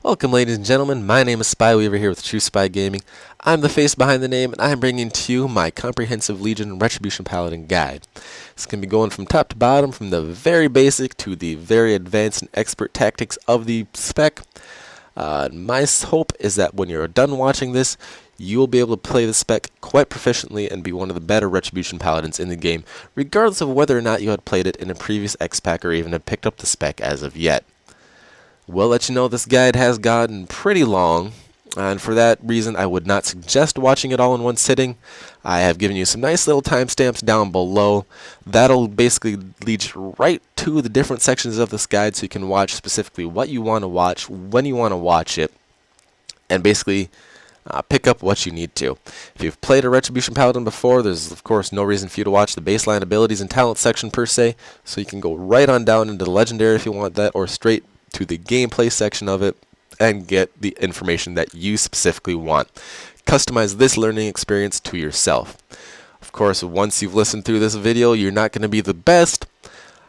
Welcome, ladies and gentlemen. My name is Spyweaver here with TruSpy Gaming. I'm the face behind the name, and I'm bringing to you my comprehensive Legion Retribution Paladin guide. This can be going from top to bottom, from the very basic to the very advanced and expert tactics of the spec. My hope is that when you're done watching this, you'll be able to play the spec quite proficiently and be one of the better Retribution Paladins in the game, regardless of whether or not you had played it in a previous X-Pack or even had picked up the spec as of yet. We'll let you know this guide has gotten pretty long, and for that reason I would not suggest watching it all in one sitting. I have given you some nice little timestamps down below. That'll basically lead you right to the different sections of this guide so you can watch specifically what you want to watch, when you want to watch it, and basically pick up what you need to. If you've played a Retribution Paladin before, there's of course no reason for you to watch the baseline abilities and talent section per se, so you can go right on down into the legendary if you want that, or straight to the gameplay section of it and get the information that you specifically want. Customize this learning experience to yourself. Of course, once you've listened through this video, you're not going to be the best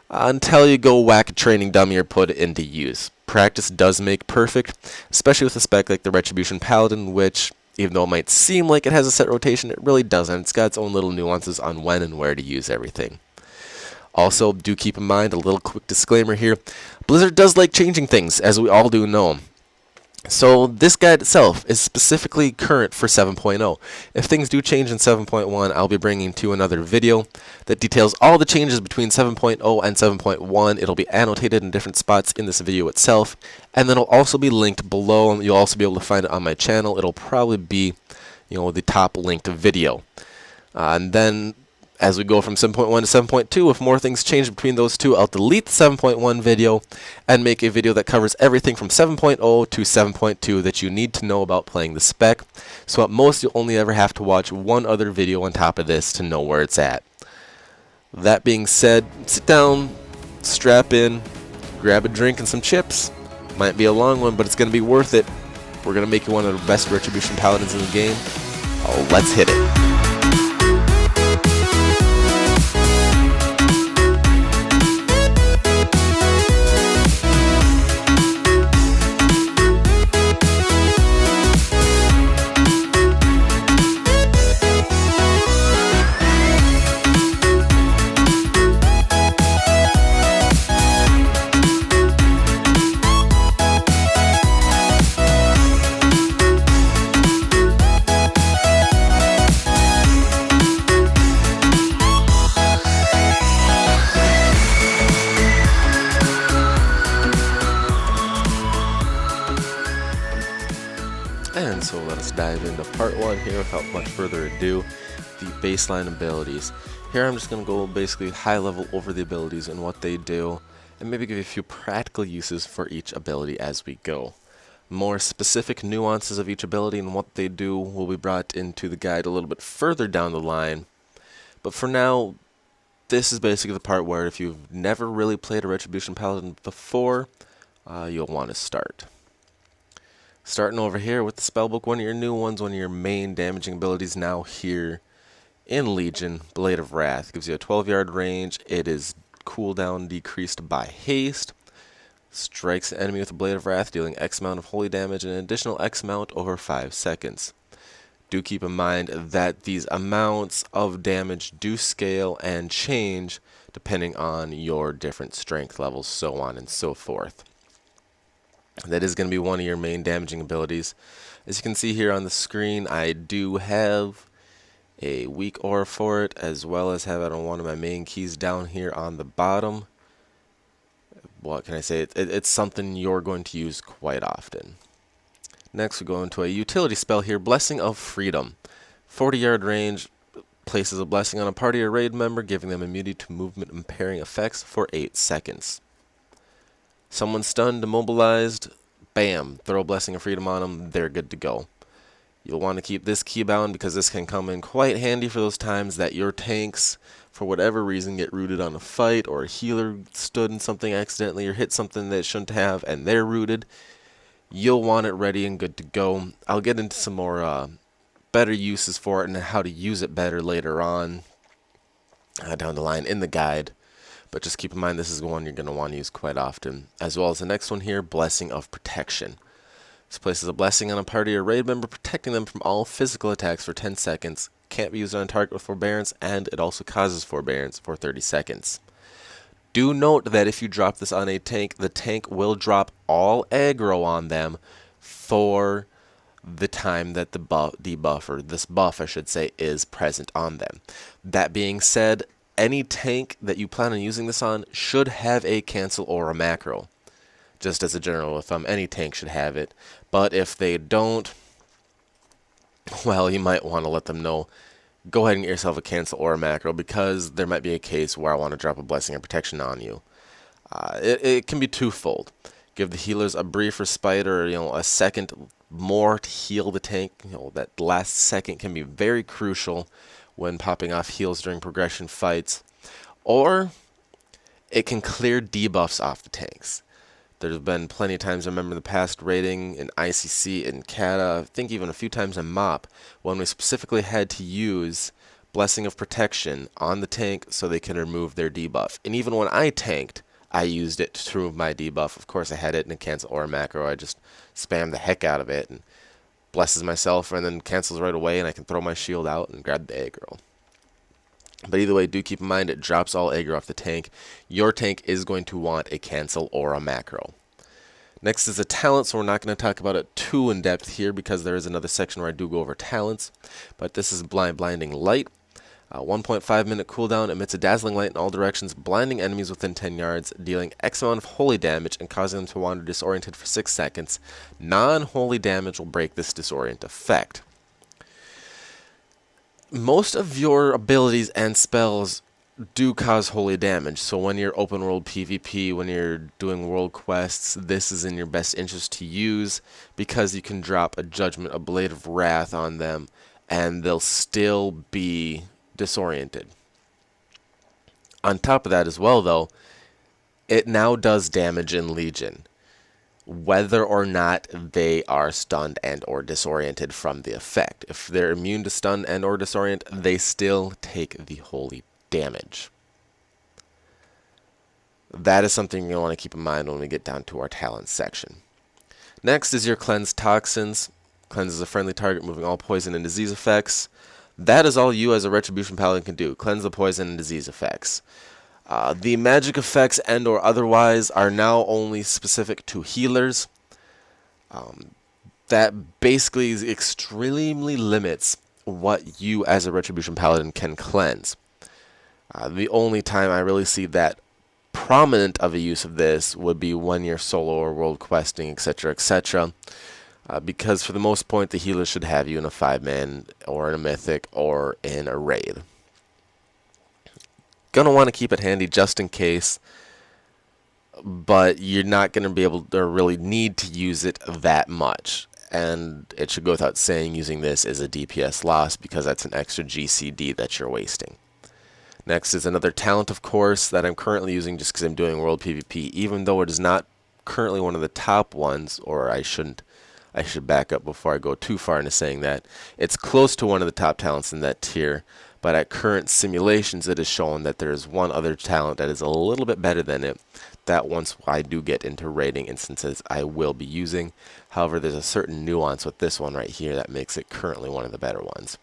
until you go whack a training dummy or put it into use. Practice does make perfect, especially with a spec like the Retribution Paladin, which, even though it might seem like it has a set rotation, it really doesn't. It's got its own little nuances on when and where to use everything. Also, do keep in mind, a little quick disclaimer here, Blizzard does like changing things, as we all do know. So this guide itself is specifically current for 7.0. If things do change in 7.1, I'll be bringing to another video that details all the changes between 7.0 and 7.1. It'll be annotated in different spots in this video itself, and then it'll also be linked below, and you'll also be able to find it on my channel. It'll probably be, the top linked video. And then, as we go from 7.1 to 7.2, if more things change between those two, I'll delete the 7.1 video and make a video that covers everything from 7.0 to 7.2 that you need to know about playing the spec. So at most, you'll only ever have to watch one other video on top of this to know where it's at. That being said, sit down, strap in, grab a drink and some chips. Might be a long one, but it's going to be worth it. We're going to make you one of the best Retribution Paladins in the game. Oh, let's hit it. And so let us dive into part one here without much further ado, the baseline abilities. Here I'm just going to go basically high level over the abilities and what they do, and maybe give you a few practical uses for each ability as we go. More specific nuances of each ability and what they do will be brought into the guide a little bit further down the line. But for now, this is basically the part where if you've never really played a Retribution Paladin before, you'll want to start. Starting over here with the spellbook, one of your new ones, one of your main damaging abilities now here in Legion, Blade of Wrath. Gives you a 12-yard range. It is cooldown decreased by haste. Strikes the enemy with a Blade of Wrath, dealing X amount of holy damage and an additional X amount over 5 seconds. Do keep in mind that these amounts of damage do scale and change depending on your different strength levels, so on and so forth. That is going to be one of your main damaging abilities. As you can see here on the screen, I do have a weak aura for it, as well as have it on one of my main keys down here on the bottom. What can I say? It's something you're going to use quite often. Next, we go into a utility spell here, Blessing of Freedom. 40-yard range, places a blessing on a party or raid member, giving them immunity to movement impairing effects for 8 seconds. Someone stunned, immobilized, bam, throw a Blessing of Freedom on them, they're good to go. You'll want to keep this key bound because this can come in quite handy for those times that your tanks, for whatever reason, get rooted on a fight, or a healer stood in something accidentally or hit something they shouldn't have and they're rooted. You'll want it ready and good to go. I'll get into some more better uses for it and how to use it better later on down the line in the guide. But just keep in mind this is one you're going to want to use quite often. As well as the next one here, Blessing of Protection. This places a blessing on a party or raid member, protecting them from all physical attacks for 10 seconds. Can't be used on a target with forbearance, and it also causes forbearance for 30 seconds. Do note that if you drop this on a tank, the tank will drop all aggro on them for the time that the debuff, or this buff I should say, is present on them. That being said, any tank that you plan on using this on should have a cancel or a macro. Just as a general rule of thumb, any tank should have it. But if they don't, well, you might want to let them know. Go ahead and get yourself a cancel or a macro, because there might be a case where I want to drop a blessing and protection on you. It can be twofold. Give the healers a brief respite, or a second more to heal the tank. That last second can be very crucial when popping off heals during progression fights. Or it can clear debuffs off the tanks. There's been plenty of times, I remember in the past raiding in ICC, in Kata, I think even a few times in MOP, when we specifically had to use Blessing of Protection on the tank so they can remove their debuff. And even when I tanked, I used it to remove my debuff. Of course, I had it in a cancel or a macro. I just spammed the heck out of it and blesses myself and then cancels right away, and I can throw my shield out and grab the aggro. But either way, do keep in mind it drops all aggro off the tank. Your tank is going to want a cancel or a macro. Next is a talent, so we're not going to talk about it too in depth here because there is another section where I do go over talents. But this is Blinding Light. 1.5 minute cooldown, emits a dazzling light in all directions, blinding enemies within 10 yards, dealing X amount of holy damage and causing them to wander disoriented for 6 seconds. Non-holy damage will break this disorient effect. Most of your abilities and spells do cause holy damage, so when you're open world PvP, when you're doing world quests, this is in your best interest to use, because you can drop a Judgment, a Blade of Wrath on them, and they'll still be disoriented. On top of that as well, though, it now does damage in Legion, whether or not they are stunned and or disoriented from the effect. If they're immune to stun and or disorient, they still take the holy damage. That is something you'll want to keep in mind when we get down to our talents section. Next is your Cleanse Toxins. Cleanses a friendly target, moving all poison and disease effects. That is all you as a Retribution Paladin can do. Cleanse the poison and disease effects. The magic effects and or otherwise are now only specific to healers. That basically extremely limits what you as a Retribution Paladin can cleanse. The only time I really see that prominent of a use of this would be when you're solo or world questing, etc., etc. Because for the most part, the healer should have you in a 5-man or in a mythic or in a raid. Gonna want to keep it handy just in case, but you're not gonna be able to really need to use it that much. And it should go without saying using this is a DPS loss, because that's an extra GCD that you're wasting. Next is another talent, of course, that I'm currently using just because I'm doing world PvP, even though it is not currently one of the top ones, or I should back up before I go too far into saying that. It's close to one of the top talents in that tier, but at current simulations it is shown that there is one other talent that is a little bit better than it, that once I do get into raiding instances I will be using. However, there's a certain nuance with this one right here that makes it currently one of the better ones.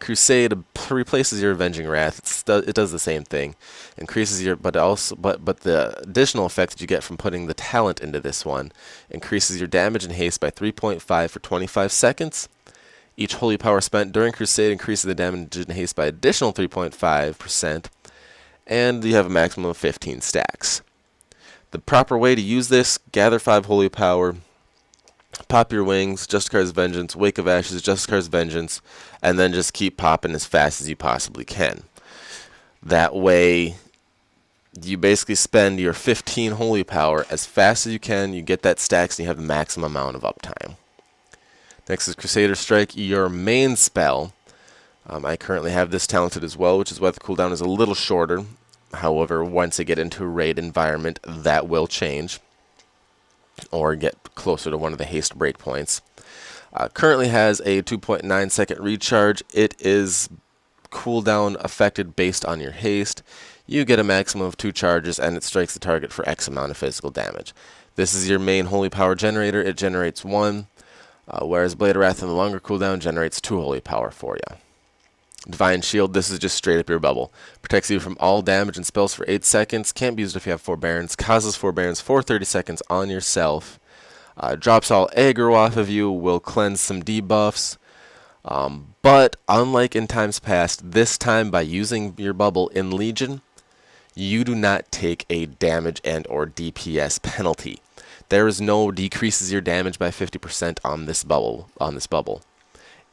Crusade replaces your Avenging Wrath. It does the same thing, increases your, but the additional effect that you get from putting the talent into this one increases your damage and haste by 3.5 for 25 seconds. Each holy power spent during Crusade increases the damage and haste by additional 3.5%, and you have a maximum of 15 stacks. The proper way to use this: gather 5 holy power, pop your wings, Justicar's Vengeance, Wake of Ashes, Justicar's Vengeance, and then just keep popping as fast as you possibly can. That way, you basically spend your 15 holy power as fast as you can, you get that stacks, and you have the maximum amount of uptime. Next is Crusader Strike, your main spell. I currently have this talented as well, which is why the cooldown is a little shorter. However, once I get into a raid environment, that will change, or get closer to one of the haste breakpoints. Currently has a 2.9 second recharge. It is cooldown affected based on your haste. You get a maximum of 2 charges, and it strikes the target for X amount of physical damage. This is your main holy power generator. It generates 1, whereas Blade of Wrath in the longer cooldown generates 2 holy power for you. Divine Shield, this is just straight up your bubble. Protects you from all damage and spells for 8 seconds. Can't be used if you have forbearance. Causes forbearance for 30 seconds on yourself. Drops all aggro off of you. Will cleanse some debuffs. But unlike in times past, this time by using your bubble in Legion, you do not take a damage and or DPS penalty. There is no decreases your damage by 50% on this bubble.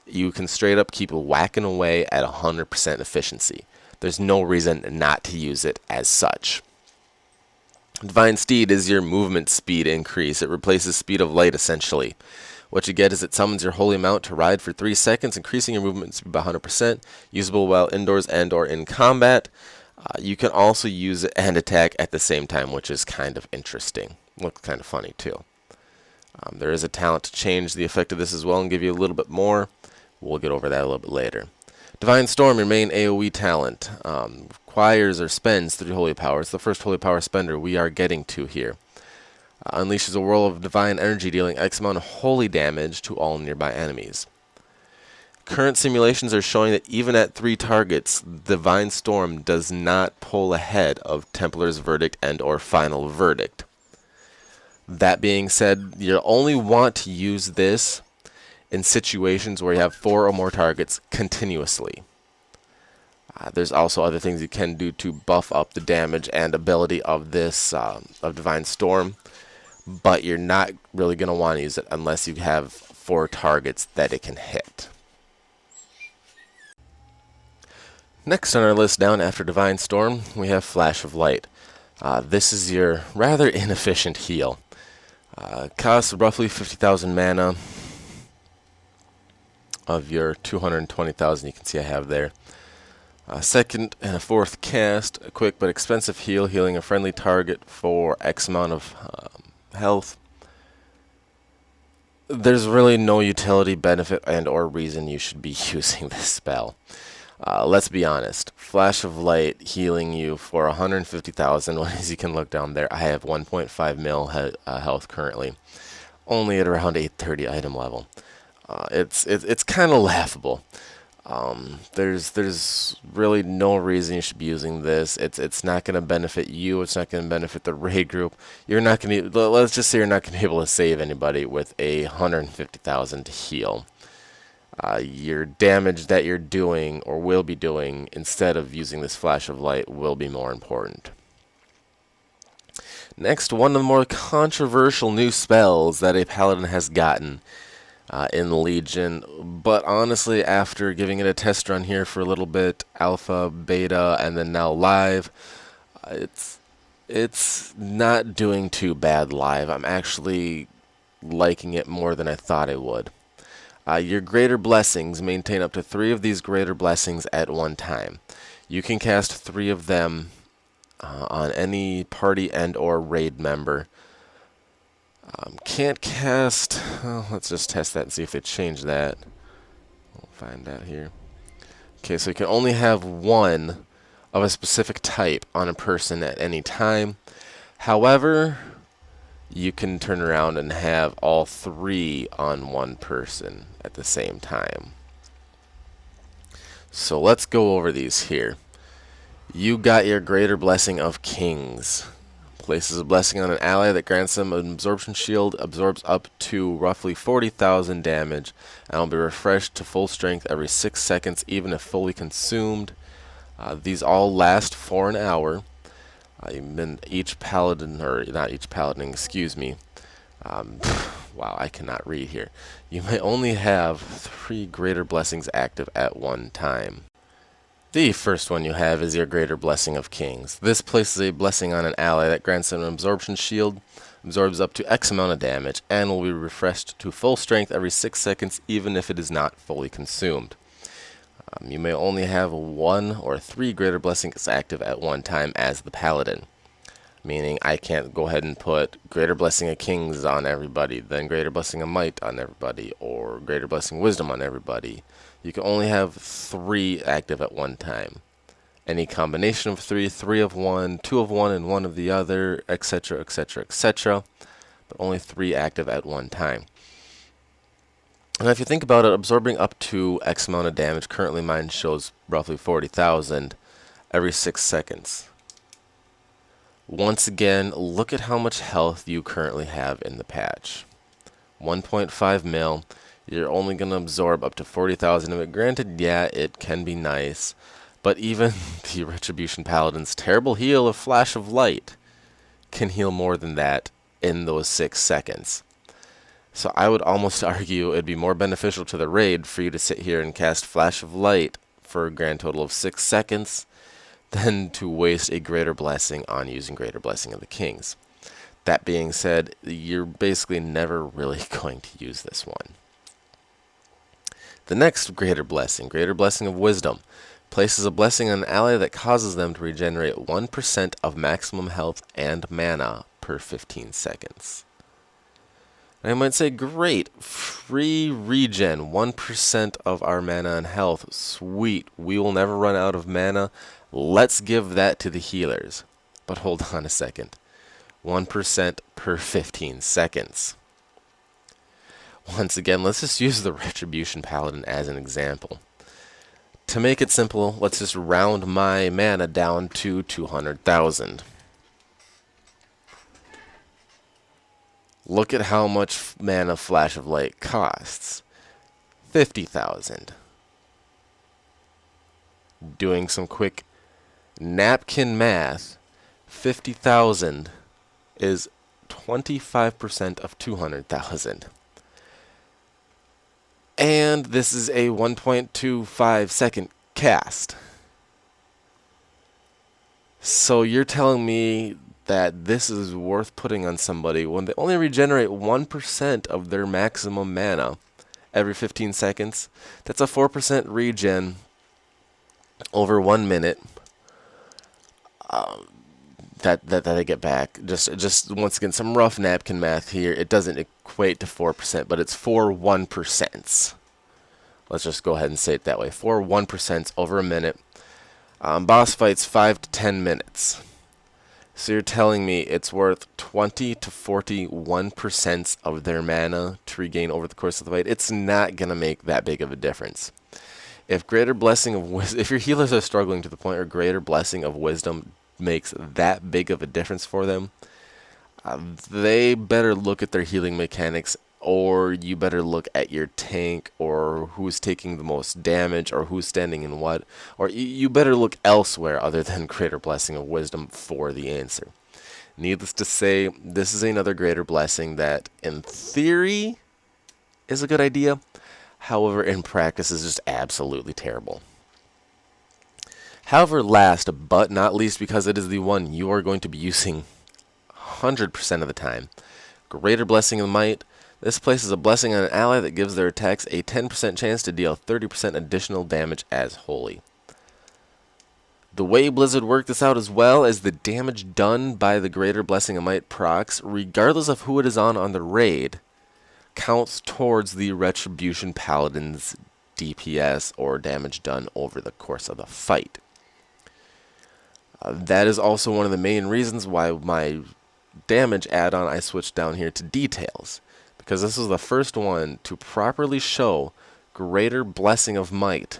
You can straight up keep whacking away at 100% efficiency. There's no reason not to use it as such. Divine Steed is your movement speed increase. It replaces Speed of Light essentially. What you get is it summons your holy mount to ride for 3 seconds, increasing your movement speed by 100%, usable while indoors and or in combat. You can also use it and attack at the same time, which is kind of interesting. Looks kind of funny too. There is a talent to change the effect of this as well and give you a little bit more. We'll get over that a little bit later. Divine Storm, your main AoE talent. Acquires or spends 3 holy power. It's the first holy power spender we are getting to here. Unleashes a whirl of divine energy, dealing X amount of holy damage to all nearby enemies. Current simulations are showing that even at 3 targets, Divine Storm does not pull ahead of Templar's Verdict and or Final Verdict. That being said, you'll only want to use this in situations where you have 4 or more targets continuously. There's also other things you can do to buff up the damage and ability of this of Divine Storm, but you're not really going to want to use it unless you have 4 targets that it can hit. Next on our list down after Divine Storm, we have Flash of Light. This is your rather inefficient heal. Costs roughly 50,000 mana of your 220,000 you can see I have there. Second and a fourth cast, a quick but expensive heal, healing a friendly target for X amount of health. There's really no utility, benefit, and or reason you should be using this spell. Let's be honest. Flash of Light healing you for 150,000. As you can look down there, I have 1.5 mil health currently, only at around 830 item level. It's kind of laughable. There's really no reason you should be using this. It's not going to benefit you. It's not going to benefit the raid group. You're not going to. Let's just say you're not going to be able to save anybody with a 150,000 to heal. Your damage that you're doing or will be doing instead of using this Flash of Light will be more important. Next, one of the more controversial new spells that a paladin has gotten in Legion, but honestly, after giving it a test run here for a little bit, alpha, beta, and then now live, it's not doing too bad live. I'm actually liking it more than I thought I would. Your Greater Blessings maintain up to 3 of these Greater Blessings at one time. You can cast 3 of them on any party and or raid member. Can't cast. Well, let's just test that and see if they change that. We'll find out here. Okay, so you can only have 1 of a specific type on a person at any time. However, you can turn around and have all 3 on one person at the same time. So let's go over these here. You got your Greater Blessing of Kings. Places a blessing on an ally that grants them an absorption shield, absorbs up to roughly 40,000 damage, and will be refreshed to full strength every 6 seconds, even if fully consumed. These all last for an hour. Each paladin, or not each paladin, excuse me. Wow, I cannot read here. You may only have 3 Greater Blessings active at one time. The first one you have is your Greater Blessing of Kings. This places a blessing on an ally that grants them an absorption shield, absorbs up to X amount of damage, and will be refreshed to full strength every 6 seconds, even if it is not fully consumed. You may only have 1 or 3 Greater Blessings active at one time as the Paladin. Meaning I can't go ahead and put Greater Blessing of Kings on everybody, then Greater Blessing of Might on everybody, or Greater Blessing of Wisdom on everybody. You can only have 3 active at one time. Any combination of 3, 3 of one, 2 of one, and 1 of the other, etc., etc., etc. but only 3 active at one time. And if you think about it, absorbing up to X amount of damage, currently mine shows roughly 40,000 every 6 seconds. Once again, look at how much health you currently have in the patch. 1.5 mil, you're only going to absorb up to 40,000 of it. Granted, yeah, it can be nice, but even the Retribution Paladin's terrible heal of Flash of Light can heal more than that in those 6 seconds. So I would almost argue it'd be more beneficial to the raid for you to sit here and cast Flash of Light for a grand total of 6 seconds than to waste a Greater Blessing on using Greater Blessing of the Kings. That being said, you're basically never really going to use this one. The next Greater Blessing of Wisdom, places a blessing on an ally that causes them to regenerate 1% of maximum health and mana per 15 seconds. And I might say, great, free regen, 1% of our mana and health, sweet, we will never run out of mana, let's give that to the healers. But hold on a second, 1% per 15 seconds. Once again, let's just use the Retribution Paladin as an example. To make it simple, let's just round my mana down to 200,000. Look at how much mana Flash of Light costs. 50,000. Doing some quick napkin math, 50,000 is 25% of 200,000. And this is a 1.25 second cast. So you're telling me that this is worth putting on somebody when they only regenerate 1% of their maximum mana every 15 seconds? That's a 4% regen over 1 minute that I get back. Just once again, some rough napkin math here. It doesn't equate to 4%, but it's 4 1%. Let's just go ahead and say it that way. 4 1% over a minute. Boss fights 5 to 10 minutes. So you're telling me it's worth 20 to 41% of their mana to regain over the course of the fight? It's not going to make that big of a difference. If Greater Blessing of if your healers are struggling to the point where Greater Blessing of Wisdom makes that big of a difference for them, they better look at their healing mechanics, or you better look at your tank, or who's taking the most damage, or who's standing in what, or you better look elsewhere other than Greater Blessing of Wisdom for the answer. Needless to say, this is another Greater Blessing that, in theory, is a good idea. However, in practice is just absolutely terrible. However, last but not least, because it is the one you are going to be using 100% of the time, Greater Blessing of Might. This places a blessing on an ally that gives their attacks a 10% chance to deal 30% additional damage as holy. The way Blizzard worked this out as well is the damage done by the Greater Blessing of Might procs, regardless of who it is on the raid, counts towards the Retribution Paladin's DPS or damage done over the course of the fight. That is also one of the main reasons why my damage add-on I switched down here to Details, because this was the first one to properly show Greater Blessing of Might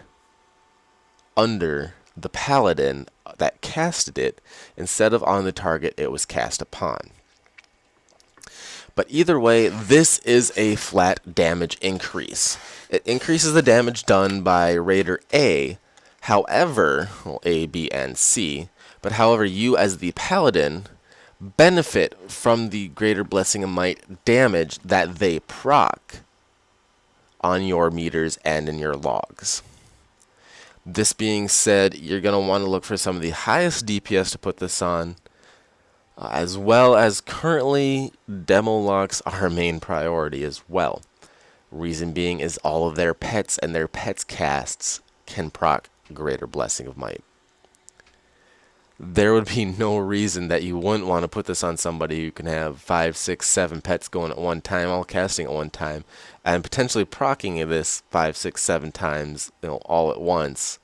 under the Paladin that casted it instead of on the target it was cast upon. But either way, this is a flat damage increase. It increases the damage done by Raider A, however, well, A, B, and C, but however you as the Paladin benefit from the Greater Blessing of Might damage that they proc on your meters and in your logs. This being said, you're going to want to look for some of the highest DPS to put this on, as well as currently demo locks are a main priority as well. Reason being is all of their pets and their pets casts can proc Greater Blessing of Might. There would be no reason that you wouldn't want to put this on somebody who can have 5, 6, 7 pets going at one time, all casting at one time, and potentially proccing this 5, 6, 7 times, all at once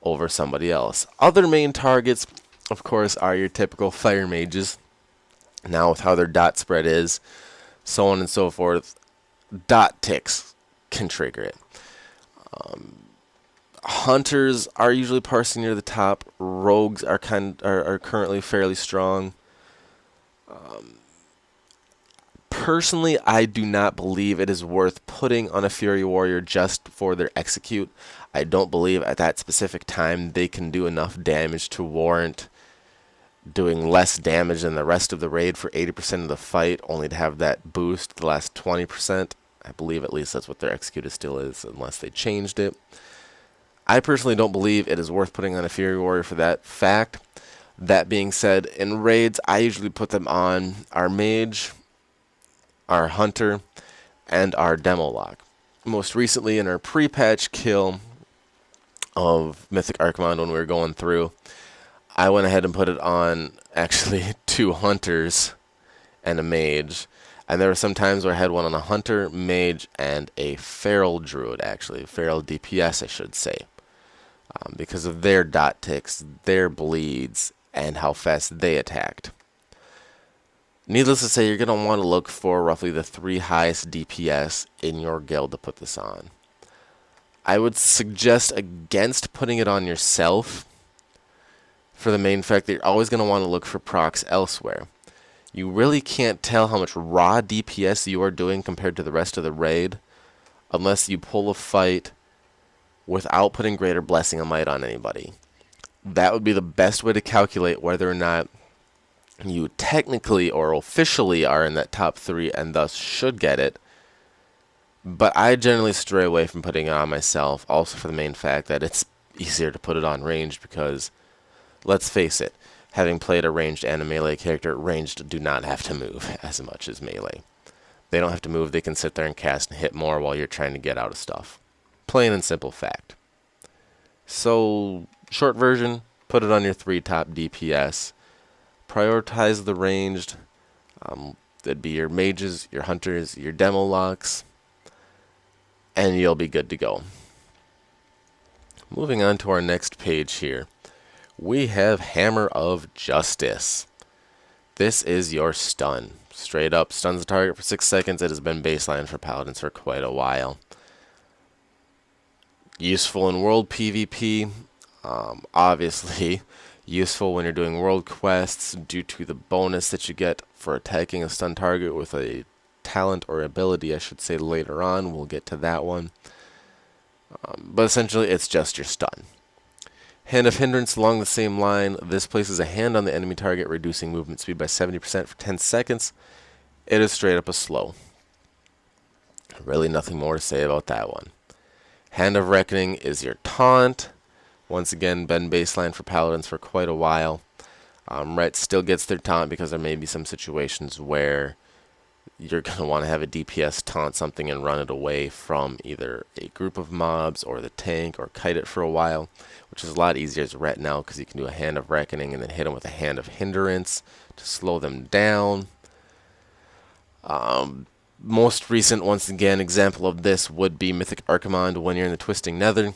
over somebody else. Other main targets, of course, are your typical fire mages. Now with how their dot spread is, so on and so forth, dot ticks can trigger it. Hunters are usually parsing near the top. Rogues are currently fairly strong. Personally, I do not believe it is worth putting on a Fury Warrior just for their execute. I don't believe at that specific time they can do enough damage to warrant doing less damage than the rest of the raid for 80% of the fight, only to have that boost the last 20%. I believe at least that's what their execute still is, unless they changed it. I personally don't believe it is worth putting on a Fury Warrior for that fact. That being said, in raids, I usually put them on our Mage, our Hunter, and our Demo Lock. Most recently, in our pre-patch kill of Mythic Archimond when we were going through, I went ahead and put it on, actually, 2 Hunters and a Mage. And there were some times where I had one on a Hunter, Mage, and a Feral Druid, actually. Feral DPS, I should say. Because of their dot ticks, their bleeds, and how fast they attacked. Needless to say, you're going to want to look for roughly the 3 highest DPS in your guild to put this on. I would suggest against putting it on yourself, for the main fact that you're always going to want to look for procs elsewhere. You really can't tell how much raw DPS you are doing compared to the rest of the raid unless you pull a fight without putting Greater Blessing of Might on anybody. That would be the best way to calculate whether or not you technically or officially are in that top 3 and thus should get it. But I generally stray away from putting it on myself, also for the main fact that it's easier to put it on ranged because, let's face it, having played a ranged and a melee character, ranged do not have to move as much as melee. They don't have to move, they can sit there and cast and hit more while you're trying to get out of stuff. Plain and simple fact. So, short version, put it on your 3 top DPS. Prioritize the ranged. That'd be your mages, your hunters, your demo locks, and you'll be good to go. Moving on to our next page here, we have Hammer of Justice. This is your stun. Straight up stuns the target for 6 seconds. It has been baseline for paladins for quite a while. Useful in world PvP, obviously useful when you're doing world quests due to the bonus that you get for attacking a stun target with a talent or ability, I should say, later on. We'll get to that one. But essentially, it's just your stun. Hand of Hindrance along the same line. This places a hand on the enemy target, reducing movement speed by 70% for 10 seconds. It is straight up a slow. Really nothing more to say about that one. Hand of Reckoning is your taunt. Once again, been baseline for paladins for quite a while. Ret still gets their taunt because there may be some situations where you're going to want to have a DPS taunt something and run it away from either a group of mobs or the tank or kite it for a while, which is a lot easier as Ret now because you can do a Hand of Reckoning and then hit them with a Hand of Hindrance to slow them down. Most recent, once again, example of this would be Mythic Archimond when you're in the Twisting Nether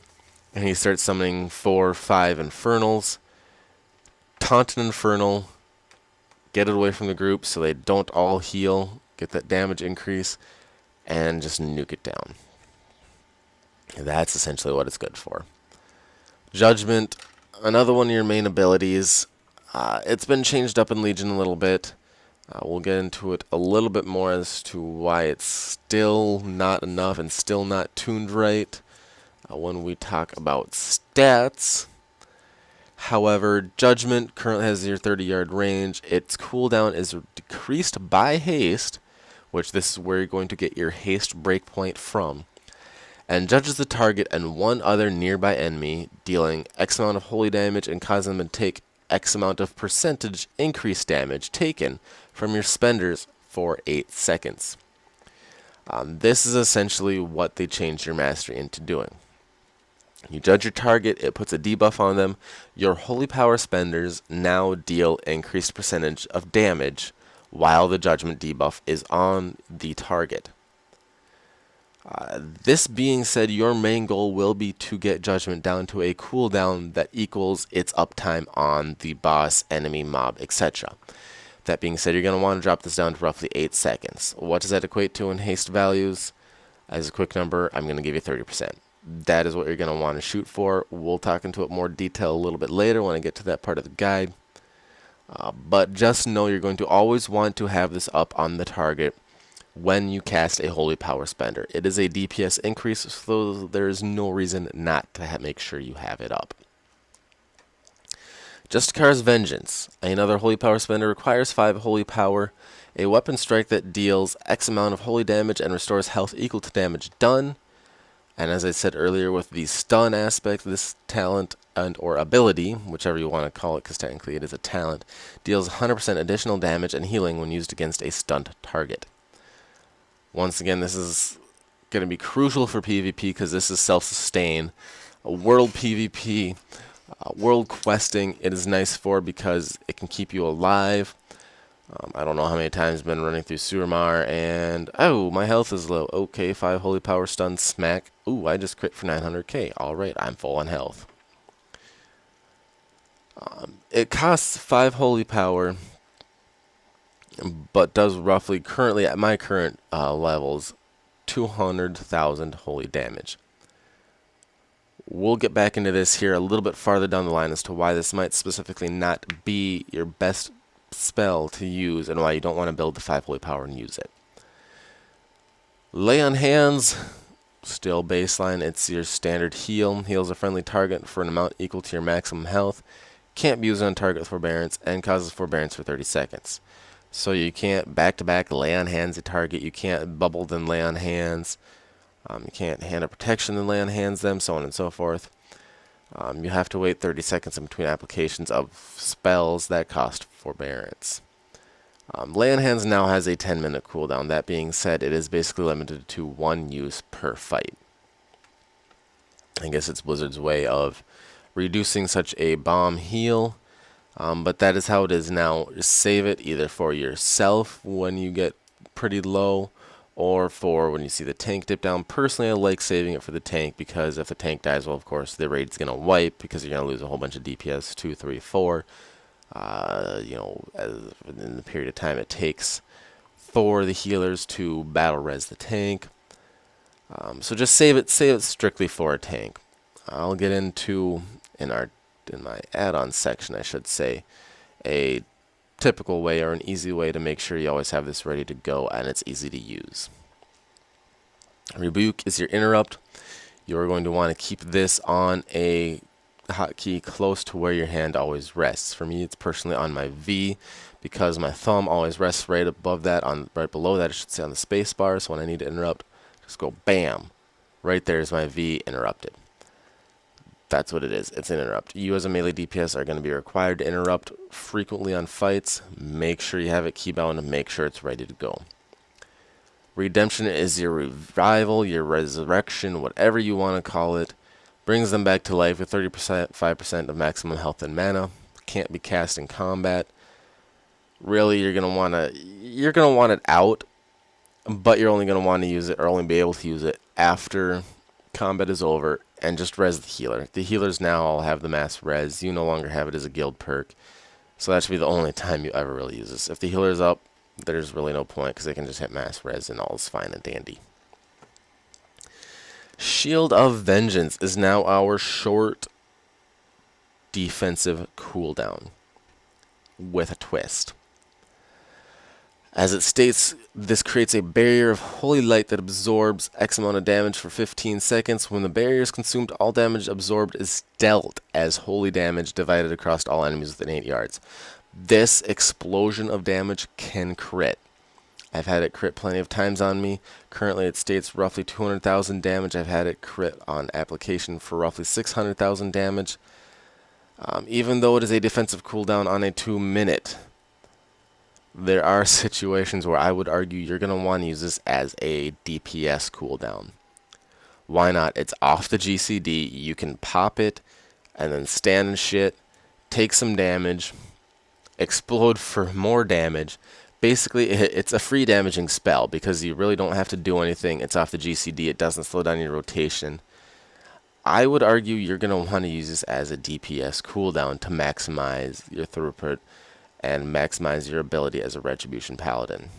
and he starts summoning 4 or 5 Infernals. Taunt an Infernal, get it away from the group so they don't all heal, get that damage increase, and just nuke it down. And that's essentially what it's good for. Judgment, another one of your main abilities. It's been changed up in Legion a little bit. We'll get into it a little bit more as to why it's still not enough and still not tuned right when we talk about stats. However, Judgment currently has your 30-yard range. Its cooldown is decreased by haste, which this is where you're going to get your haste breakpoint from, and judges the target and one other nearby enemy, dealing X amount of holy damage and causing them to take X amount of percentage increased damage taken from your spenders for 8 seconds. This is essentially what they changed your mastery into doing. You judge your target, it puts a debuff on them. Your holy power spenders now deal increased percentage of damage while the judgment debuff is on the target. This being said, your main goal will be to get judgment down to a cooldown that equals its uptime on the boss, enemy, mob, etc. That being said, you're going to want to drop this down to roughly 8 seconds. What does that equate to in haste values? As a quick number, I'm going to give you 30%. That is what you're going to want to shoot for. We'll talk into it more detail a little bit later when I get to that part of the guide. But just know you're going to always want to have this up on the target when you cast a Holy Power Spender. It is a DPS increase, so there is no reason not to make sure you have it up. Justicar's Vengeance. Another Holy Power Spender requires 5 Holy Power. A weapon strike that deals X amount of holy damage and restores health equal to damage done. And as I said earlier, with the stun aspect, this talent and or ability, whichever you want to call it, because technically it is a talent, deals 100% additional damage and healing when used against a stunned target. Once again, this is going to be crucial for PvP because this is self-sustain. World PvP, world questing, it is nice for because it can keep you alive. I don't know how many times I've been running through Suramar and, oh, my health is low. Okay, 5 Holy Power stun, smack. Ooh, I just crit for 900k. Alright, I'm full on health. It costs 5 Holy Power, but does roughly, currently at my current levels, 200,000 holy damage. We'll get back into this here a little bit farther down the line as to why this might specifically not be your best spell to use and why you don't want to build the 5 Holy Power and use it. Lay on Hands, still baseline. It's your standard heal. Heals a friendly target for an amount equal to your maximum health. Can't be used on target forbearance and causes forbearance for 30 seconds. So you can't back-to-back lay on hands a target. You can't bubble then lay on hands. You can't hand a protection then lay on hands them, so on and so forth. You have to wait 30 seconds in between applications of spells that cost forbearance. Lay on Hands now has a 10-minute cooldown. That being said, it is basically limited to 1 use per fight. I guess it's Blizzard's way of reducing such a bomb heal, but that is how it is now. Just save it either for yourself when you get pretty low, or for when you see the tank dip down. Personally, I like saving it for the tank because if the tank dies, well, of course, the raid's going to wipe because you're going to lose a whole bunch of DPS, 2, 3, 4. You know, in the period of time it takes for the healers to battle res the tank. So just save it strictly for a tank. I'll get into in my add-on section, I should say, a typical way or an easy way to make sure you always have this ready to go and it's easy to use. Rebuke is your interrupt. You're going to want to keep this on a hotkey close to where your hand always rests. For me, it's personally on my V because my thumb always rests right above that, right below that, I should say, on the space bar. So when I need to interrupt, just go bam. Right there is my V interrupted. That's what it is. It's an interrupt. You as a melee DPS are going to be required to interrupt frequently on fights. Make sure you have it keybound and make sure it's ready to go. Redemption is your revival, your resurrection, whatever you want to call it. Brings them back to life with 30%, 5% of maximum health and mana. Can't be cast in combat. Really, you're gonna want it out, but you're only gonna want to use it or only be able to use it after combat is over and just res the healer. The healers now all have the mass res. You no longer have it as a guild perk, so that should be the only time you ever really use this. If the healer's up, there's really no point because they can just hit mass res and all is fine and dandy. Shield of Vengeance is now our short defensive cooldown with a twist. As it states, this creates a barrier of holy light that absorbs X amount of damage for 15 seconds. When the barrier is consumed, all damage absorbed is dealt as holy damage divided across all enemies within 8 yards. This explosion of damage can crit. I've had it crit plenty of times on me. Currently it states roughly 200,000 damage. I've had it crit on application for roughly 600,000 damage. Even though it is a defensive cooldown on a 2-minute, there are situations where I would argue you're going to want to use this as a DPS cooldown. Why not? It's off the GCD. You can pop it and then stand and shit, take some damage, explode for more damage. Basically, it's a free damaging spell because you really don't have to do anything. It's off the GCD. It doesn't slow down your rotation. I would argue you're going to want to use this as a DPS cooldown to maximize your throughput and maximize your ability as a Retribution Paladin.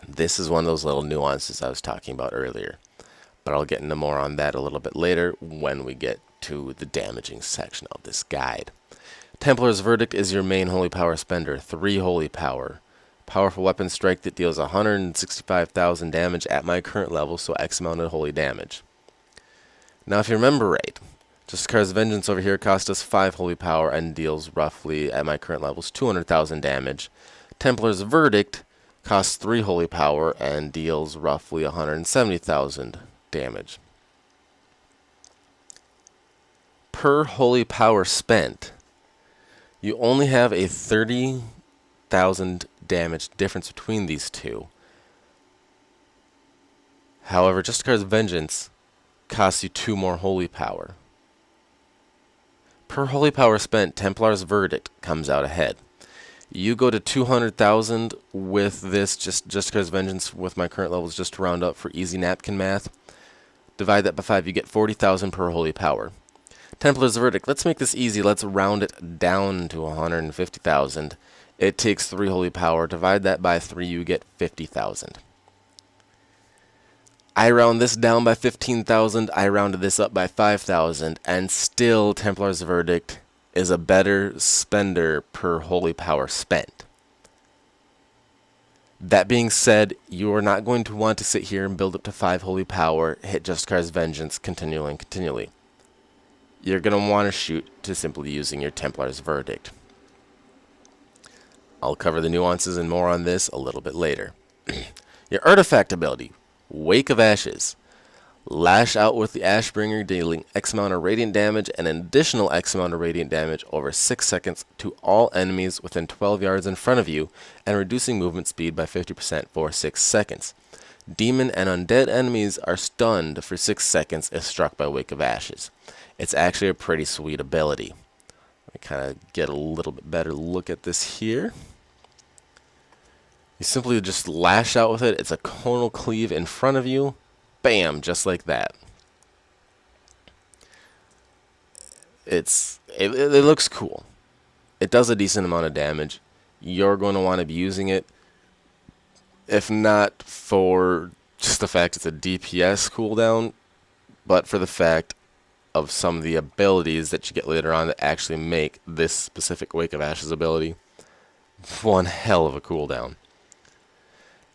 This is one of those little nuances I was talking about earlier, but I'll get into more on that a little bit later when we get to the damaging section of this guide. Templar's Verdict is your main holy power spender, 3 holy power. Powerful weapon strike that deals 165,000 damage at my current level, so X amount of holy damage. Now if you remember right, Justicar's Vengeance over here cost us 5 holy power and deals roughly, at my current levels, 200,000 damage. Templar's Verdict costs 3 holy power and deals roughly 170,000 damage. Per holy power spent, you only have a 30,000 damage difference between these two. However, Justicar's Vengeance costs you 2 more holy power. Per holy power spent, Templar's Verdict comes out ahead. You go to 200,000 with this, just because Vengeance with my current levels, just to round up for easy napkin math. Divide that by 5, you get 40,000 per holy power. Templar's Verdict, let's make this easy. Let's round it down to 150,000. It takes 3 holy power. Divide that by 3, you get 50,000. I round this down by 15,000. I rounded this up by 5,000, and still Templar's Verdict is a better spender per holy power spent. That being said, you are not going to want to sit here and build up to 5 holy power, hit Justicar's Vengeance continually and continually. You're going to want to shoot to simply using your Templar's Verdict. I'll cover the nuances and more on this a little bit later. Your artifact ability, Wake of Ashes. Lash out with the Ashbringer, dealing X amount of radiant damage and an additional X amount of radiant damage over 6 seconds to all enemies within 12 yards in front of you, and reducing movement speed by 50% for 6 seconds. Demon and undead enemies are stunned for 6 seconds if struck by Wake of Ashes. It's actually a pretty sweet ability. Let me kind of get a little bit better look at this here. You simply just lash out with it. It's a conal cleave in front of you. Bam, just like that. It looks cool. It does a decent amount of damage. You're going to want to be using it, if not for just the fact it's a DPS cooldown, but for the fact of some of the abilities that you get later on that actually make this specific Wake of Ashes ability one hell of a cooldown.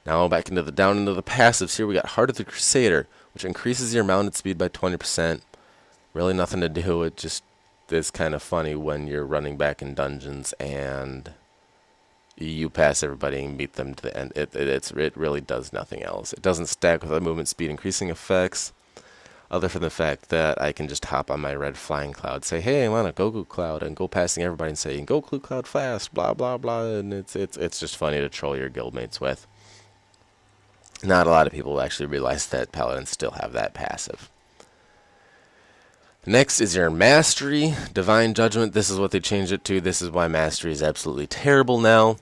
Now back into the passives here, we got Heart of the Crusader, which increases your mounted speed by 20%. Really nothing to do. It just is kind of funny when you're running back in dungeons and you pass everybody and beat them to the end. It really does nothing else. It doesn't stack with the movement speed increasing effects, other than the fact that I can just hop on my red flying cloud, say, hey, I'm on a Goku cloud, and go passing everybody and saying, Goku cloud fast, blah, blah, blah, and it's just funny to troll your guildmates with. Not a lot of people actually realize that paladins still have that passive. Next is your Mastery, Divine Judgment. This is what they changed it to. This is why Mastery is absolutely terrible now.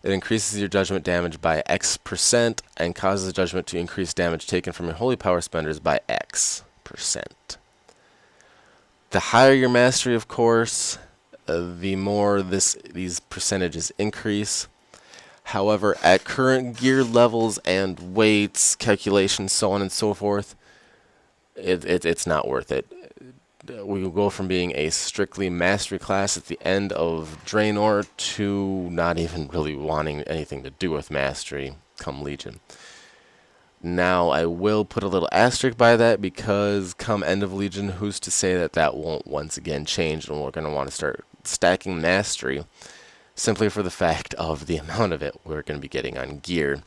It increases your judgment damage by X% and causes the judgment to increase damage taken from your holy power spenders by X%. The higher your Mastery, of course, the more these percentages increase. However, at current gear levels and weights, calculations, so on and so forth, it's not worth it. We will go from being a strictly Mastery class at the end of Draenor to not even really wanting anything to do with Mastery come Legion. Now, I will put a little asterisk by that, because come end of Legion, who's to say that that won't once again change, and we're going to want to start stacking Mastery, simply for the fact of the amount of it we're going to be getting on gear.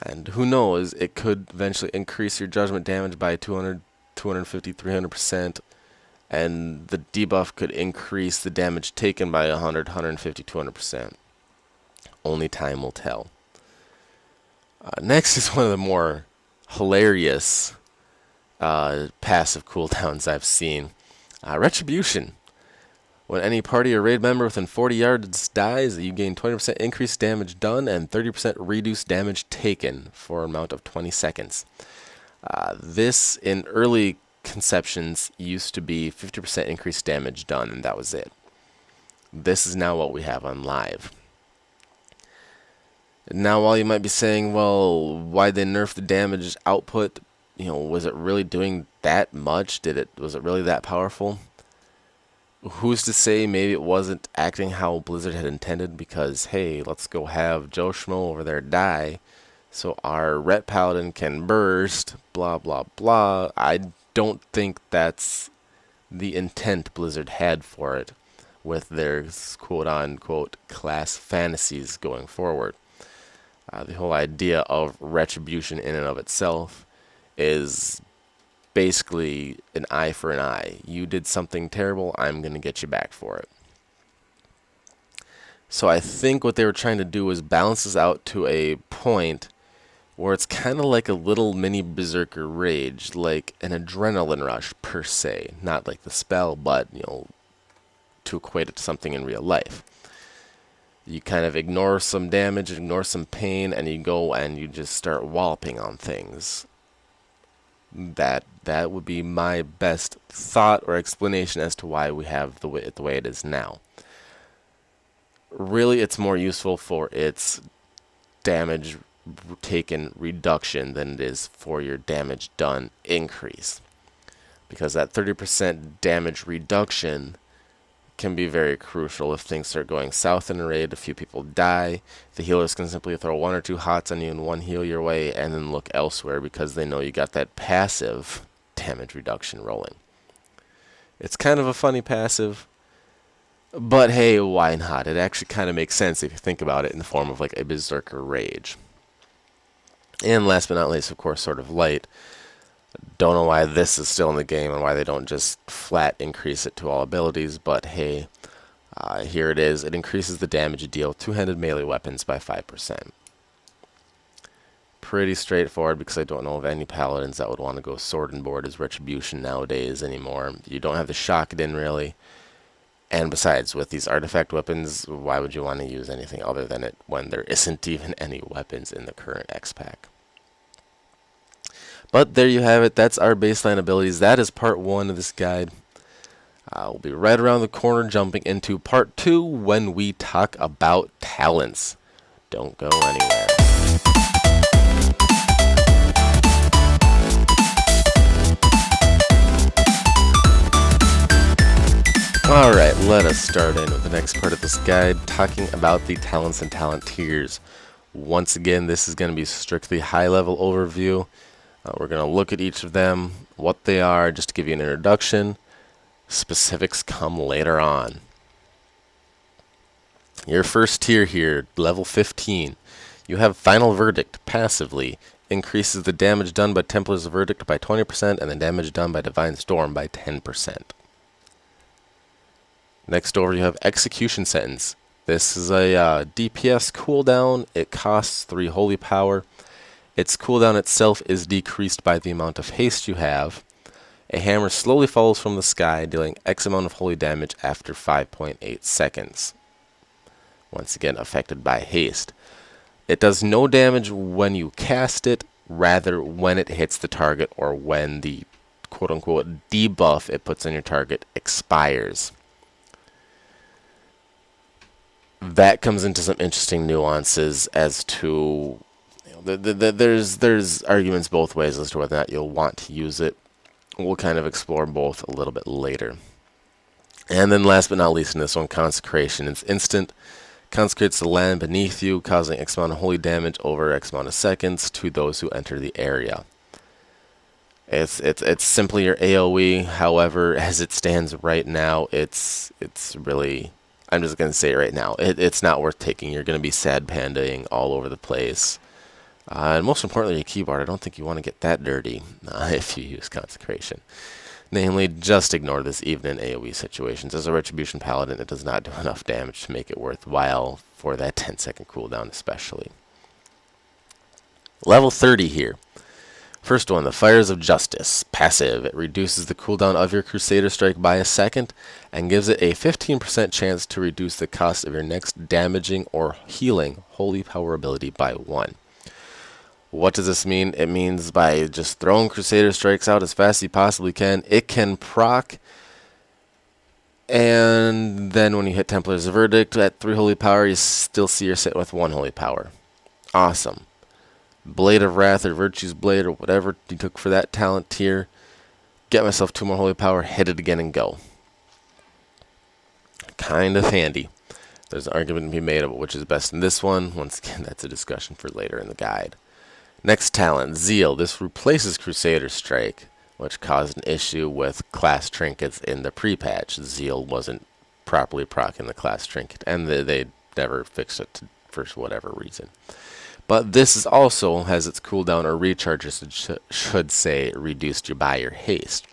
And who knows, it could eventually increase your judgment damage by 200, 250, 300%, and the debuff could increase the damage taken by 100, 150, 200%. Only time will tell. Next is one of the more hilarious passive cooldowns I've seen. Retribution. When any party or raid member within 40 yards dies, you gain 20% increased damage done and 30% reduced damage taken for an amount of 20 seconds. This, in early conceptions, used to be 50% increased damage done, and that was it. This is now what we have on live. Now, while you might be saying, well, why they nerf the damage output? Was it really doing that much? Was it really that powerful? Who's to say maybe it wasn't acting how Blizzard had intended because, hey, let's go have Joe Schmo over there die so our Ret Paladin can burst, blah, blah, blah. I don't think that's the intent Blizzard had for it with their quote-unquote class fantasies going forward. The whole idea of retribution in and of itself is basically an eye for an eye. You did something terrible, I'm going to get you back for it. So I think what they were trying to do was balance this out to a point where it's kind of like a little mini Berserker Rage, like an adrenaline rush per se. Not like the spell, but, to equate it to something in real life. You kind of ignore some damage, ignore some pain, and you go and you just start walloping on things. That would be my best thought or explanation as to why we have the way it is now. Really, it's more useful for its damage taken reduction than it is for your damage done increase. Because that 30% damage reduction can be very crucial if things start going south in a raid, a few people die. The healers can simply throw 1 or 2 hots on you and 1 heal your way and then look elsewhere because they know you got that passive damage reduction rolling. It's kind of a funny passive, but hey, why not? It actually kind of makes sense if you think about it in the form of like a Berserker Rage. And last but not least, of course, Sword of Light. Don't know why this is still in the game and why they don't just flat increase it to all abilities, but hey, here it is. It increases the damage you deal with two-handed melee weapons by 5%. Pretty straightforward because I don't know of any paladins that would want to go sword and board as Retribution nowadays anymore. You don't have the Shockdin really. And besides, with these artifact weapons, why would you want to use anything other than it when there isn't even any weapons in the current X-Pack? But there you have it. That's our baseline abilities. That is part 1 of this guide. We'll be right around the corner jumping into part 2 when we talk about talents. Don't go anywhere. Alright, let us start in with the next part of this guide, talking about the talents and talent tiers. Once again, this is going to be strictly high-level overview. We're going to look at each of them, what they are, just to give you an introduction. Specifics come later on. Your first tier here, level 15. You have Final Verdict, passively. Increases the damage done by Templar's Verdict by 20% and the damage done by Divine Storm by 10%. Next over you have Execution Sentence. This is a DPS cooldown. It costs 3 Holy Power. Its cooldown itself is decreased by the amount of haste you have. A hammer slowly falls from the sky, dealing X amount of holy damage after 5.8 seconds. Once again, affected by haste. It does no damage when you cast it, rather when it hits the target or when the quote-unquote debuff it puts on your target expires. That comes into some interesting nuances as to there's arguments both ways as to whether or not you'll want to use it. We'll kind of explore both a little bit later. And then last but not least in this one, Consecration. It's instant. Consecrates the land beneath you, causing X amount of holy damage over X amount of seconds to those who enter the area. It's simply your AoE. However, as it stands right now, it's really, I'm just going to say it right now, it's not worth taking. You're going to be sad pandaing all over the place. And most importantly, your keyboard, I don't think you want to get that dirty if you use Consecration. Namely, just ignore this even in AoE situations. As a Retribution Paladin, it does not do enough damage to make it worthwhile for that 10-second cooldown especially. Level 30 here. First one, the Fires of Justice. Passive. It reduces the cooldown of your Crusader Strike by a second and gives it a 15% chance to reduce the cost of your next damaging or healing Holy Power ability by 1. What does this mean? It means by just throwing Crusader Strikes out as fast as you possibly can, it can proc And then when you hit Templar's Verdict at 3 Holy Power, you still see you're sitting with 1 Holy Power. Awesome. Blade of Wrath or Virtue's Blade or whatever you took for that talent tier. Get myself 2 more Holy Power, hit it again and go. Kind of handy. There's an argument to be made about which is best in this one. Once again, that's a discussion for later in the guide. Next talent, Zeal. This replaces Crusader Strike, which caused an issue with class trinkets in the pre-patch. Zeal wasn't properly proccing the class trinket, and they never fixed it for whatever reason. But this is also has its cooldown or recharge, should say, reduced by your haste.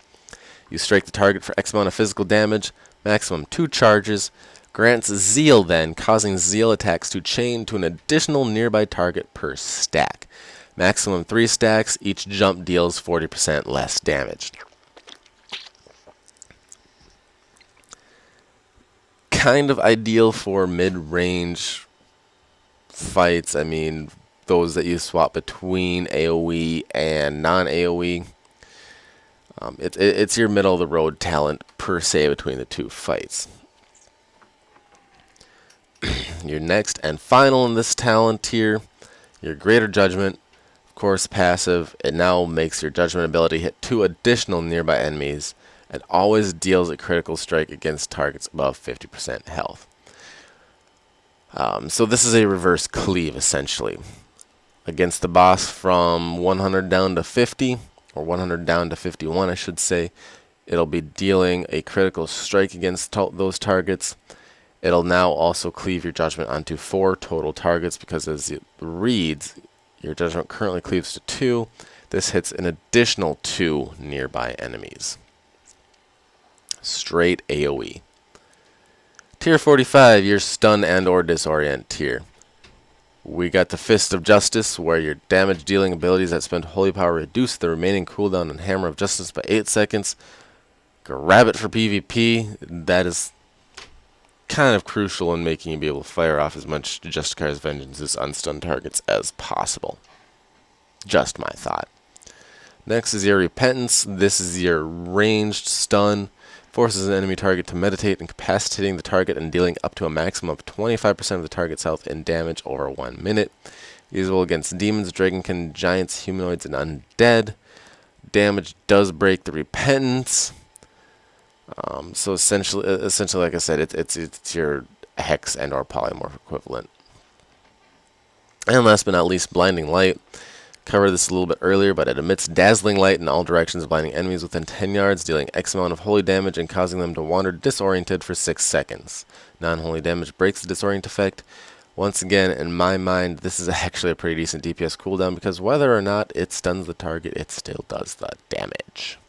You strike the target for X amount of physical damage, maximum 2 charges, grants Zeal then, causing Zeal attacks to chain to an additional nearby target per stack. Maximum 3 stacks, each jump deals 40% less damage. Kind of ideal for mid-range fights. I mean, those that you swap between AoE and non-AoE. It's your middle-of-the-road talent, per se, between the two fights. Your next and final in this talent tier, your Greater Judgment. Of course, passive. It now makes your Judgment ability hit 2 additional nearby enemies and always deals a critical strike against targets above 50% health. So this is a reverse cleave, essentially. Against the boss from 100 down to 50, or 100 down to 51, I should say, it'll be dealing a critical strike against those targets. It'll now also cleave your Judgment onto 4 total targets, because as it reads, your Judgment currently cleaves to 2. This hits an additional 2 nearby enemies. Straight AoE. Tier 45, your Stun and or Disorient tier. We got the Fist of Justice, where your damage dealing abilities that spend Holy Power reduce the remaining cooldown on Hammer of Justice by 8 seconds. Grab it for PvP. That is kind of crucial in making you be able to fire off as much Justicar's Vengeances on stun targets as possible. Just my thought. Next is your Repentance. This is your ranged stun. Forces an enemy target to meditate, incapacitating the target and dealing up to a maximum of 25% of the target's health in damage over 1 minute. Usable against demons, dragonkin, giants, humanoids, and undead. Damage does break the Repentance. So essentially, like I said, it's your Hex and or Polymorph equivalent. And last but not least, Blinding Light. Covered this a little bit earlier, but it emits dazzling light in all directions, blinding enemies within 10 yards, dealing X amount of holy damage and causing them to wander disoriented for 6 seconds. Non-holy damage breaks the disorient effect. Once again, in my mind, this is actually a pretty decent DPS cooldown, because whether or not it stuns the target, it still does the damage.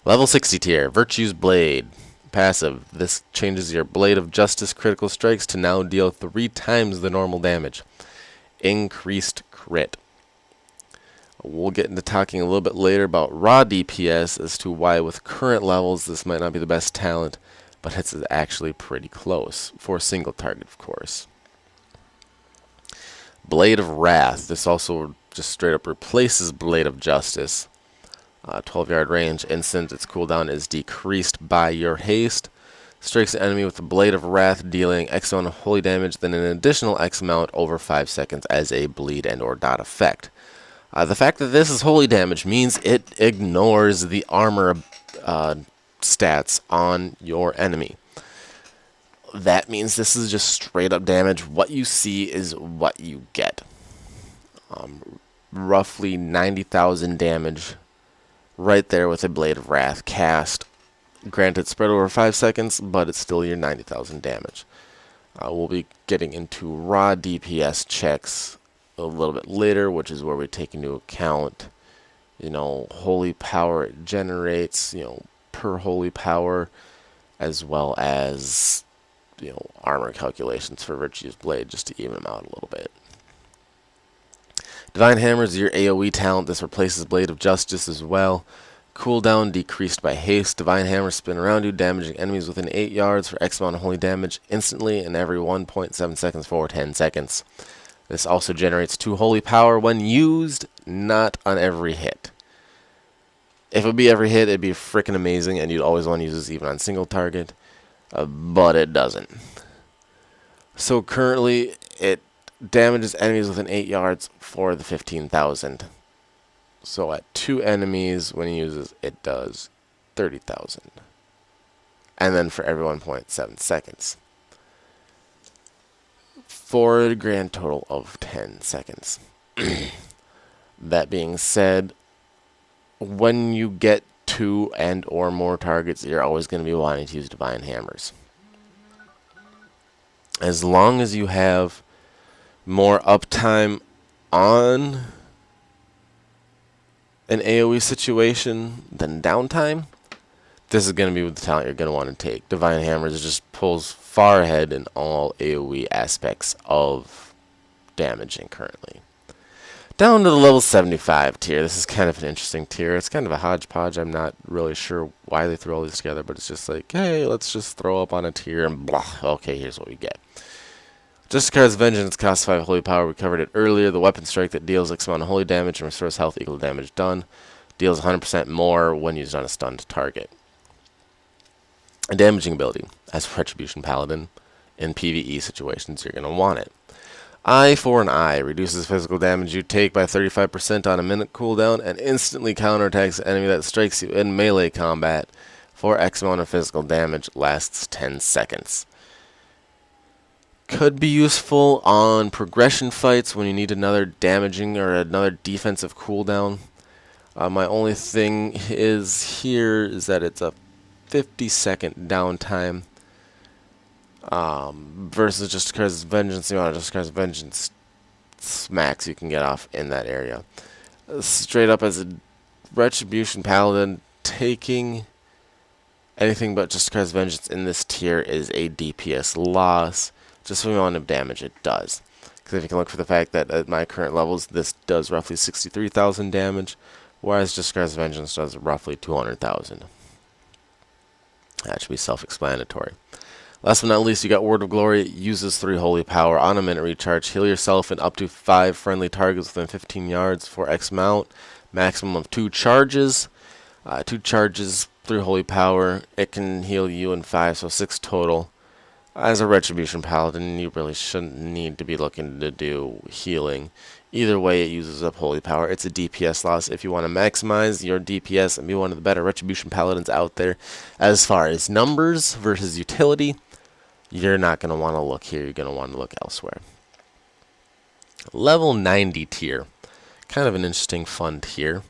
Level 60 tier, Virtue's Blade. Passive. This changes your Blade of Justice critical strikes to now deal 3 times the normal damage. Increased crit. We'll get into talking a little bit later about raw DPS as to why with current levels this might not be the best talent, but it's actually pretty close for a single target, of course. Blade of Wrath. This also just straight up replaces Blade of Justice. 12-yard range instant. Its cooldown is decreased by your haste. Strikes the enemy with the Blade of Wrath, dealing X amount of holy damage, then an additional X amount over 5 seconds as a bleed and or dot effect. The fact that this is holy damage means it ignores the armor stats on your enemy. That means this is just straight up damage. What you see is what you get. Roughly 90,000 damage right there with a Blade of Wrath cast. Granted, spread over 5 seconds, but it's still your 90,000 damage. We'll be getting into raw DPS checks a little bit later, which is where we take into account, holy power it generates, per holy power, as well as, armor calculations for Virtue's Blade, just to even them out a little bit. Divine Hammer is your AoE talent. This replaces Blade of Justice as well. Cooldown decreased by haste. Divine Hammer spin around you, damaging enemies within 8 yards for X amount of holy damage instantly and every 1.7 seconds for 10 seconds. This also generates 2 holy power when used, not on every hit. If it would be every hit, it'd be freaking amazing, and you'd always want to use this even on single target, but it doesn't. So currently, it damages enemies within 8 yards for the 15,000. So at 2 enemies, when he uses, it does 30,000. And then for every 1.7 seconds. For a grand total of 10 seconds. That being said, when you get 2 and or more targets, you're always going to be wanting to use Divine Hammers. As long as you have more uptime on an AoE situation than downtime, this is going to be the talent you're going to want to take. Divine Hammers just pulls far ahead in all AoE aspects of damaging currently. Down to the level 75 tier. This is kind of an interesting tier. It's kind of a hodgepodge. I'm not really sure why they threw all these together, but it's just like, hey, let's just throw up on a tier and blah. Okay, here's what we get. Justicar's Vengeance costs 5 holy power. We covered it earlier. The weapon strike that deals X amount of holy damage and restores health equal to damage done. Deals 100% more when used on a stunned target. A damaging ability. As Retribution Paladin, in PvE situations, you're going to want it. Eye for an Eye reduces physical damage you take by 35% on a minute cooldown and instantly counterattacks the enemy that strikes you in melee combat for X amount of physical damage. Lasts 10 seconds. Could be useful on progression fights when you need another damaging or another defensive cooldown. My only thing is here is that it's a 50-second downtime. Versus Justicar's Vengeance, the amount of Justicar's Vengeance smacks you can get off in that area. Straight up as a Retribution Paladin, taking anything but Justicar's Vengeance in this tier is a DPS loss. Just so we want to damage it does. Because if you can look for the fact that at my current levels, this does roughly 63,000 damage, whereas Justicar's Vengeance does roughly 200,000. That should be self-explanatory. Last but not least, you got Word of Glory. It uses 3 holy power on a minute recharge. Heal yourself and up to 5 friendly targets within 15 yards for X amount. Maximum of 2 charges. 2 charges, 3 holy power. It can heal you in 5, so 6 total. As a Retribution Paladin, you really shouldn't need to be looking to do healing. Either way, it uses up holy power. It's a DPS loss. If you want to maximize your DPS and be one of the better Retribution Paladins out there, as far as numbers versus utility, you're not going to want to look here. You're going to want to look elsewhere. Level 90 tier. Kind of an interesting fun tier.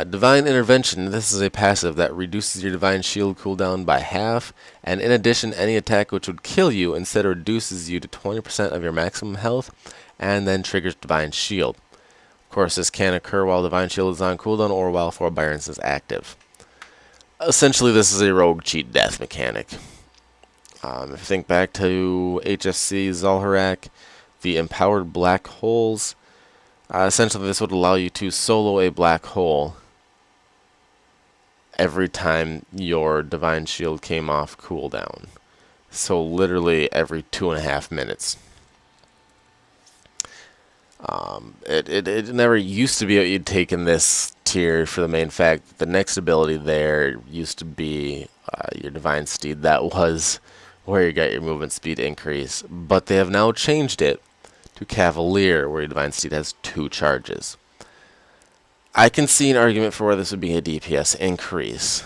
Divine Intervention. This is a passive that reduces your Divine Shield cooldown by half. And in addition, any attack which would kill you instead reduces you to 20% of your maximum health. And then triggers Divine Shield. Of course, this can occur while Divine Shield is on cooldown or while Forbearance is active. Essentially, this is a rogue cheat death mechanic. If you think back to HFC Zul'Harak, the empowered black holes, essentially this would allow you to solo a black hole every time your Divine Shield came off cooldown. So literally every 2.5 minutes. It never used to be what you'd take in this tier for the main fact that the next ability there used to be your Divine Steed. That was where you got your movement speed increase, but they have now changed it to Cavalier, where your Divine Steed has 2 charges. I can see an argument for where this would be a DPS increase.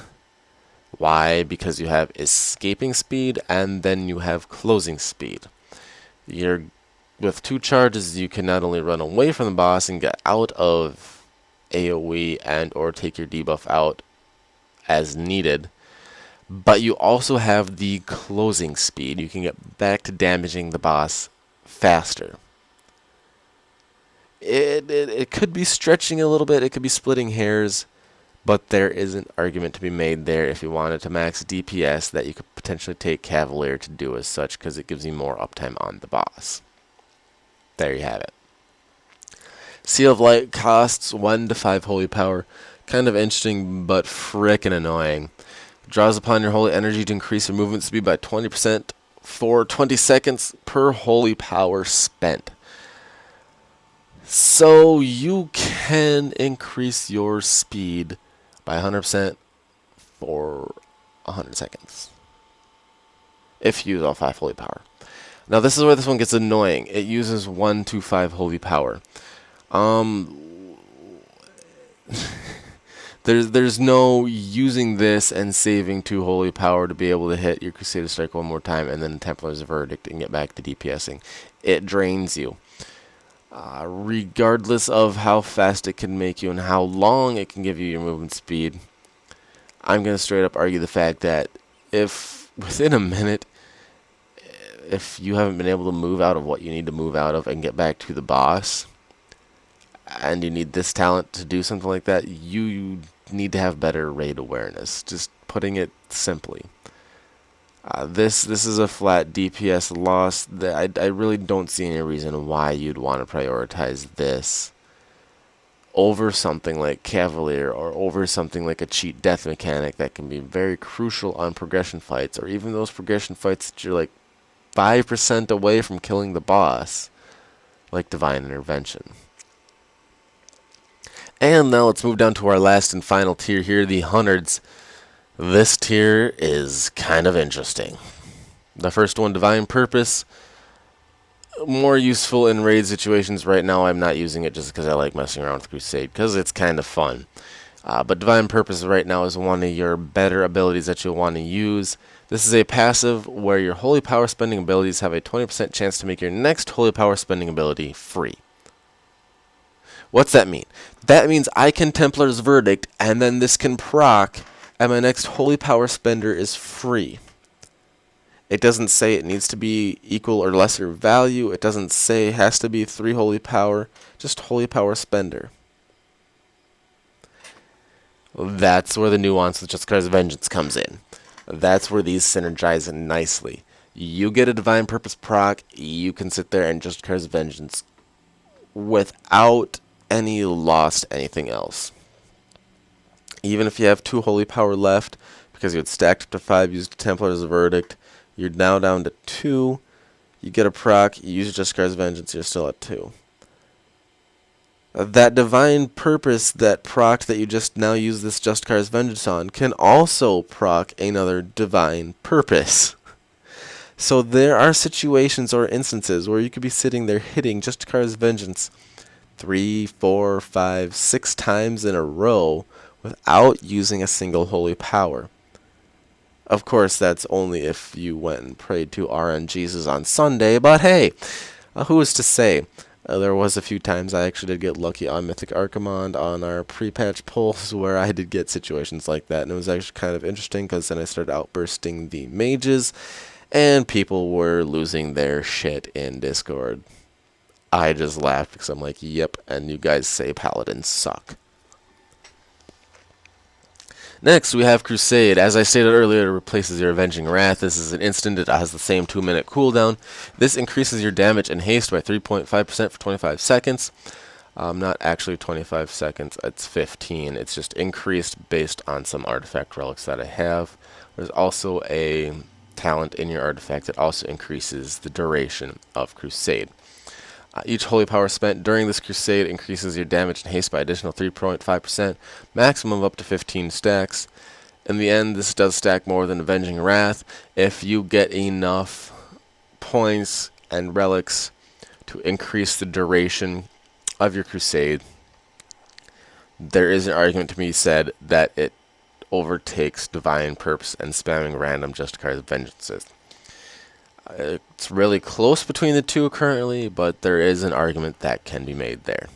Why? Because you have escaping speed and then you have closing speed. With 2 charges, you can not only run away from the boss and get out of AoE and or take your debuff out as needed, but you also have the closing speed. You can get back to damaging the boss faster. It could be stretching a little bit, it could be splitting hairs, but there is an argument to be made there if you wanted to max DPS that you could potentially take Cavalier to do as such, because it gives you more uptime on the boss. There you have it. Seal of Light costs 1 to 5 holy power. Kind of interesting, but frickin' annoying. Draws upon your holy energy to increase your movement speed by 20% for 20 seconds per holy power spent. So you can increase your speed by 100% for 100 seconds. If you use all 5 holy power. Now this is where this one gets annoying. It uses 1 to 5 holy power. There's no using this and saving 2 holy power to be able to hit your Crusader Strike one more time and then Templar's Verdict and get back to DPSing. It drains you. Regardless of how fast it can make you and how long it can give you your movement speed, I'm going to straight up argue the fact that if within a minute, if you haven't been able to move out of what you need to move out of and get back to the boss, and you need this talent to do something like that, you need to have better raid awareness. Just putting it simply. This is a flat DPS loss. That I really don't see any reason why you'd want to prioritize this over something like Cavalier or over something like a cheat death mechanic that can be very crucial on progression fights, or even those progression fights that you're like 5% away from killing the boss, like Divine Intervention. And now let's move down to our last and final tier here, the Hundreds. This tier is kind of interesting. The first one, Divine Purpose. More useful in raid situations. Right now I'm not using it just because I like messing around with Crusade, because it's kind of fun. But Divine Purpose right now is one of your better abilities that you'll want to use. This is a passive where your holy power spending abilities have a 20% chance to make your next holy power spending ability free. What's that mean? That means I can Templar's Verdict, and then this can proc, and my next holy power spender is free. It doesn't say it needs to be equal or lesser value. It doesn't say it has to be 3 holy power, just holy power spender. That's where the nuance with Justicar's Vengeance comes in. That's where these synergize nicely. You get a Divine Purpose proc, you can sit there and Justicar's Vengeance without any loss to anything else. Even if you have 2 holy power left, because you had stacked up to 5, used Templar's Verdict, you're now down to 2. You get a proc, you use Justicar's Vengeance, you're still at 2. That Divine Purpose, that proc that you just now use this Justicar's Vengeance on, can also proc another Divine Purpose. So there are situations or instances where you could be sitting there hitting Justicar's Vengeance 3, 4, 5, 6 times in a row without using a single holy power. Of course, that's only if you went and prayed to RNGesus on Sunday, but hey, who is to say? There was a few times I actually did get lucky on Mythic Archimond on our pre-patch polls where I did get situations like that, and it was actually kind of interesting because then I started outbursting the mages, and people were losing their shit in Discord. I just laughed because I'm like, yep, and you guys say paladins suck. Next, we have Crusade. As I stated earlier, it replaces your Avenging Wrath. This is an instant. It has the same 2-minute cooldown. This increases your damage and haste by 3.5% for 25 seconds. Not actually 25 seconds, it's 15. It's just increased based on some artifact relics that I have. There's also a talent in your artifact that also increases the duration of Crusade. Each holy power spent during this crusade increases your damage and haste by additional 3.5%, maximum of up to 15 stacks. In the end, this does stack more than Avenging Wrath if you get enough points and relics to increase the duration of your crusade. There is an argument to be said that it overtakes Divine Purpose and spamming random Justicar's Vengeances. It's really close between the two currently, but there is an argument that can be made there.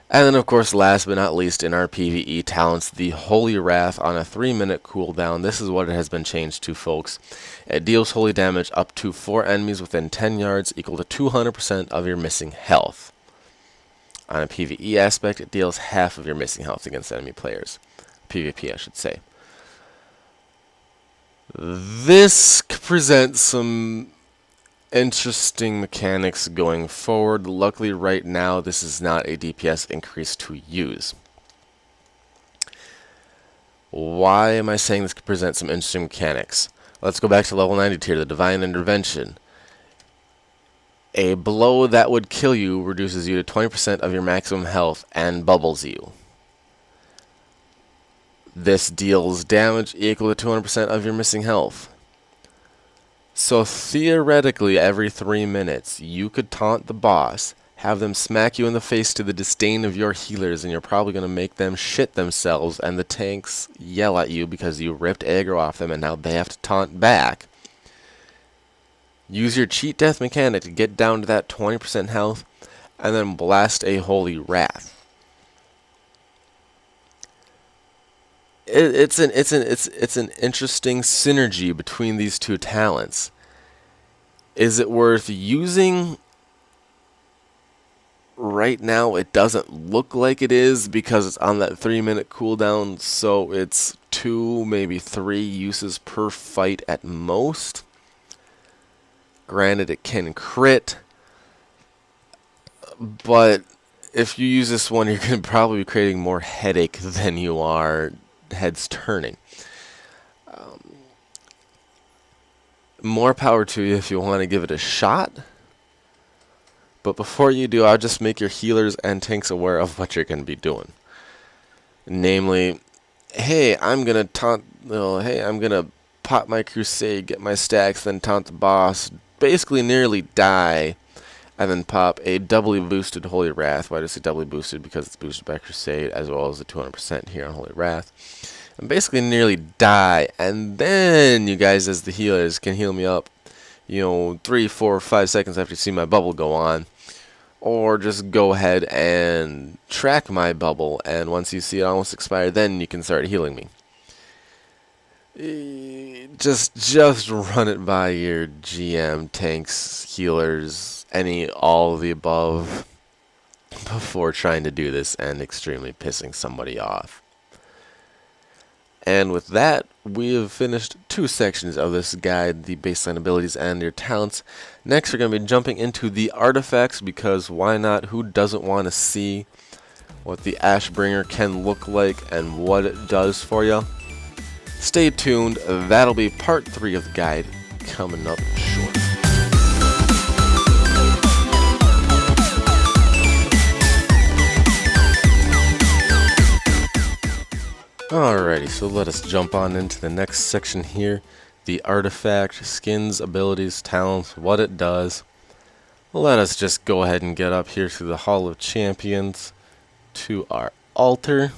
And then, of course, last but not least, in our PvE talents, the Holy Wrath on a 3-minute cooldown. This is what it has been changed to, folks. It deals holy damage up to 4 enemies within 10 yards, equal to 200% of your missing health. On a PvE aspect, it deals half of your missing health against enemy players. PvP, I should say. This presents some interesting mechanics going forward. Luckily, right now, this is not a DPS increase to use. Why am I saying this could present some interesting mechanics? Let's go back to level 90 tier, the Divine Intervention. A blow that would kill you reduces you to 20% of your maximum health and bubbles you. This deals damage equal to 200% of your missing health. So theoretically, every 3 minutes, you could taunt the boss, have them smack you in the face to the disdain of your healers, and you're probably going to make them shit themselves, and the tanks yell at you because you ripped aggro off them, and now they have to taunt back. Use your cheat death mechanic to get down to that 20% health, and then blast a Holy Wrath. It's an interesting synergy between these two talents. Is it worth using? Right now, it doesn't look like it is because it's on that 3-minute cooldown, so it's 2, maybe 3 uses per fight at most. Granted, it can crit, but if you use this one, you're going to probably be creating more headache than you are heads turning. More power to you if you want to give it a shot. But before you do, I'll just make your healers and tanks aware of what you're going to be doing. Namely, hey, I'm going to taunt, hey, I'm going to pop my crusade, get my stacks, then taunt the boss, basically nearly die, and then pop a doubly boosted Holy Wrath. Why do I say doubly boosted? Because it's boosted by crusade, as well as the 200% here on Holy Wrath. And basically nearly die, and then you guys as the healers can heal me up, 3, 4, 5 seconds after you see my bubble go on. Or just go ahead and track my bubble, and once you see it almost expire, then you can start healing me. Just run it by your GM, tanks, healers, all of the above before trying to do this and extremely pissing somebody off. And with that, we have finished 2 sections of this guide, the baseline abilities and your talents. Next, we're going to be jumping into the artifacts, because why not? Who doesn't want to see what the Ashbringer can look like and what it does for you? Stay tuned. That'll be part 3 of the guide coming up shortly. Alrighty, so let us jump on into the next section here. The artifact, skins, abilities, talents, what it does. Let us just go ahead and get up here to the Hall of Champions, to our altar.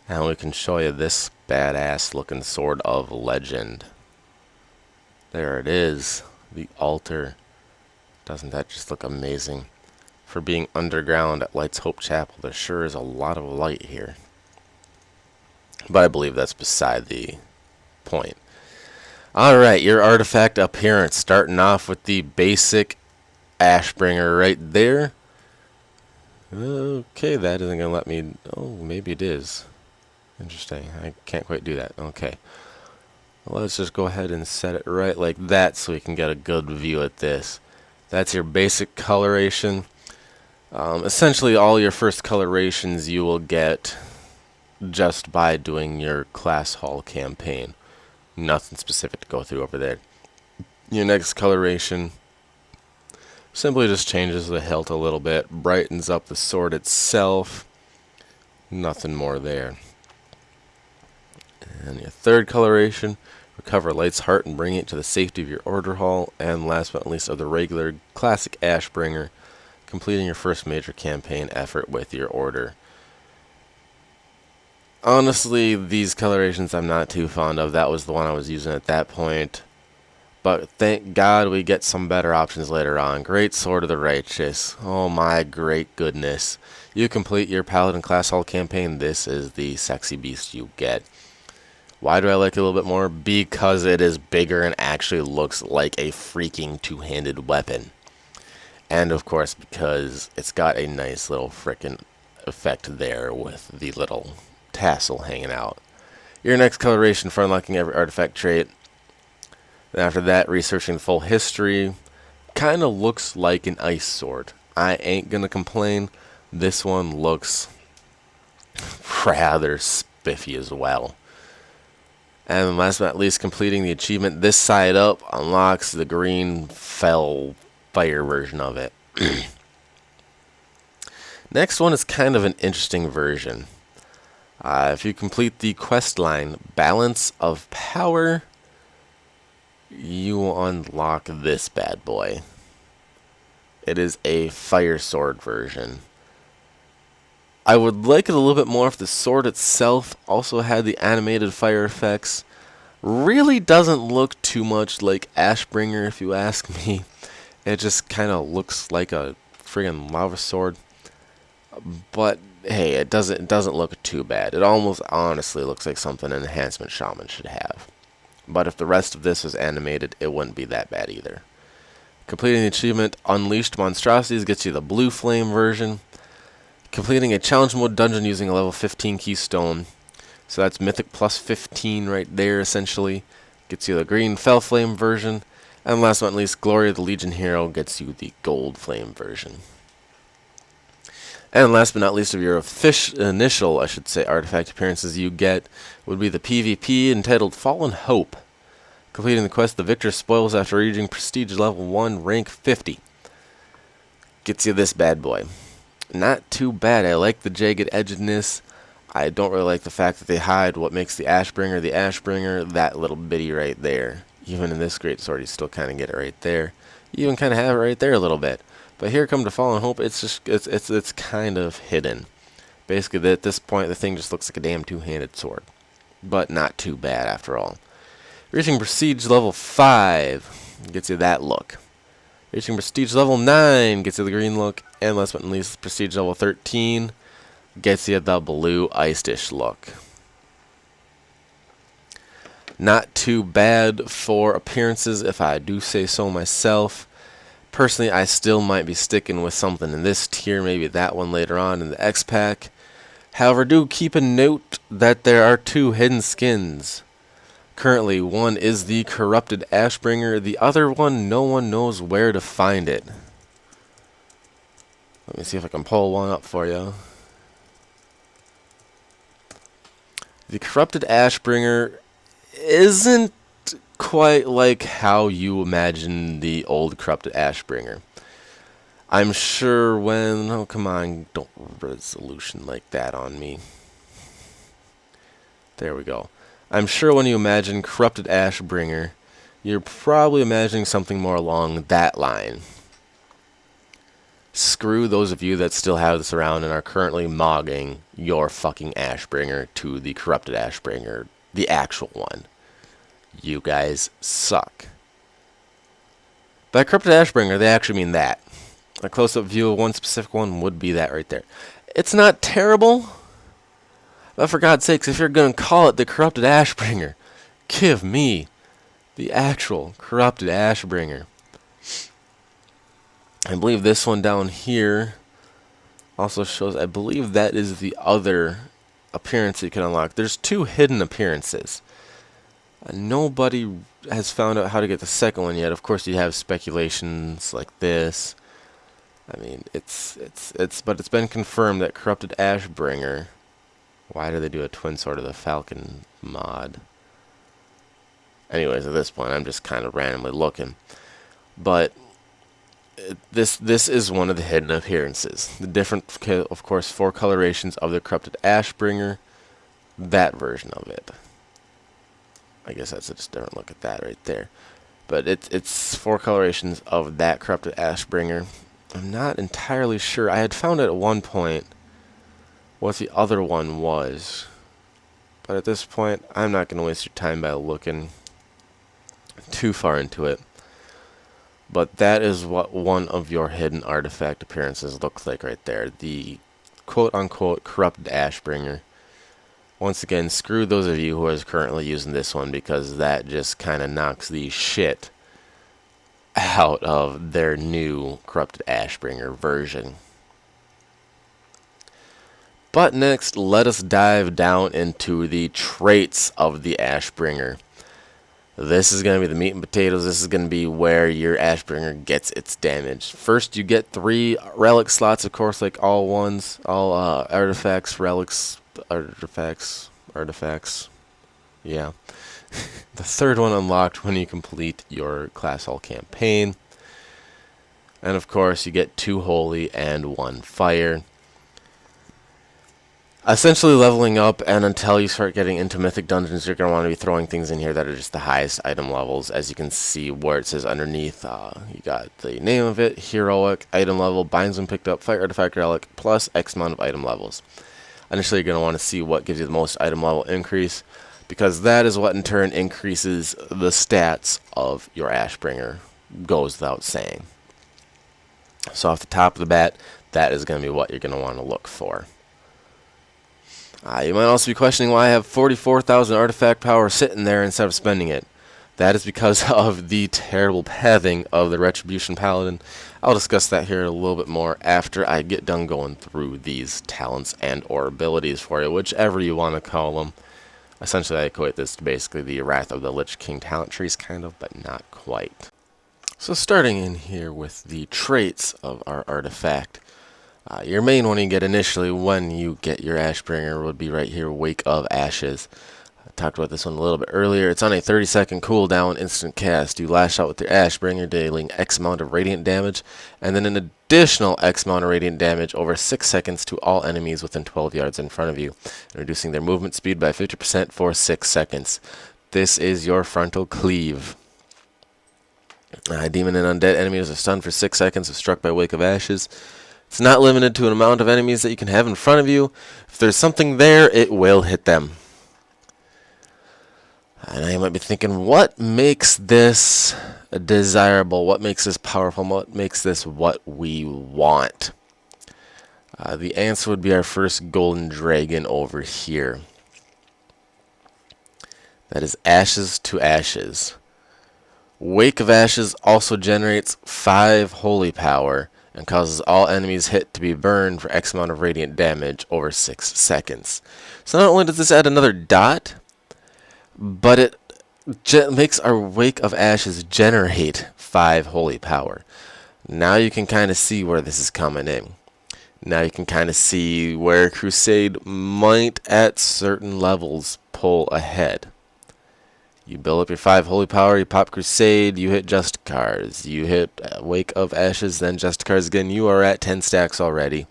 And we can show you this badass looking Sword of Legend. There it is, the altar. Doesn't that just look amazing? For being underground at Light's Hope Chapel, there sure is a lot of light here. But I believe that's beside the point. Alright, your artifact appearance. Starting off with the basic Ashbringer right there. Okay, that isn't going to let me... Oh, maybe it is. Interesting. I can't quite do that. Okay. Well, let's just go ahead and set it right like that so we can get a good view at this. That's your basic coloration. Essentially, all your first colorations you will get just by doing your class hall campaign. Nothing specific to go through over there. Your next coloration simply just changes the hilt a little bit, brightens up the sword itself. Nothing more there. And your third coloration, recover Light's heart and bring it to the safety of your order hall. And last but not least, of the regular classic Ashbringer, completing your first major campaign effort with your order. Honestly, these colorations I'm not too fond of. That was the one I was using at that point. But thank God we get some better options later on. Great Sword of the Righteous. Oh my great goodness. You complete your Paladin Class Hall campaign, this is the sexy beast you get. Why do I like it a little bit more? Because it is bigger and actually looks like a freaking two-handed weapon. And of course, because it's got a nice little frickin' effect there with the little tassel hanging out. Your next coloration for unlocking every artifact trait. And after that, researching the full history. Kind of looks like an ice sword. I ain't gonna complain. This one looks rather spiffy as well. And last but not least, completing the achievement This Side Up unlocks the green fell fire version of it. Next one is kind of an interesting version. If you complete the quest line, Balance of Power, you will unlock this bad boy. It is a fire sword version. I would like it a little bit more if the sword itself also had the animated fire effects. Really doesn't look too much like Ashbringer, if you ask me. It just kind of looks like a friggin' lava sword. But hey, it doesn't look too bad. It almost honestly looks like something an enhancement shaman should have. But if the rest of this was animated, it wouldn't be that bad either. Completing the achievement Unleashed Monstrosities gets you the blue flame version. Completing a challenge mode dungeon using a level 15 keystone. So that's Mythic plus 15 right there, essentially. Gets you the green Fell Flame version. And last but not least, Glory of the Legion Hero gets you the gold flame version. And last but not least of your initial, artifact appearances you get would be the PvP entitled Fallen Hope. Completing the quest, the Victor Spoils after reaching Prestige level 1, rank 50. Gets you this bad boy. Not too bad. I like the jagged edgedness. I don't really like the fact that they hide what makes the Ashbringer, that little bitty right there. Even in this great sword, you still kind of get it right there. You even kind of have it right there a little bit. But here come to Fallen Hope, it's kind of hidden. Basically, at this point, the thing just looks like a damn two-handed sword. But not too bad after all. Reaching Prestige level 5 gets you that look. Reaching Prestige level 9 gets you the green look. And last but not least, Prestige level 13 gets you the blue ice-dish look. Not too bad for appearances, if I do say so myself. Personally, I still might be sticking with something in this tier, maybe that one later on in the X-Pack. However, do keep a note that there are 2 hidden skins. Currently, one is the Corrupted Ashbringer, the other one, no one knows where to find it. Let me see if I can pull one up for you. The Corrupted Ashbringer isn't quite like how you imagine the old Corrupted Ashbringer. I'm sure when... Oh, come on, don't resolution like that on me. There we go. I'm sure when you imagine Corrupted Ashbringer, you're probably imagining something more along that line. Screw those of you that still have this around and are currently mogging your fucking Ashbringer to the Corrupted Ashbringer, the actual one. You guys suck. By Corrupted Ashbringer, they actually mean that. A close-up view of one specific one would be that right there. It's not terrible, but for God's sakes, if you're going to call it the Corrupted Ashbringer, give me the actual Corrupted Ashbringer. I believe this one down here also shows, I believe that is the other appearance you can unlock. There's 2 hidden appearances. Nobody has found out how to get the second one yet. Of course, you have speculations like this. I mean, but it's been confirmed that Corrupted Ashbringer. Why do they do a twin sword of the Falcon mod? Anyways, at this point, I'm just kind of randomly looking. But this is one of the hidden appearances. The different, of course, 4 colorations of the Corrupted Ashbringer. That version of it. I guess that's just a different look at that right there. But it's 4 colorations of that Corrupted Ashbringer. I'm not entirely sure. I had found it at one point what the other one was. But at this point, I'm not going to waste your time by looking too far into it. But that is what one of your hidden artifact appearances looks like right there. The quote-unquote Corrupted Ashbringer. Once again, screw those of you who are currently using this one, because that just kind of knocks the shit out of their new Corrupted Ashbringer version. But next, let us dive down into the traits of the Ashbringer. This is going to be the meat and potatoes. This is going to be where your Ashbringer gets its damage. First, you get 3 relic slots, of course, like all ones, all artifacts, relics, artifacts. Yeah. The third one unlocked when you complete your Class Hall campaign. And of course, you get 2 holy and 1 fire. Essentially leveling up, and until you start getting into mythic dungeons, you're going to want to be throwing things in here that are just the highest item levels. As you can see where it says underneath, you got the name of it, heroic, item level, binds when picked up, fight artifact relic, plus X amount of item levels. Initially, you're going to want to see what gives you the most item level increase, because that is what in turn increases the stats of your Ashbringer. Goes without saying. So off the top of the bat, that is going to be what you're going to want to look for. You might also be questioning why I have 44,000 artifact power sitting there instead of spending it. That is because of the terrible pathing of the Retribution Paladin. I'll discuss that here a little bit more after I get done going through these talents and or abilities for you, whichever you want to call them. Essentially, I equate this to basically the Wrath of the Lich King talent trees, kind of, but not quite. So starting in here with the traits of our artifact. Your main one you get initially when you get your Ashbringer would be right here, Wake of Ashes. I talked about this one a little bit earlier. It's on a 30-second cooldown instant cast. You lash out with your Ashbringer, dealing X amount of radiant damage, and then an additional X amount of radiant damage over 6 seconds to all enemies within 12 yards in front of you, and reducing their movement speed by 50% for 6 seconds. This is your frontal cleave. Demon and undead enemies are stunned for 6 seconds if struck by Wake of Ashes. It's not limited to an amount of enemies that you can have in front of you. If there's something there, it will hit them. And I might be thinking, what makes this desirable? What makes this powerful? What makes this what we want? The answer would be our first golden dragon over here. That is Ashes to Ashes. Wake of Ashes also generates 5 holy power and causes all enemies hit to be burned for X amount of radiant damage over 6 seconds. So not only does this add another dot, but it makes our Wake of Ashes generate 5 holy power. Now you can kind of see where this is coming in. Now you can kind of see where Crusade might at certain levels pull ahead. You build up your 5 holy power, you pop Crusade, you hit Justicars, you hit Wake of Ashes, then Justicars again. You are at 10 stacks already.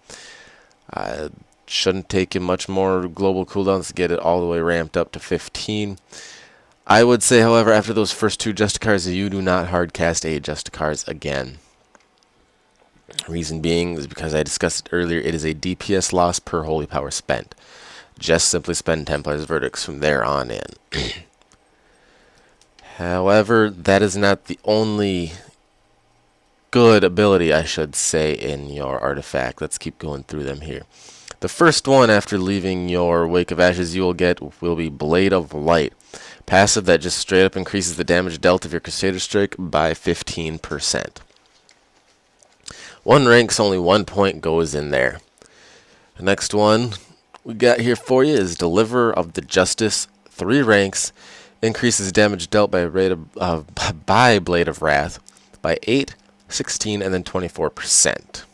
Shouldn't take you much more global cooldowns to get it all the way ramped up to 15. I would say, however, after those first 2 Justicars, you do not hardcast a Justicars again. Reason being is because I discussed it earlier, it is a DPS loss per holy power spent. Just simply spend Templar's Verdicts from there on in. However, that is not the only good ability, I should say, in your artifact. Let's keep going through them here. The first one after leaving your Wake of Ashes you will get will be Blade of Light. Passive that just straight up increases the damage dealt of your Crusader Strike by 15%. 1 rank, so only 1 point goes in there. The next one we got here for you is Deliverer of the Justice. 3 ranks. Increases damage dealt by Blade of Wrath by 8, 16, and then 24%.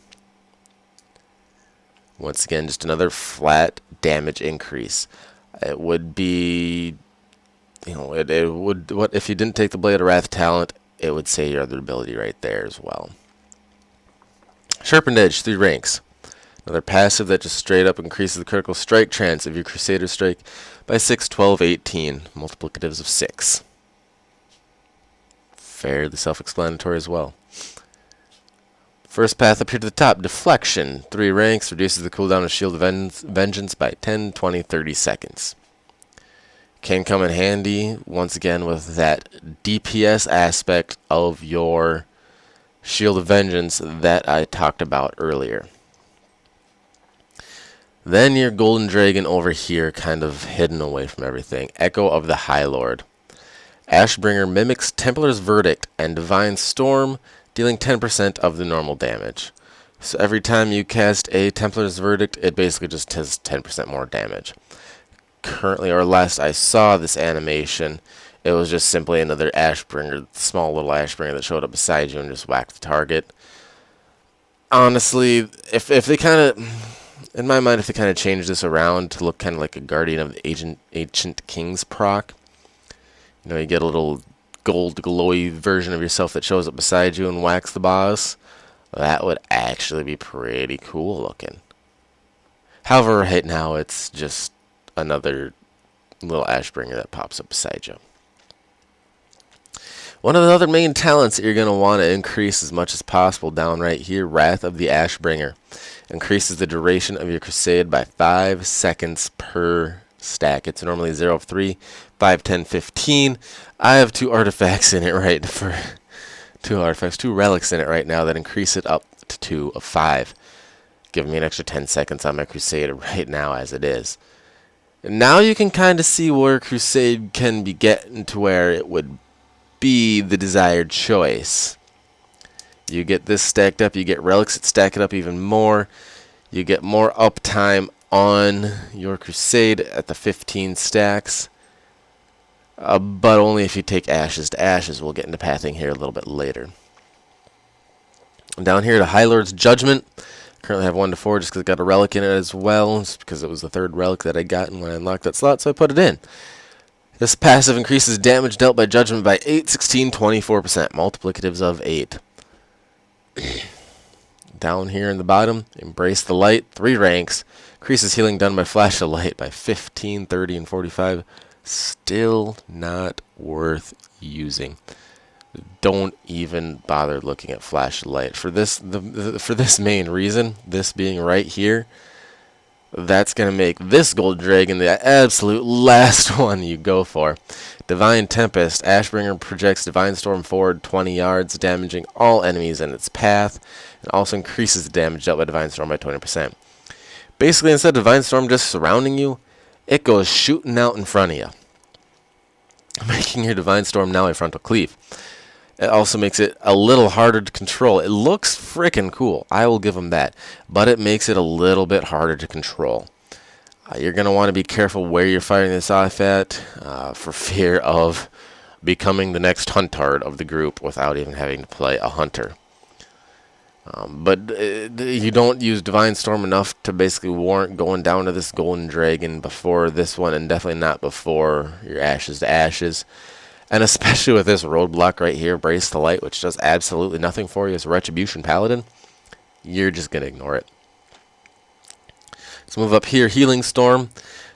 Once again, just another flat damage increase. It would be, it would, what if you didn't take the Blade of Wrath talent, it would say your other ability right there as well. Sharpened Edge, 3 ranks. Another passive that just straight up increases the critical strike chance of your Crusader Strike by 6, 12, 18. Multiplicatives of 6. Fairly self-explanatory as well. First path up here to the top, Deflection. 3 ranks, reduces the cooldown of Shield of Vengeance by 10, 20, 30 seconds. Can come in handy, once again, with that DPS aspect of your Shield of Vengeance that I talked about earlier. Then your Golden Dragon over here, kind of hidden away from everything. Echo of the High Lord. Ashbringer mimics Templar's Verdict and Divine Storm, dealing 10% of the normal damage. So every time you cast a Templar's Verdict, it basically just does 10% more damage. Currently, or last I saw this animation, it was just simply another Ashbringer, small little Ashbringer that showed up beside you and just whacked the target. Honestly, if they kind of... In my mind, if they kind of change this around to look kind of like a Guardian of the Ancient Kings proc, you get a little gold glowy version of yourself that shows up beside you and whacks the boss, that would actually be pretty cool looking. However, right now it's just another little Ashbringer that pops up beside you. One of the other main talents that you're going to want to increase as much as possible down right here, Wrath of the Ashbringer. Increases the duration of your crusade by 5 seconds per stack. It's normally 0 of 3, 5, 10, 15. I have 2 artifacts in it right for 2 relics in it right now that increase it up to 2 of 5. Giving me an extra 10 seconds on my crusade right now as it is. And now you can kind of see where crusade can be getting to where it would be the desired choice. You get this stacked up, you get relics that stack it up even more. You get more uptime on your crusade at the 15 stacks. But only if you take ashes to ashes. We'll get into pathing here a little bit later. Down here, the High Lord's Judgment. Currently have 1 to 4 just because I got a relic in it as well. It's because it was the 3rd relic that I got when I unlocked that slot, so I put it in. This passive increases damage dealt by judgment by 8, 16, 24%. Multiplicatives of 8. Down here in the bottom, Embrace the Light. 3 ranks. Increases healing done by Flash of Light by 15, 30, and 45. Still not worth using. Don't even bother looking at Flash of Light. For this, for this main reason, this being right here, that's going to make this Gold Dragon the absolute last one you go for. Divine Tempest. Ashbringer projects Divine Storm forward 20 yards, damaging all enemies in its path, and also increases the damage dealt by Divine Storm by 20%. Basically, instead of Divine Storm just surrounding you, it goes shooting out in front of you, making your Divine Storm now a frontal cleave. It also makes it a little harder to control. It looks frickin' cool, I will give them that, but it makes it a little bit harder to control. You're going to want to be careful where you're firing this off at, for fear of becoming the next huntard of the group without even having to play a hunter. But you don't use Divine Storm enough to basically warrant going down to this Golden Dragon before this one, and definitely not before your Ashes to Ashes. And especially with this roadblock right here, Brace the Light, which does absolutely nothing for you as a Retribution Paladin, you're just going to ignore it. Let's move up here. Healing Storm.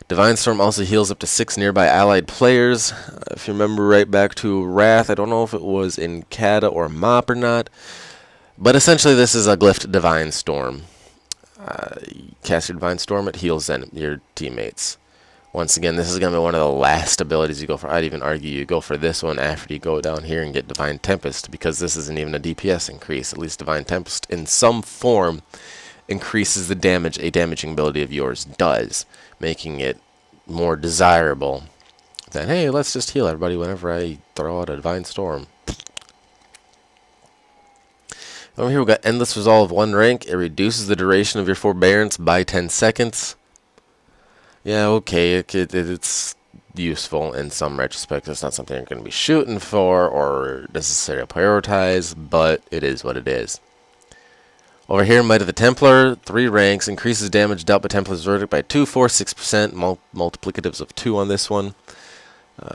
Divine Storm also heals up to 6 nearby allied players. If you remember right back to Wrath, I don't know if it was in Kata or Mop or not, but essentially this is a glyphed Divine Storm. You cast your Divine Storm, it heals then your teammates. Once again, this is going to be one of the last abilities you go for. I'd even argue you go for this one after you go down here and get Divine Tempest, because this isn't even a DPS increase. At least Divine Tempest in some form increases the damage a damaging ability of yours does, making it more desirable than, hey, let's just heal everybody whenever I throw out a Divine Storm. Over here we've got Endless Resolve 1 rank. It reduces the duration of your forbearance by 10 seconds. Yeah, okay, it's useful in some retrospect. It's not something you're going to be shooting for or necessarily prioritize, but it is what it is. Over here, Might of the Templar, 3 ranks, increases damage dealt by Templar's Verdict by 2, 4, 6%, multiplicatives of 2 on this one.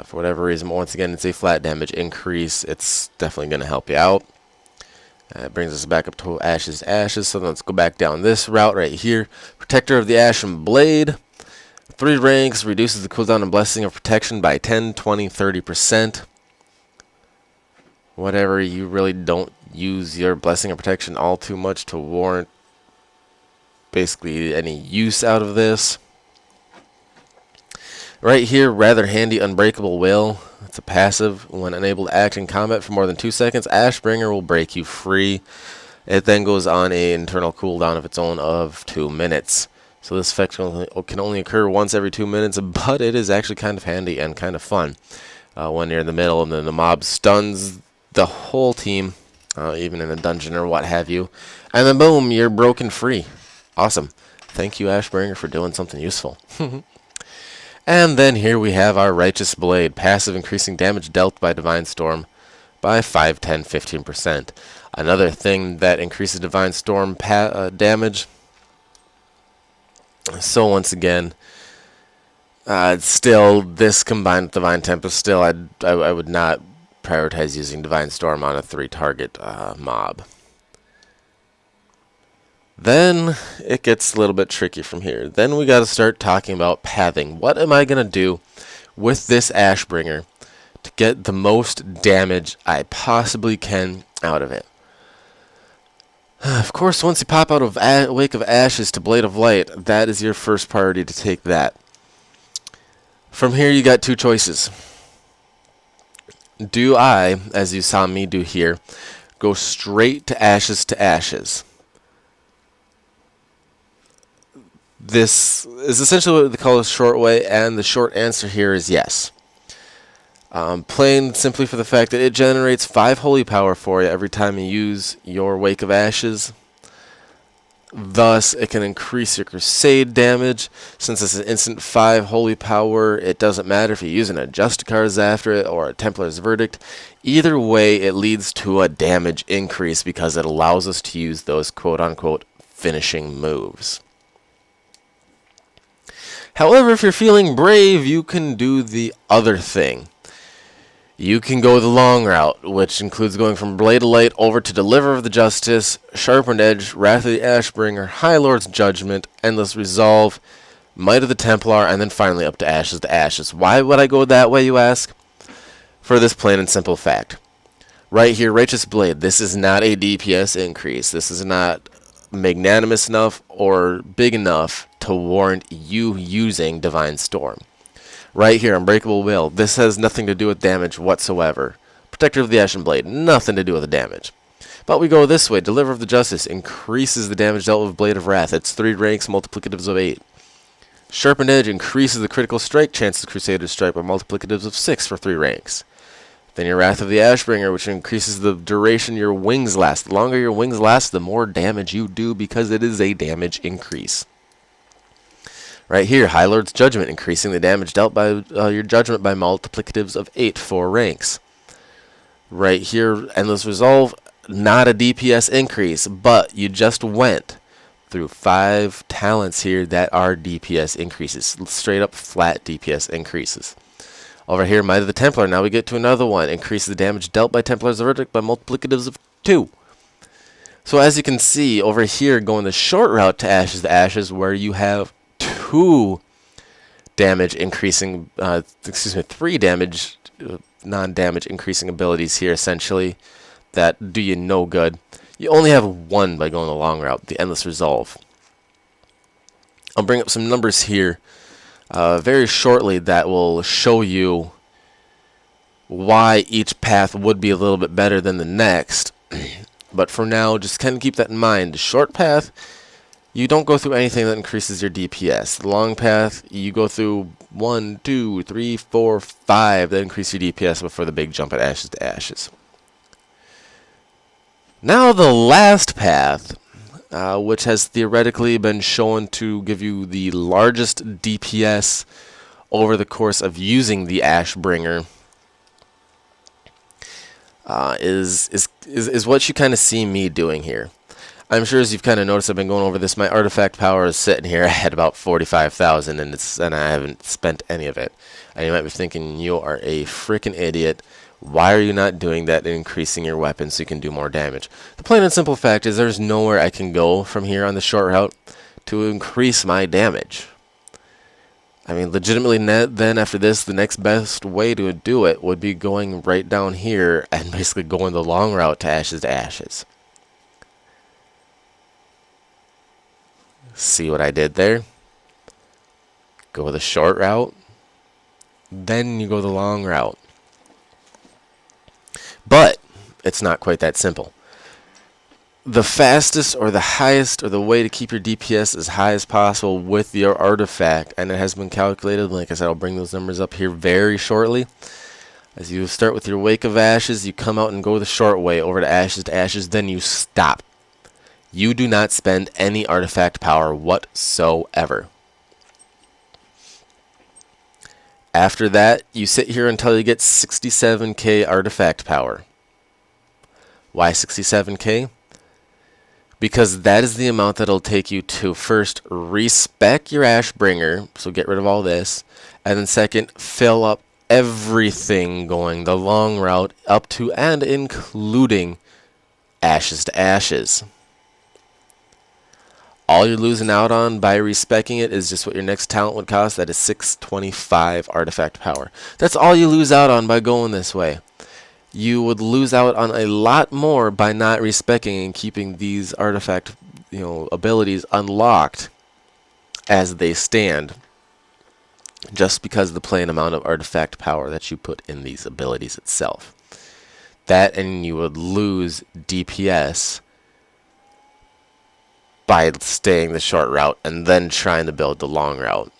For whatever reason, once again, it's a flat damage increase. It's definitely going to help you out. It brings us back up to Ashes to Ashes, so let's go back down this route right here. Protector of the Ashen Blade. 3 ranks, reduces the cooldown and Blessing of Protection by 10, 20, 30%. Whatever, you really don't use your Blessing of Protection all too much to warrant basically any use out of this. Right here, rather handy Unbreakable Will. It's a passive. When unable to act in combat for more than 2 seconds, Ashbringer will break you free. It then goes on an internal cooldown of its own of 2 minutes. So this effect can only occur once every 2 minutes, but it is actually kind of handy and kind of fun when you're in the middle and then the mob stuns the whole team, even in a dungeon or what have you, and then boom, you're broken free. Awesome. Thank you, Ashbringer, for doing something useful. And then here we have our Righteous Blade, passive increasing damage dealt by Divine Storm by 5, 10, 15%. Another thing that increases Divine Storm damage. So once again, still this combined with Divine Tempest, still I would not prioritize using Divine Storm on a 3-target mob. Then it gets a little bit tricky from here. Then we got to start talking about pathing. What am I going to do with this Ashbringer to get the most damage I possibly can out of it? Of course, once you pop out of Wake of Ashes to Blade of Light, that is your first priority to take that. From here, you got two choices. Do I, as you saw me do here, go straight to Ashes? This is essentially what they call a short way, and the short answer here is yes. Plain simply for the fact that it generates 5 holy power for you every time you use your Wake of Ashes. Thus, it can increase your crusade damage. Since it's an instant 5 holy power, it doesn't matter if you use an adjust cards after it or a Templar's Verdict. Either way, it leads to a damage increase because it allows us to use those quote-unquote finishing moves. However, if you're feeling brave, you can do the other thing. You can go the long route, which includes going from Blade of Light over to Deliverer of the Justice, Sharpened Edge, Wrath of the Ashbringer, High Lord's Judgment, Endless Resolve, Might of the Templar, and then finally up to Ashes. Why would I go that way, you ask? For this plain and simple fact. Right here, Righteous Blade, this is not a DPS increase. This is not magnanimous enough or big enough to warrant you using Divine Storm. Right here, Unbreakable Will. This has nothing to do with damage whatsoever. Protector of the Ashen Blade. Nothing to do with the damage. But we go this way. Deliverer of the Justice increases the damage dealt with Blade of Wrath. It's 3 ranks, multiplicatives of 8. Sharpened Edge increases the critical strike chance of Crusader's Strike by multiplicatives of 6 for 3 ranks. Then your Wrath of the Ashbringer, which increases the duration your wings last. The longer your wings last, the more damage you do because it is a damage increase. Right here, High Lord's Judgment, increasing the damage dealt by your judgment by multiplicatives of 8, 4 ranks. Right here, Endless Resolve, not a DPS increase, but you just went through 5 talents here that are DPS increases, straight up flat DPS increases. Over here, Might of the Templar, now we get to another one, increases the damage dealt by Templar's Verdict by multiplicatives of 2. So as you can see, over here, going the short route to Ashes, where you have 2 damage increasing, 3 damage, non-damage increasing abilities here, essentially, that do you no good. You only have 1 by going the long route, the Endless Resolve. I'll bring up some numbers here very shortly that will show you why each path would be a little bit better than the next. But for now, just kind of keep that in mind. The short path, you don't go through anything that increases your DPS. The long path, you go through 1, 2, 3, 4, 5 that increase your DPS before the big jump at Ashes to Ashes. Now the last path, which has theoretically been shown to give you the largest DPS over the course of using the Ashbringer, is what you kind of see me doing here. I'm sure as you've kind of noticed, I've been going over this. My artifact power is sitting here at about 45,000, and I haven't spent any of it. And you might be thinking, you are a freaking idiot. Why are you not doing that and increasing your weapon so you can do more damage? The plain and simple fact is there's nowhere I can go from here on the short route to increase my damage. I mean, legitimately, then after this, the next best way to do it would be going right down here and basically going the long route to Ashes. See what I did there? Go the short route, then you go the long route. But it's not quite that simple. The fastest or the highest or the way to keep your DPS as high as possible with your artifact, and it has been calculated, like I said, I'll bring those numbers up here very shortly. As you start with your Wake of Ashes, you come out and go the short way over to Ashes, then you stop. You do not spend any artifact power whatsoever. After that, you sit here until you get 67k artifact power. Why 67k? Because that is the amount that it'll take you to first respec your Ashbringer, so get rid of all this, and then second, fill up everything going the long route up to and including Ashes to Ashes. All you're losing out on by respecking it is just what your next talent would cost. That is 625 artifact power. That's all you lose out on by going this way. You would lose out on a lot more by not respecking and keeping these artifact, abilities unlocked as they stand, just because of the plain amount of artifact power that you put in these abilities itself. That, and you would lose DPS by staying the short route and then trying to build the long route.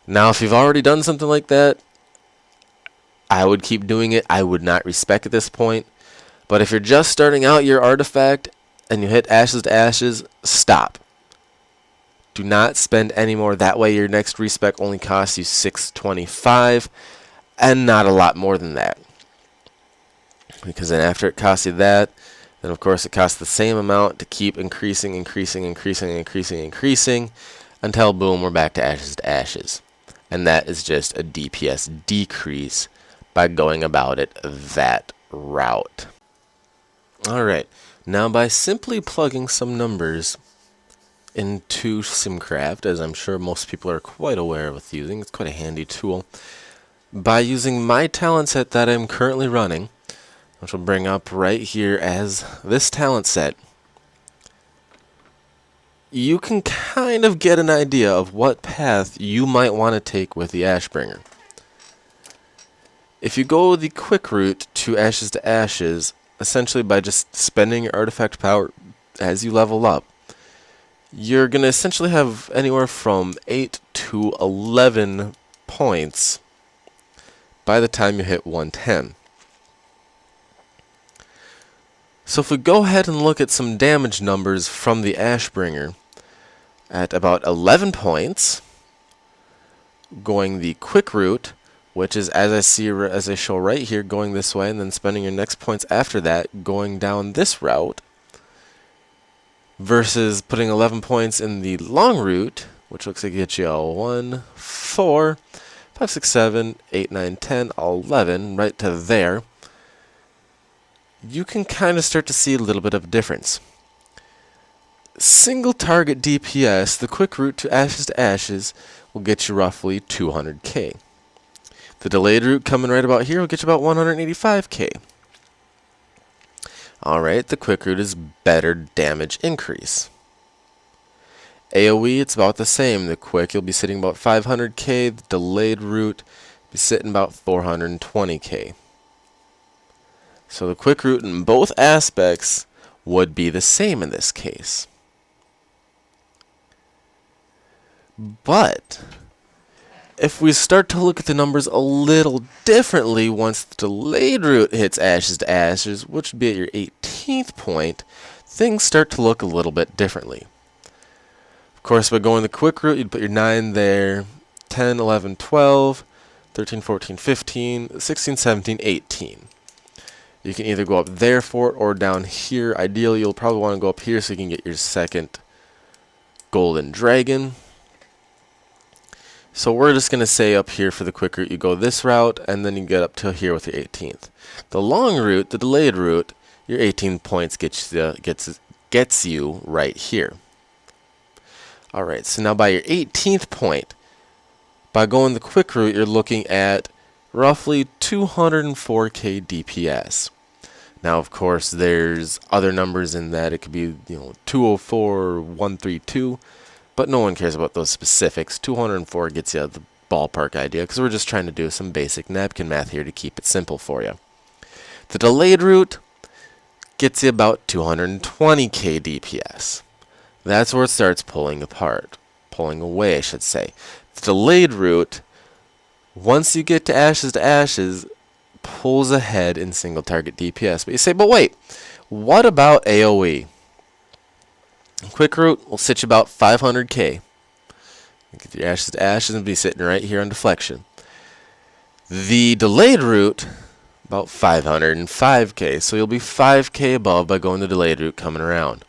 Now, if you've already done something like that, I would keep doing it. I would not respec at this point. But if you're just starting out your artifact and you hit ashes to ashes, stop. Do not spend any more. That way your next respec only costs you 625 and not a lot more than that. Because then after it costs you that, then of course it costs the same amount to keep increasing until boom, we're back to ashes. And that is just a DPS decrease by going about it that route. Alright, now by simply plugging some numbers into SimCraft, as I'm sure most people are quite aware with using, it's quite a handy tool. By using my talent set that I'm currently running, which will bring up right here as this talent set, you can kind of get an idea of what path you might want to take with the Ashbringer. If you go the quick route to ashes, essentially by just spending your artifact power as you level up, you're going to essentially have anywhere from 8 to 11 points by the time you hit 110. So if we go ahead and look at some damage numbers from the Ashbringer, at about 11 points, going the quick route, which is as I show right here, going this way, and then spending your next points after that going down this route, versus putting 11 points in the long route, which looks like it gets you a 1, 4, 5, 6, 7, 8, 9, 10, 11, right to there. You can kind of start to see a little bit of a difference. Single target DPS, the quick route to ashes will get you roughly 200k. The delayed route coming right about here will get you about 185k. Alright, the quick route is better damage increase. AoE, it's about the same. The quick, you'll be sitting about 500k. The delayed route, will be sitting about 420k. So the quick route in both aspects would be the same in this case. But if we start to look at the numbers a little differently once the delayed route hits ashes to ashes, which would be at your 18th point, things start to look a little bit differently. Of course, by going the quick route, you'd put your 9 there, 10, 11, 12, 13, 14, 15, 16, 17, 18. You can either go up there for it or down here. Ideally, you'll probably want to go up here so you can get your second golden dragon. So we're just going to say up here for the quick route, you go this route, and then you get up to here with your 18th. The long route, the delayed route, your 18 points gets you right here. Alright, so now by your 18th point, by going the quick route, you're looking at roughly 204k DPS. Now, of course, there's other numbers in that. It could be 204, 132. But no one cares about those specifics. 204 gets you the ballpark idea, because we're just trying to do some basic napkin math here to keep it simple for you. The delayed route gets you about 220k DPS. That's where it starts pulling away, I should say. The delayed route, once you get to ashes, pulls ahead in single target DPS. But you say, but wait, what about AoE? Quick route will sit you about 500k. Get your ashes to ashes and be sitting right here on deflection. The delayed route, about 505k. So you'll be 5k above by going the delayed route coming around.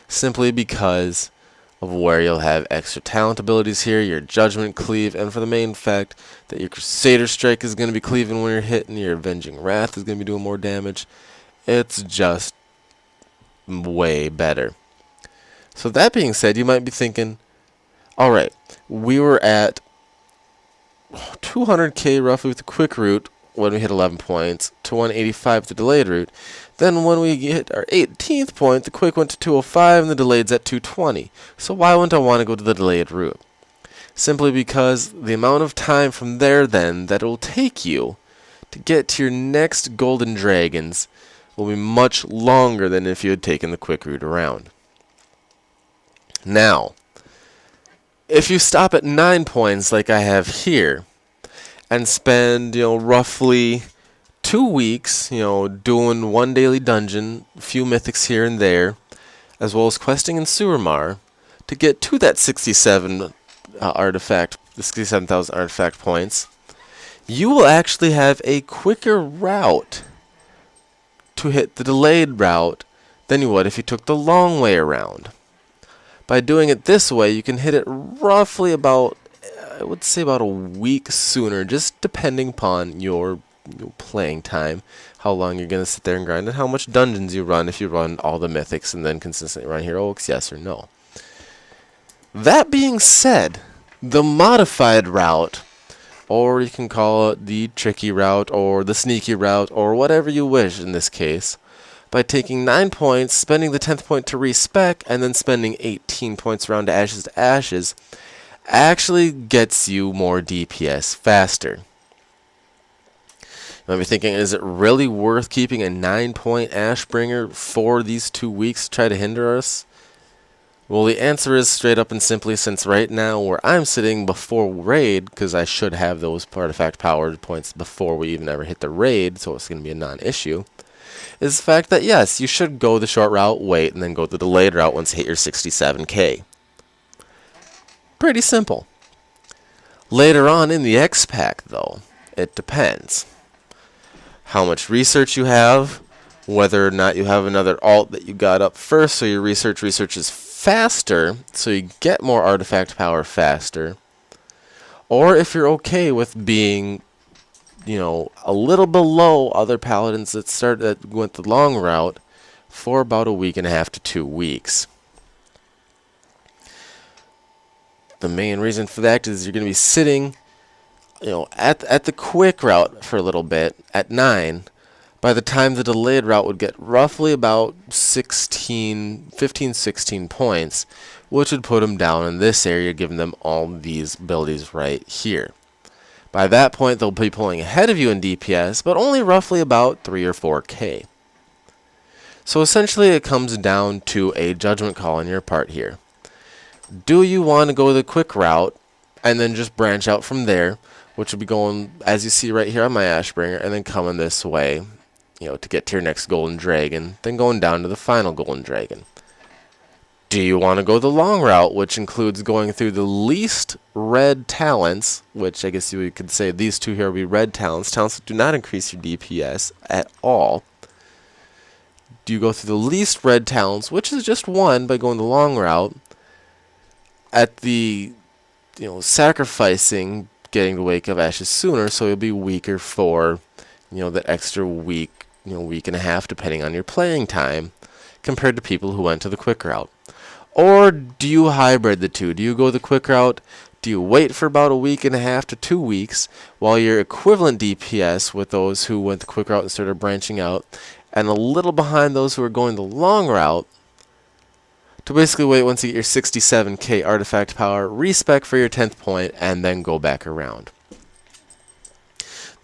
Simply because of where you'll have extra talent abilities here, your judgment cleave, and for the main fact that your Crusader Strike is going to be cleaving when you're hitting, your Avenging Wrath is going to be doing more damage. It's just way better. So that being said, you might be thinking, alright, we were at 200k roughly with the quick route when we hit 11 points, to 185 with the delayed route. Then when we hit our 18th point, the quick went to 205 and the delayed's at 220. So why wouldn't I want to go to the delayed route? Simply because the amount of time from there then that it will take you to get to your next golden dragons will be much longer than if you had taken the quick route around. Now, if you stop at 9 points like I have here, and spend, roughly 2 weeks, doing one daily dungeon, a few mythics here and there, as well as questing in Suramar, to get to that 67,000 artifact points, you will actually have a quicker route to hit the delayed route than you would if you took the long way around. By doing it this way, you can hit it roughly about, I would say about a week sooner, just depending upon your playing time, how long you're going to sit there and grind, and how much dungeons you run if you run all the mythics and then consistently run heroics, yes or no. That being said, the modified route, or you can call it the tricky route, or the sneaky route, or whatever you wish in this case, by taking 9 points, spending the 10th point to respec, and then spending 18 points around to Ashes, actually gets you more DPS faster. You might be thinking, is it really worth keeping a 9-point Ashbringer for these 2 weeks to try to hinder us? Well, the answer is straight up and simply, since right now where I'm sitting before raid, because I should have those artifact power points before we even ever hit the raid, so it's going to be a non-issue, is the fact that yes, you should go the short route, wait, and then go the delayed route once you hit your 67k. Pretty simple. Later on in the X pack, though, it depends. How much research you have, whether or not you have another alt that you got up first, so your research is faster, so you get more artifact power faster, or if you're okay with being, a little below other paladins that went the long route for about a week and a half to 2 weeks. The main reason for that is you're going to be sitting, at the quick route for a little bit at 9. By the time the delayed route would get roughly about 15, 16 points, which would put them down in this area, giving them all these abilities right here. By that point, they'll be pulling ahead of you in DPS, but only roughly about 3 or 4k. So essentially, it comes down to a judgment call on your part here. Do you want to go the quick route and then just branch out from there, which will be going, as you see right here on my Ashbringer, and then coming this way, to get to your next golden dragon, then going down to the final golden dragon? Do you want to go the long route, which includes going through the least red talents, which I guess you could say these two here will be red talents that do not increase your DPS at all? Do you go through the least red talents, which is just 1 by going the long route, at the, sacrificing getting the Wake of Ashes sooner, so you'll be weaker for, that extra week, week and a half, depending on your playing time, compared to people who went to the quick route? Or do you hybrid the two? Do you go the quick route? Do you wait for about a week and a half to 2 weeks while your equivalent DPS with those who went the quick route and started branching out, and a little behind those who are going the long route, to basically wait once you get your 67k artifact power, respec for your 10th point, and then go back around?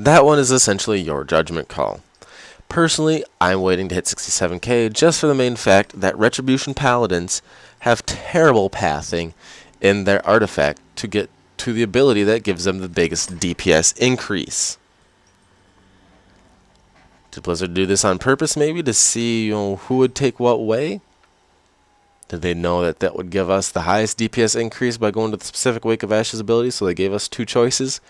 That one is essentially your judgment call. Personally, I'm waiting to hit 67k just for the main fact that Retribution Paladins have terrible pathing in their artifact to get to the ability that gives them the biggest DPS increase. Did Blizzard do this on purpose, maybe, to see who would take what way? Did they know that that would give us the highest DPS increase by going to the specific Wake of Ashes ability, so they gave us 2 choices?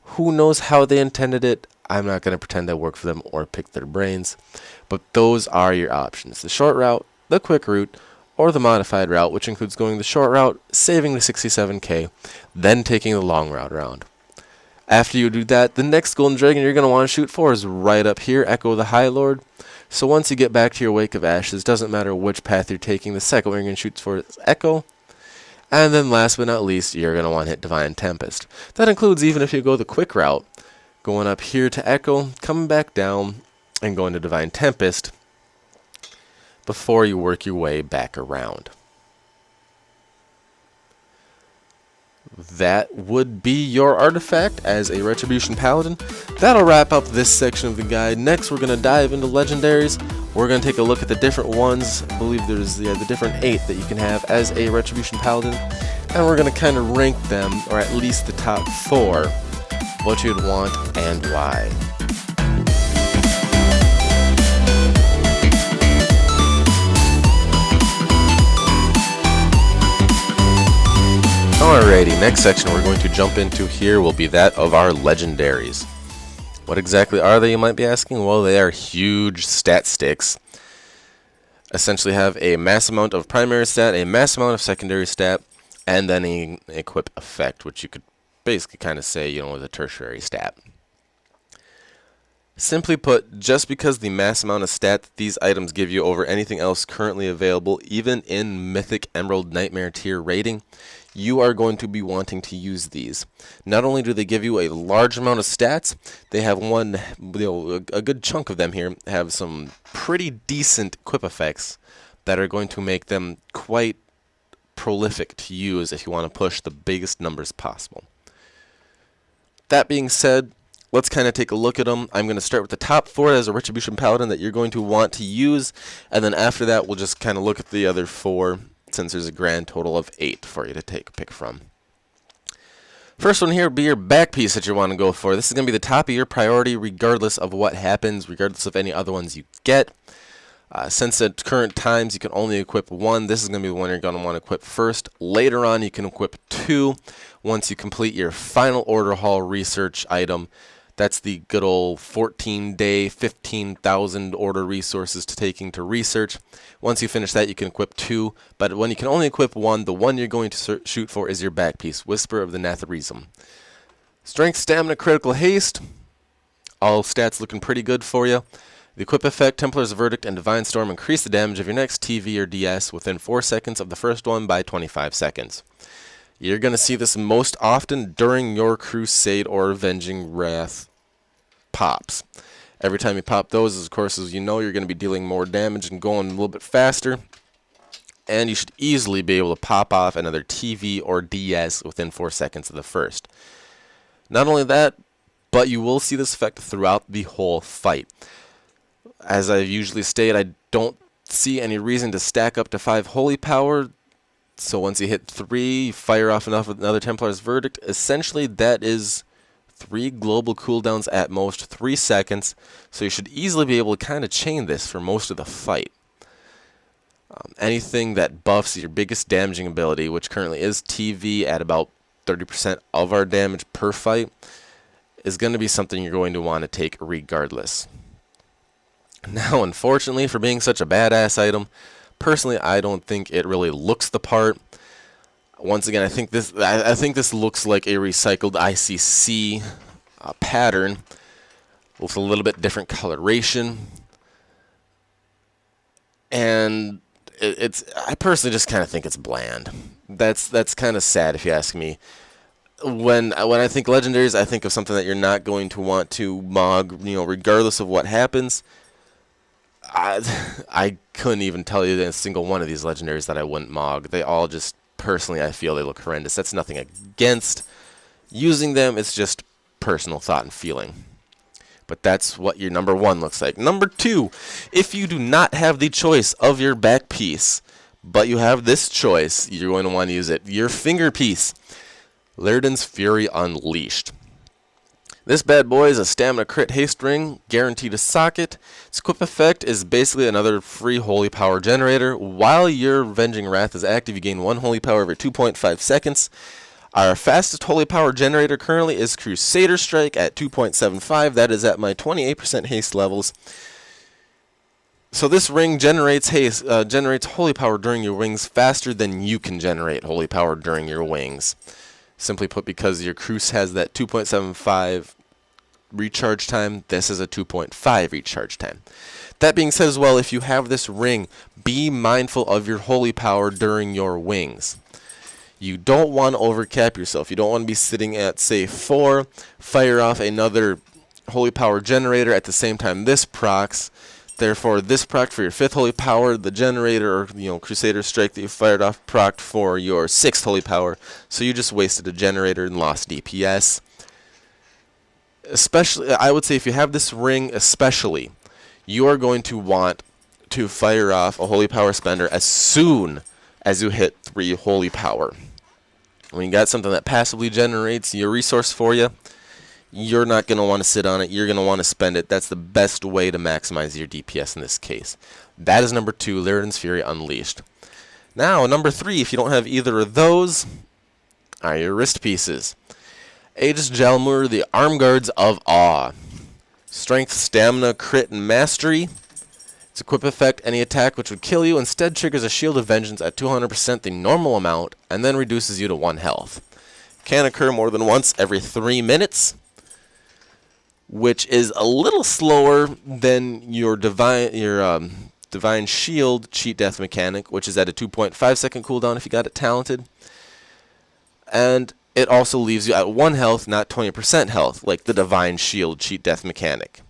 Who knows how they intended it? I'm not going to pretend I work for them or pick their brains, but those are your options: the short route, the quick route, or the modified route, which includes going the short route, saving the 67k, then taking the long route around. After you do that, the next golden dragon you're going to want to shoot for is right up here, Echo the High Lord. So once you get back to your Wake of Ashes, doesn't matter which path you're taking, the second one you're going to shoot for is Echo. And then last but not least, you're going to want to hit Divine Tempest. That includes even if you go the quick route, going up here to Echo, coming back down, and going to Divine Tempest before you work your way back around. That would be your artifact as a Retribution Paladin. That'll wrap up this section of the guide. Next, we're going to dive into legendaries. We're going to take a look at the different ones. I believe there's the different 8 that you can have as a Retribution Paladin. And we're going to kind of rank them, or at least the top 4, what you'd want and why. Alrighty, next section we're going to jump into here will be that of our legendaries. What exactly are they, you might be asking? Well, they are huge stat sticks. Essentially have a mass amount of primary stat, a mass amount of secondary stat, and then an equip effect, which you could basically kind of say, is a tertiary stat. Simply put, just because the mass amount of stat that these items give you over anything else currently available, even in Mythic Emerald Nightmare tier rating, you are going to be wanting to use these. Not only do they give you a large amount of stats, they have a good chunk of them here have some pretty decent equip effects that are going to make them quite prolific to use if you want to push the biggest numbers possible. That being said, let's kind of take a look at them. I'm going to start with the top 4 as a Retribution Paladin that you're going to want to use, and then after that we'll just kind of look at the other 4, since there's a grand total of 8 for you to pick from. First one here will be your back piece that you want to go for. This is going to be the top of your priority regardless of what happens, regardless of any other ones you get. Since at current times you can only equip 1, this is going to be the one you're going to want to equip first. Later on you can equip 2 once you complete your final Order Hall research item. That's the good old 14-day, 15,000 order resources to taking to research. Once you finish that, you can equip 2, but when you can only equip 1, the one you're going to shoot for is your back piece, Whisper of the Natharism. Strength, Stamina, Critical Haste, all stats looking pretty good for you. The equip effect, Templar's Verdict, and Divine Storm increase the damage of your next TV or DS within 4 seconds of the first one by 25 seconds. You're going to see this most often during your Crusade or Avenging Wrath pops. Every time you pop those, of course, as you know, you're going to be dealing more damage and going a little bit faster. And you should easily be able to pop off another TV or DS within 4 seconds of the first. Not only that, but you will see this effect throughout the whole fight. As I usually state, I don't see any reason to stack up to 5 Holy Power. So once you hit 3, you fire off enough with another Templar's Verdict. Essentially, that is 3 global cooldowns at most, 3 seconds. So you should easily be able to kind of chain this for most of the fight. Anything that buffs your biggest damaging ability, which currently is TV at about 30% of our damage per fight, is going to be something you're going to want to take regardless. Now, unfortunately, for being such a badass item, personally, I don't think it really looks the part. Once again, I think this looks like a recycled ICC pattern with a little bit different coloration, and I personally just kind of think it's bland. That's kind of sad if you ask me. When I think legendaries, I think of something that you're not going to want to mog, regardless of what happens. I couldn't even tell you a single one of these legendaries that I wouldn't mog. They all just, personally, I feel they look horrendous. That's nothing against using them. It's just personal thought and feeling. But that's what your number 1 looks like. Number 2, if you do not have the choice of your back piece, but you have this choice, you're going to want to use it. Your finger piece, Lyrdan's Fury Unleashed. This bad boy is a stamina crit haste ring, guaranteed to socket. Its equip effect is basically another free holy power generator. While your Avenging Wrath is active, you gain 1 holy power every 2.5 seconds. Our fastest holy power generator currently is Crusader Strike at 2.75. That is at my 28% haste levels. So this ring generates holy power during your wings faster than you can generate holy power during your wings. Simply put, because your Crus has that 2.75 recharge time. This is a 2.5 recharge time. That being said as well, if you have this ring, be mindful of your holy power during your wings. You don't want to overcap yourself. You don't want to be sitting at, say, 4, fire off another holy power generator at the same time this procs. Therefore, this proc for your 5th holy power, the generator or Crusader strike that you fired off procced for your 6th holy power. So you just wasted a generator and lost DPS. Especially, I would say if you have this ring especially, you are going to want to fire off a holy power spender as soon as you hit 3 holy power. When you got something that passively generates your resource for you, you're not going to want to sit on it. You're going to want to spend it. That's the best way to maximize your DPS in this case. That is number 2, Lyridan's Fury Unleashed. Now, number 3, if you don't have either of those, are your wrist pieces. Aegis Jalmur, the Arm Guards of Awe. Strength, Stamina, Crit, and Mastery. Its equip effect, any attack which would kill you, instead triggers a Shield of Vengeance at 200% the normal amount, and then reduces you to 1 health. Can occur more than once every 3 minutes, which is a little slower than your Divine Shield cheat death mechanic, which is at a 2.5 second cooldown if you got it talented. And it also leaves you at 1 health, not 20% health, like the Divine Shield cheat death mechanic.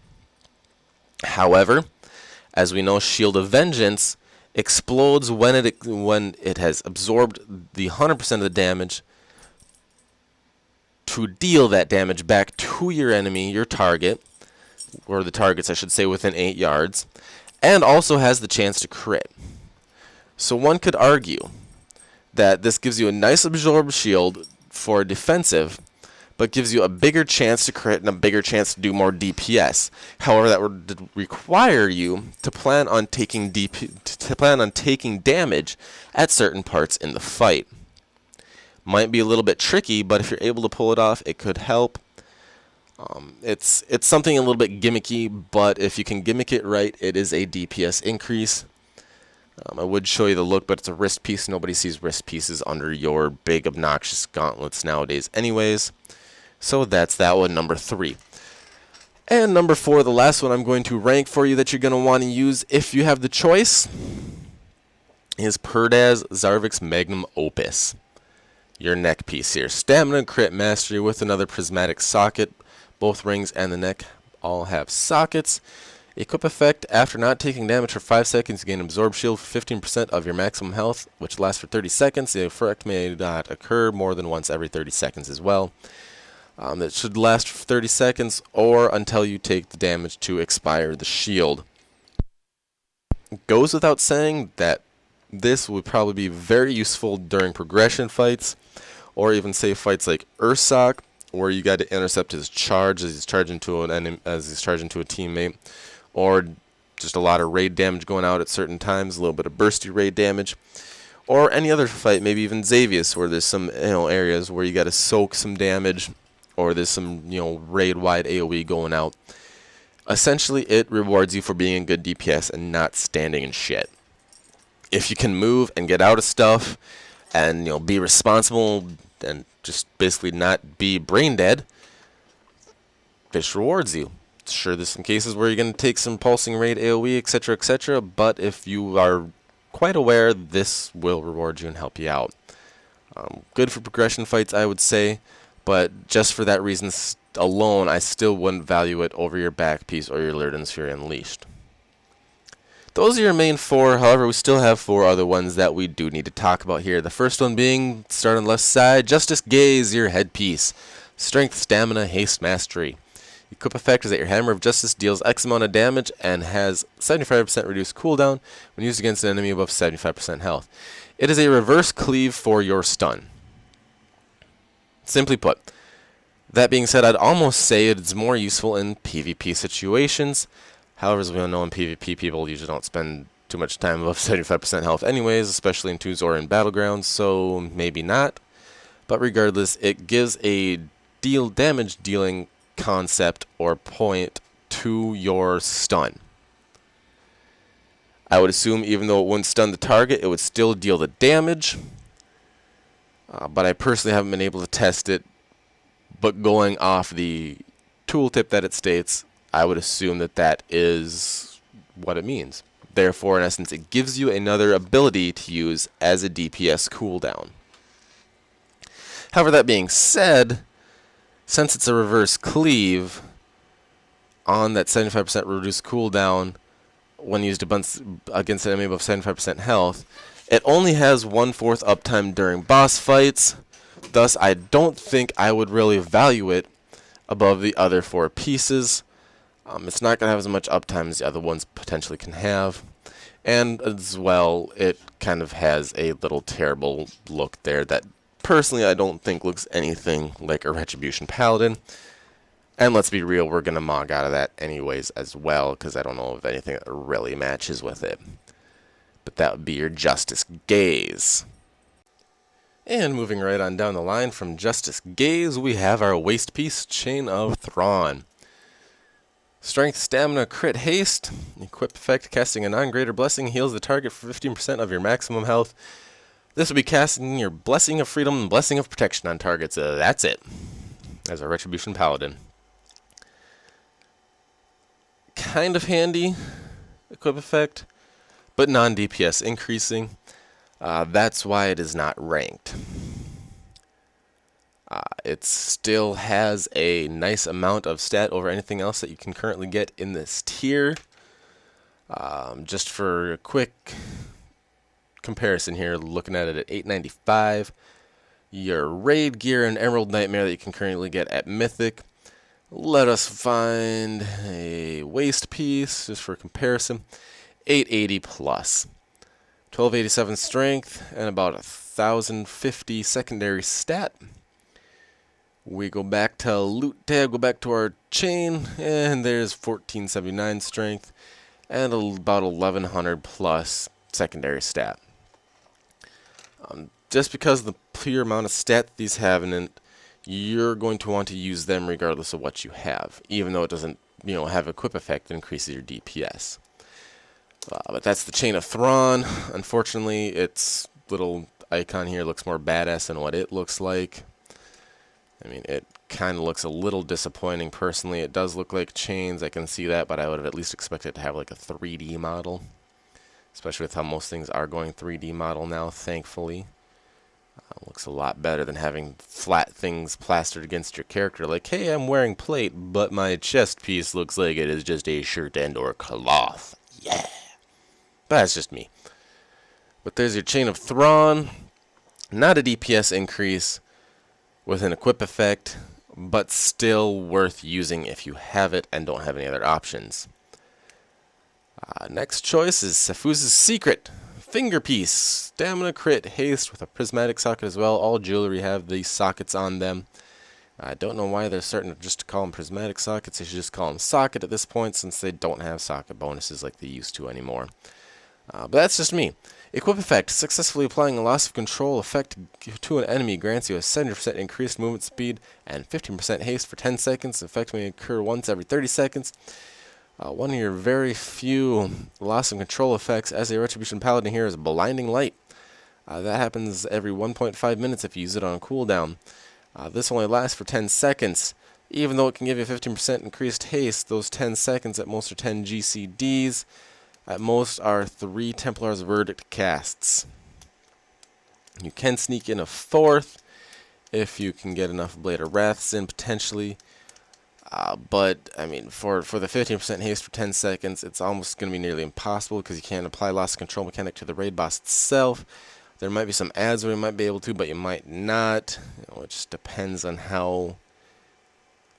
However, as we know, Shield of Vengeance explodes when it has absorbed the 100% of the damage to deal that damage back to your enemy, your target, or the targets, I should say, within 8 yards, and also has the chance to crit. So one could argue that this gives you a nice absorbed shield for defensive, but gives you a bigger chance to crit and a bigger chance to do more DPS. However, that would require you to plan on taking damage at certain parts in the fight. Might be a little bit tricky, but if you're able to pull it off, it could help. It's something a little bit gimmicky, but if you can gimmick it right, it is a DPS increase. I would show you the look, but it's a wrist piece. Nobody sees wrist pieces under your big obnoxious gauntlets nowadays anyways. So that's that one, number 3. And number 4, the last one I'm going to rank for you that you're going to want to use if you have the choice, is Perdaz Zarvik's Magnum Opus. Your neck piece here. Stamina, Crit, Mastery with another prismatic socket. Both rings and the neck all have sockets. Equip effect, after not taking damage for 5 seconds, you gain Absorb Shield for 15% of your maximum health, which lasts for 30 seconds. The effect may not occur more than once every 30 seconds as well. It should last for 30 seconds or until you take the damage to expire the shield. It goes without saying that this would probably be very useful during progression fights, or even say fights like Ursak, where you got to intercept his charge as he's charging to a teammate, or just a lot of raid damage going out at certain times, a little bit of bursty raid damage, or any other fight, maybe even Xavius, where there's some areas where you got to soak some damage, or there's some raid-wide AoE going out. Essentially, it rewards you for being in good DPS and not standing in shit. If you can move and get out of stuff, and be responsible and just basically not be brain dead, this rewards you. Sure, there's some cases where you're going to take some pulsing raid AoE, etc., etc., but if you are quite aware, this will reward you and help you out. Good for progression fights, I would say, but just for that reason alone, I still wouldn't value it over your back piece or your Lyridan's Fury Unleashed. Those are your main 4, however, we still have 4 other ones that we do need to talk about here. The first one being, start on the left side, Justice Gaze, your headpiece. Strength, Stamina, Haste, Mastery. Equip effect is that your Hammer of Justice deals X amount of damage and has 75% reduced cooldown when used against an enemy above 75% health. It is a reverse cleave for your stun. Simply put. That being said, I'd almost say it's more useful in PvP situations. However, as we all know, in PvP, people usually don't spend too much time above 75% health anyways, especially in 2s or in Battlegrounds, so maybe not. But regardless, it gives a damage dealing concept or point to your stun. I would assume even though it wouldn't stun the target, it would still deal the damage. But I personally haven't been able to test it, but going off the tooltip that it states, I would assume that that is what it means. Therefore, in essence, it gives you another ability to use as a DPS cooldown. However, that being said, since it's a reverse cleave on that 75% reduced cooldown when used against an enemy above 75% health, it only has 1/4 uptime during boss fights. Thus, I don't think I would really value it above the other 4 pieces. It's not going to have as much uptime as the other ones potentially can have. And as well, it kind of has a little terrible look there that personally I don't think looks anything like a Retribution Paladin. And let's be real, we're going to mog out of that anyways as well, because I don't know of anything that really matches with it. But that would be your Justice Gaze. And moving right on down the line from Justice Gaze, we have our waist piece, Chain of Thrawn. Strength, Stamina, Crit, Haste. Equip effect, casting a non-greater blessing heals the target for 15% of your maximum health. This will be casting your Blessing of Freedom and Blessing of Protection on targets. That's it. As a Retribution Paladin. Kind of handy equip effect, but non-DPS increasing. That's why it is not ranked. It still has a nice amount of stat over anything else that you can currently get in this tier. Just for a quick comparison here, looking at it at 895, your raid gear and Emerald Nightmare that you can currently get at Mythic. Let us find a waist piece, just for comparison, 880 plus. 1287 strength, and about 1050 secondary stat. We go back to loot tab, go back to our chain, and there's 1479 strength, and about 1100 plus secondary stat. Just because of the pure amount of stat these have in it, you're going to want to use them regardless of what you have, even though it doesn't, have equip effect that increases your DPS. But that's the Chain of Thrawn. Unfortunately, its little icon here looks more badass than what it looks like. I mean, it kind of looks a little disappointing personally. It does look like chains, I can see that, but I would have at least expected to have like a 3D model. Especially with how most things are going 3D model now, thankfully. Looks a lot better than having flat things plastered against your character. Like, hey, I'm wearing plate, but my chest piece looks like it is just a shirt and or cloth. Yeah. But that's just me. But there's your Chain of Thrawn. Not a DPS increase with an equip effect, but still worth using if you have it and don't have any other options. Next choice is Sefu's Secret. Finger piece, stamina, crit, haste with a prismatic socket as well. All jewelry have these sockets on them. I don't know why they're starting to just call them prismatic sockets. They should just call them socket at this point since they don't have socket bonuses like they used to anymore. But that's just me. Equip effect, successfully applying a loss of control effect to an enemy grants you a 70% increased movement speed and 15% haste for 10 seconds. The effect may occur once every 30 seconds. One of your very few loss of control effects as a Retribution Paladin here is Blinding Light. That happens every 1.5 minutes if you use it on a cooldown. This only lasts for 10 seconds. Even though it can give you 15% increased haste, those 10 seconds at most are 10 GCDs. At most are 3 Templar's Verdict casts. You can sneak in a 4th if you can get enough Blade of Wraths in potentially. But, I mean, for the 15% haste for 10 seconds, it's almost going to be nearly impossible because you can't apply loss of control mechanic to the raid boss itself. There might be some ads where you might be able to, but you might not. It just depends on how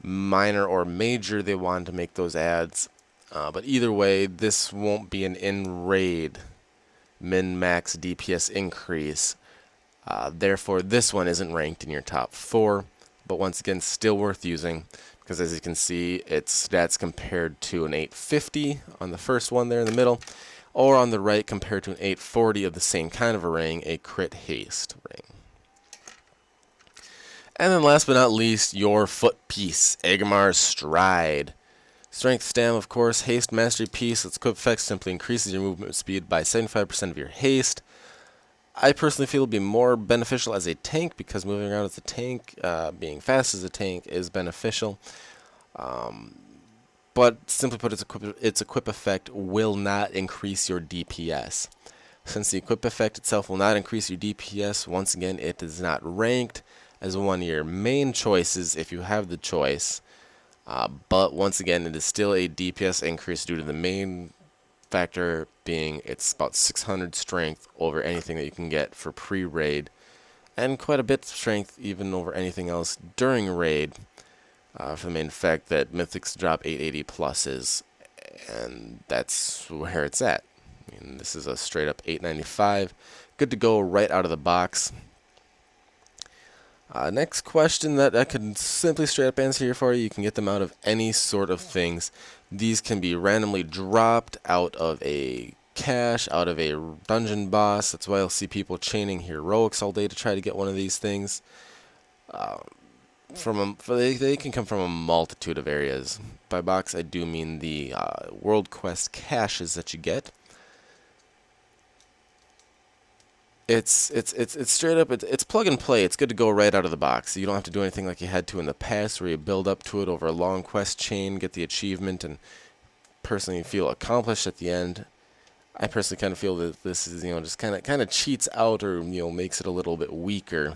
minor or major they want to make those ads. But either way, this won't be an in-raid min-max DPS increase. Therefore, this one isn't ranked in your top 4. But once again, still worth using. Because as you can see, its stats compared to an 850 on the first one there in the middle. Or on the right compared to an 840 of the same kind of a ring, a crit haste ring. And then last but not least, your foot piece, Agramar's Stride. Strength, stam, of course, haste, mastery piece. Its equip effect simply increases your movement speed by 75% of your haste. I personally feel it would be more beneficial as a tank because moving around as a tank, being fast as a tank is beneficial. But simply put, its equip effect will not increase your DPS. Since the equip effect itself will not increase your DPS, once again, it is not ranked as one of your main choices if you have the choice. But once again, it is still a DPS increase due to the main factor being it's about 600 strength over anything that you can get for pre-raid, and quite a bit of strength even over anything else during raid, for the main fact that mythics drop 880 pluses, and that's where it's at. I mean, this is a straight up 895, good to go right out of the box. Next question that I could simply straight up answer here for you. You can get them out of any sort of things. These can be randomly dropped out of a cache, out of a dungeon boss. That's why you'll see people chaining heroics all day to try to get one of these things. They can come from a multitude of areas. By box, I do mean the World Quest caches that you get. It's straight up. It's plug and play. It's good to go right out of the box. You don't have to do anything like you had to in the past, where you build up to it over a long quest chain, get the achievement, and personally feel accomplished at the end. I personally kind of feel that this is, just kind of cheats out, or makes it a little bit weaker.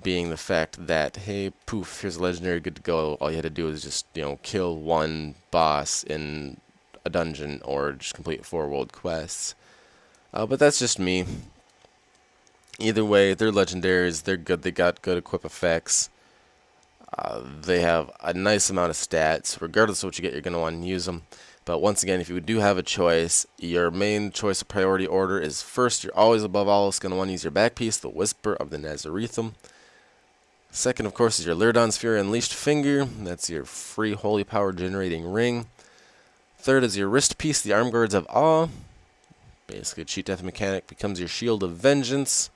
Being the fact that, hey, poof, here's a legendary, good to go. All you had to do is just kill one boss in a dungeon, or just complete 4 world quests. But that's just me. Either way, they're legendaries. They're good. They got good equip effects. They have a nice amount of stats. Regardless of what you get, you're going to want to use them. But once again, if you do have a choice, your main choice of priority order is first, you're always above all else going to want to use your back piece, the Whisper of the Nazarethum. Second, of course, is your Lyrdon's Fury Unleashed Finger. That's your free holy power generating ring. Third is your wrist piece, the Arm Guards of Awe. Basically, cheat death mechanic becomes your Shield of Vengeance.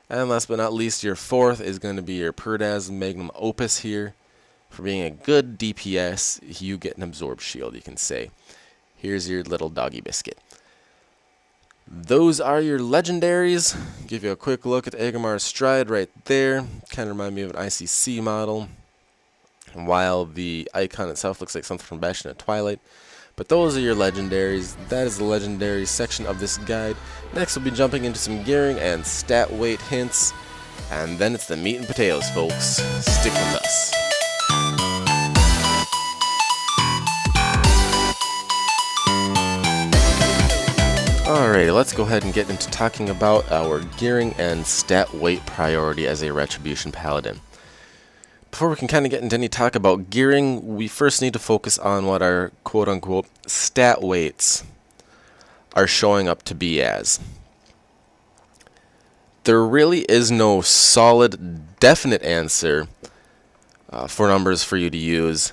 And last but not least, your fourth is going to be your Purdaz Magnum Opus here. For being a good DPS, you get an Absorb Shield, you can say. Here's your little doggy biscuit. Those are your legendaries. Give you a quick look at Agramar's Stride right there. Kind of remind me of an ICC model. And while the icon itself looks like something from Bastion of Twilight. But those are your legendaries. That is the legendary section of this guide. Next we'll be jumping into some gearing and stat weight hints. And then it's the meat and potatoes, folks. Stick with us. Alrighty, let's go ahead and get into talking about our gearing and stat weight priority as a Retribution Paladin. Before we can kind of get into any talk about gearing, we first need to focus on what our quote-unquote stat weights are showing up to be as. There really is no solid, definite answer for numbers for you to use.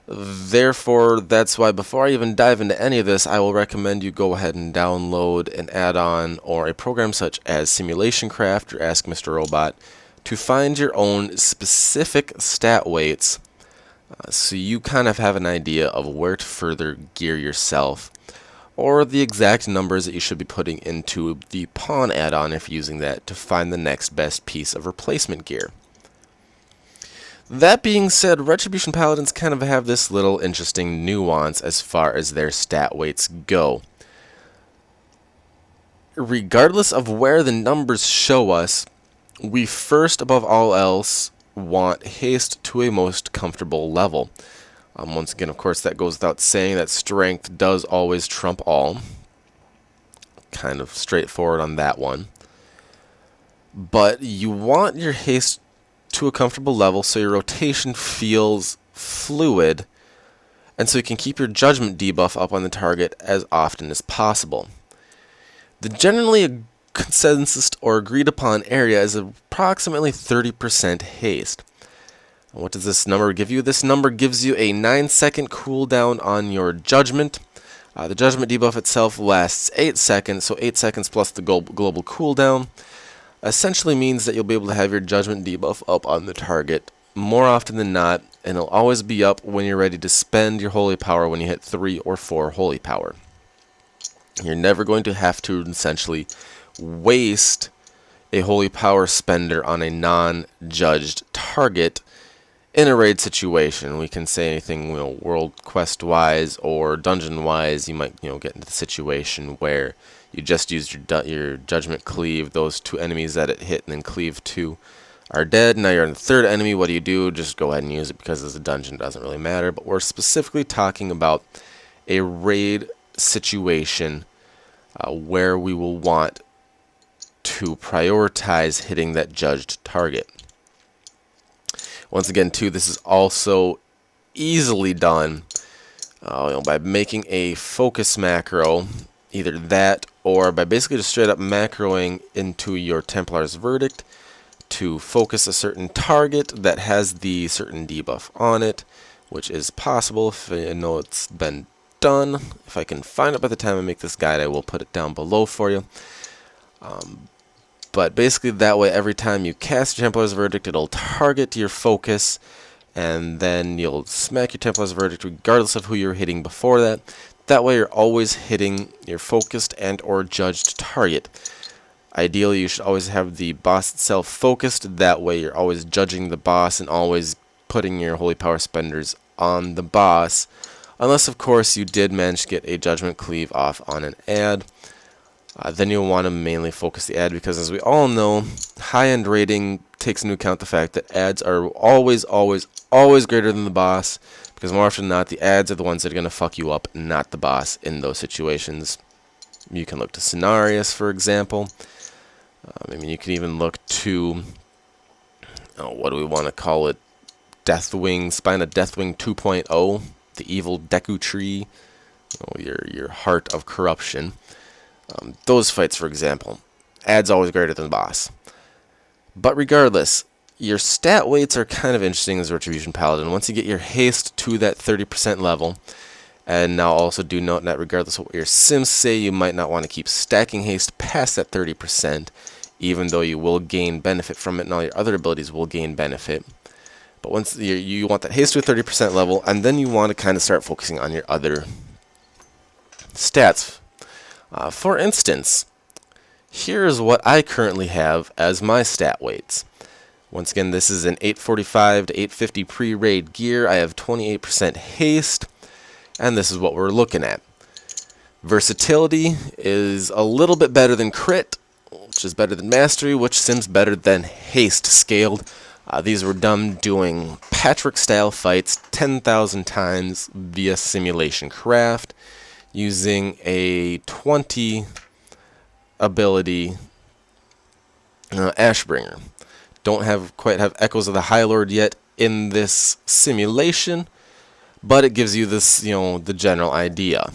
Therefore, that's why before I even dive into any of this, I will recommend you go ahead and download an add-on or a program such as Simulation Craft or Ask Mr. Robot to find your own specific stat weights, so you kind of have an idea of where to further gear yourself, or the exact numbers that you should be putting into the pawn add-on if you're using that to find the next best piece of replacement gear. That being said, Retribution Paladins kind of have this little interesting nuance as far as their stat weights go. Regardless of where the numbers show us, we first, above all else, want haste to a most comfortable level. Once again, of course, that goes without saying that strength does always trump all. Kind of straightforward on that one. But you want your haste to a comfortable level so your rotation feels fluid, and so you can keep your judgment debuff up on the target as often as possible. The generally consensus or agreed upon area is approximately 30% haste. What does this number give you? This number gives you a 9-second cooldown on your judgment. The judgment debuff itself lasts 8 seconds, so 8 seconds plus the global cooldown essentially means that you'll be able to have your judgment debuff up on the target more often than not, and it'll always be up when you're ready to spend your holy power when you hit 3 or 4 holy power. You're never going to have to essentially waste a holy power spender on a non-judged target in a raid situation. We can say anything, world quest wise or dungeon wise. You might, get into the situation where you just used your judgment cleave. Those 2 enemies that it hit and then cleave to are dead. Now you're on the 3rd enemy. What do? Just go ahead and use it because it's a dungeon. It doesn't really matter. But we're specifically talking about a raid situation where we will want to prioritize hitting that judged target. Once again, too, this is also easily done by making a focus macro, either that or by basically just straight up macroing into your Templar's Verdict to focus a certain target that has the certain debuff on it, which is possible if I know it's been done. If I can find it by the time I make this guide, I will put it down below for you. But basically that way, every time you cast your Templar's Verdict, it'll target your focus, and then you'll smack your Templar's Verdict regardless of who you're hitting before that. That way you're always hitting your focused and or judged target. Ideally, you should always have the boss itself focused. That way you're always judging the boss and always putting your holy power spenders on the boss. Unless, of course, you did manage to get a judgment cleave off on an add. Then you'll want to mainly focus the add because, as we all know, high-end raiding takes into account the fact that adds are always greater than the boss, because more often than not, the adds are the ones that are going to fuck you up, not the boss in those situations. You can look to Cenarius, for example. You can even look to, what do we want to call it? Deathwing, Spine of Deathwing 2.0, the evil Deku Tree, your Heart of Corruption. Those fights, for example, adds always greater than the boss. But regardless, your stat weights are kind of interesting as a Retribution Paladin. Once you get your haste to that 30% level, and now also do note that regardless of what your sims say, you might not want to keep stacking haste past that 30%, even though you will gain benefit from it, and all your other abilities will gain benefit. But once you want that haste to a 30% level, and then you want to kind of start focusing on your other stats. For instance, here's what I currently have as my stat weights. Once again, this is an 845 to 850 pre-raid gear. I have 28% haste, and this is what we're looking at. Versatility is a little bit better than crit, which is better than mastery, which sims better than haste scaled. These were done doing Patrick-style fights 10,000 times via simulation craft, using a 20 ability Ashbringer. Don't quite have Echoes of the High Lord yet in this simulation, but it gives you this, the general idea.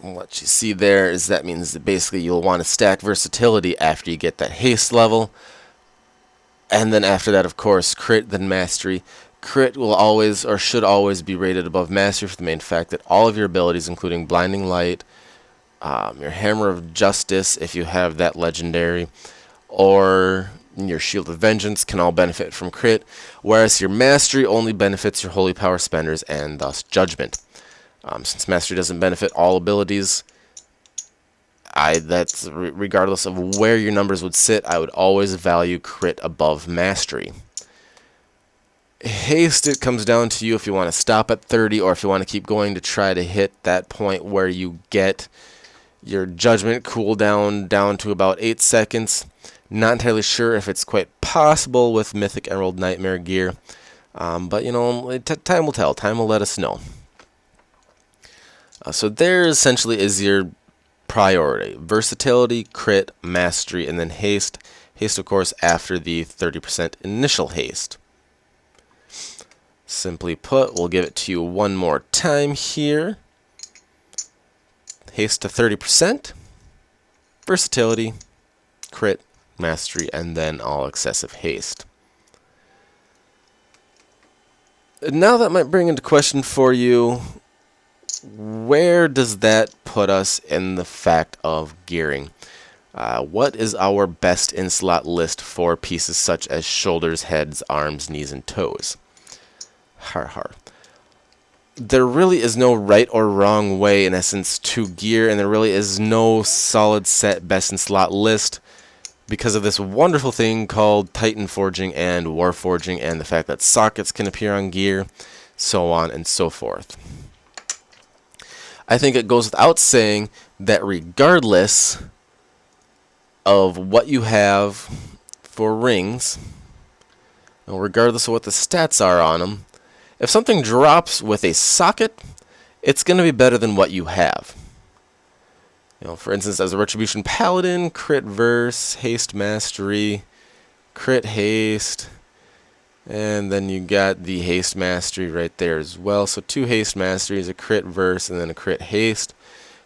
What you see there is that means that basically you'll want to stack versatility after you get that haste level, and then after that, of course, crit, then mastery. Crit will always, or should always, be rated above mastery for the main fact that all of your abilities, including Blinding Light, your Hammer of Justice, if you have that legendary, or your Shield of Vengeance, can all benefit from crit, whereas your mastery only benefits your holy power spenders and thus judgment. Since mastery doesn't benefit all abilities, that's regardless of where your numbers would sit, I would always value crit above mastery. Haste, it comes down to you if you want to stop at 30 or if you want to keep going to try to hit that point where you get your judgment cooldown down to about 8 seconds. Not entirely sure if it's quite possible with Mythic Emerald Nightmare gear, but time will tell. Time will let us know. So there essentially is your priority: versatility, crit, mastery, and then haste. Haste, of course, after the 30% initial haste. Simply put, we'll give it to you one more time here. Haste to 30%, versatility, crit, mastery, and then all excessive haste. Now that might bring into question for you, where does that put us in the fact of gearing? What is our best in-slot list for pieces such as shoulders, heads, arms, knees, and toes? Har har. There really is no right or wrong way, in essence, to gear, and there really is no solid set best in slot list. because of this wonderful thing called Titan Forging and War Forging, and the fact that sockets can appear on gear, so on and so forth. I think it goes without saying that regardless of what you have for rings, and regardless of what the stats are on them, if something drops with a socket, it's going to be better than what you have. For instance, as a Retribution Paladin, crit verse, haste mastery, crit haste, and then you got the haste mastery right there as well. So 2 haste masteries, a crit verse, and then a crit haste.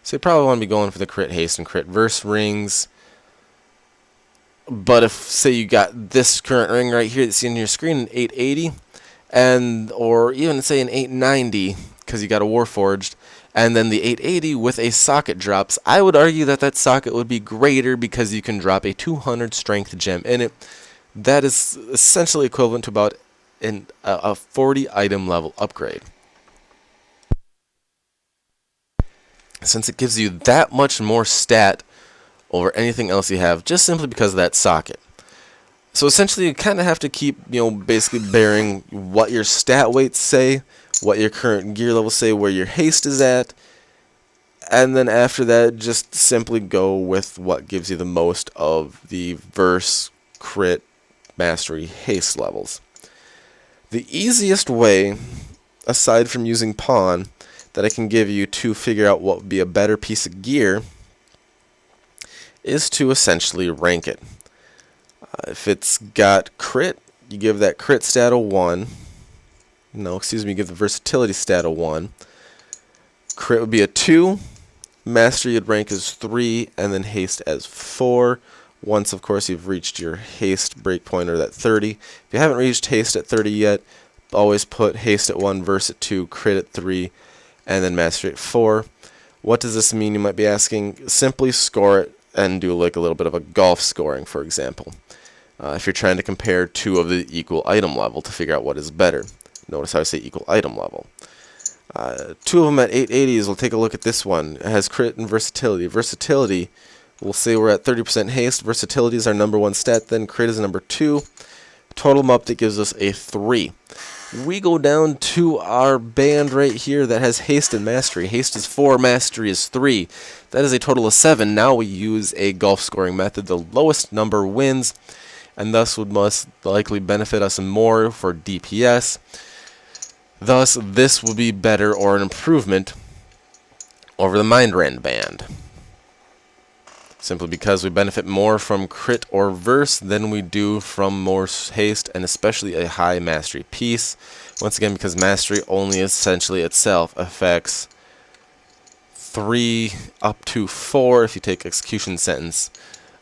So you probably want to be going for the crit haste and crit verse rings. But if, say, you got this current ring right here that's in your screen, an 880, or even say an 890, because you got a Warforged, and then the 880 with a socket drops, I would argue that that socket would be greater because you can drop a 200 strength gem in it. That is essentially equivalent to about a 40 item level upgrade. Since it gives you that much more stat over anything else you have, just simply because of that socket. So essentially you kind of have to keep, basically bearing what your stat weights say, what your current gear levels say, where your haste is at, and then after that just simply go with what gives you the most of the verse, crit, mastery, haste levels. The easiest way, aside from using pawn, that I can give you to figure out what would be a better piece of gear is to essentially rank it. If it's got crit, you give that crit stat a 1. You give the versatility stat a 1. Crit would be a 2. Mastery you'd rank as 3, and then haste as 4. Once, of course, you've reached your haste breakpoint, or that 30. If you haven't reached haste at 30 yet, always put haste at 1, verse at 2, crit at 3, and then mastery at 4. What does this mean, you might be asking? Simply score it and do like a little bit of a golf scoring, for example. If you're trying to compare 2 of the equal item level to figure out what is better. Notice how I say equal item level. 2 of them at 880s, we'll take a look at this one. It has crit and versatility. Versatility, we'll say we're at 30% haste. Versatility is our number 1 stat, then crit is number 2. Total them up, that gives us a 3. We go down to our band right here that has haste and mastery. Haste is 4, mastery is 3. That is a total of 7. Now we use a golf scoring method. The lowest number wins, and thus would most likely benefit us more for DPS. Thus, this will be better or an improvement over the Mindrand band. Simply because we benefit more from crit or verse than we do from more haste, and especially a high mastery piece. Once again, because mastery only essentially itself affects 3 up to 4 if you take execution sentence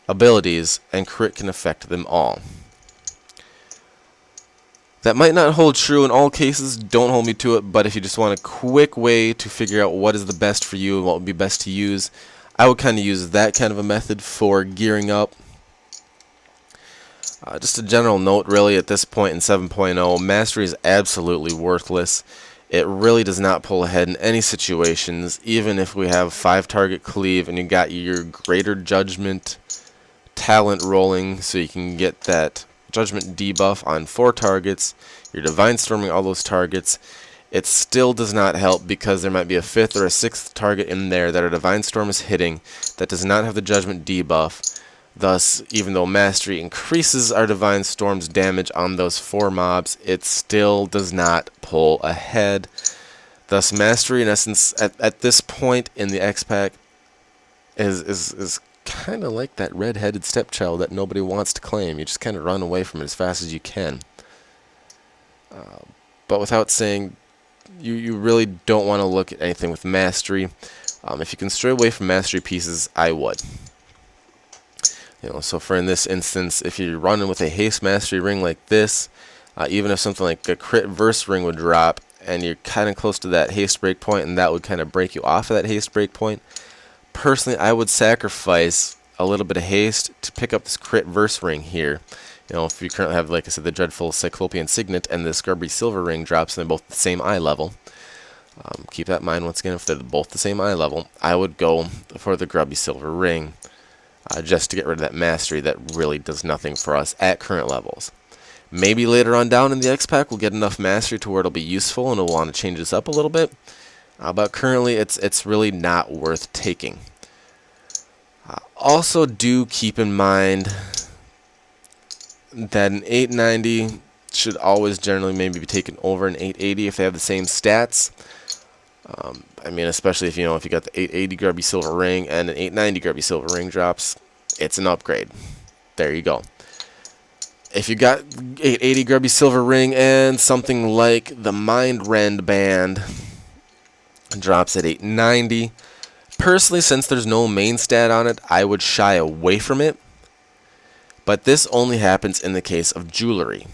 abilities, and crit can affect them all. That might not hold true in all cases, don't hold me to it, but if you just want a quick way to figure out what is the best for you and what would be best to use, I would kind of use that kind of a method for gearing up. Just a general note, really, at this point in 7.0, mastery is absolutely worthless. It really does not pull ahead in any situations, even if we have 5 target cleave and you got your greater judgment talent rolling, so you can get that judgment debuff on 4 targets, you're divine storming all those targets. It still does not help because there might be a 5th or a 6th target in there that our divine storm is hitting that does not have the judgment debuff. Thus, even though mastery increases our divine storm's damage on those 4 mobs, it still does not pull ahead. Thus, mastery, in essence, at this point in the X-Pack is kind of like that red-headed stepchild that nobody wants to claim. You just kind of run away from it as fast as you can. But without saying, you really don't want to look at anything with mastery. If you can stray away from mastery pieces, I would. So for in this instance, if you're running with a haste mastery ring like this, even if something like a crit verse ring would drop, and you're kind of close to that haste break point, and that would kind of break you off of that haste break point, personally, I would sacrifice a little bit of haste to pick up this crit verse ring here. If you currently have, like I said, the dreadful Cyclopean Signet and this Scrubby Silver ring drops, and they're both the same eye level. Keep that in mind once again, if they're both the same eye level, I would go for the Grubby Silver ring. just to get rid of that mastery that really does nothing for us at current levels. Maybe later on down in the X-Pack we'll get enough mastery to where it'll be useful and we'll want to change this up a little bit. But currently it's really not worth taking. Also do keep in mind that an 890 should always generally maybe be taken over an 880 if they have the same stats. I mean, especially if you got the 880 grubby silver ring and an 890 grubby silver ring drops, it's an upgrade. There you go. If you got 880 grubby silver ring and something like the Mind Rend band drops at 890, personally, since there's no main stat on it, I would shy away from it. But this only happens in the case of jewelry.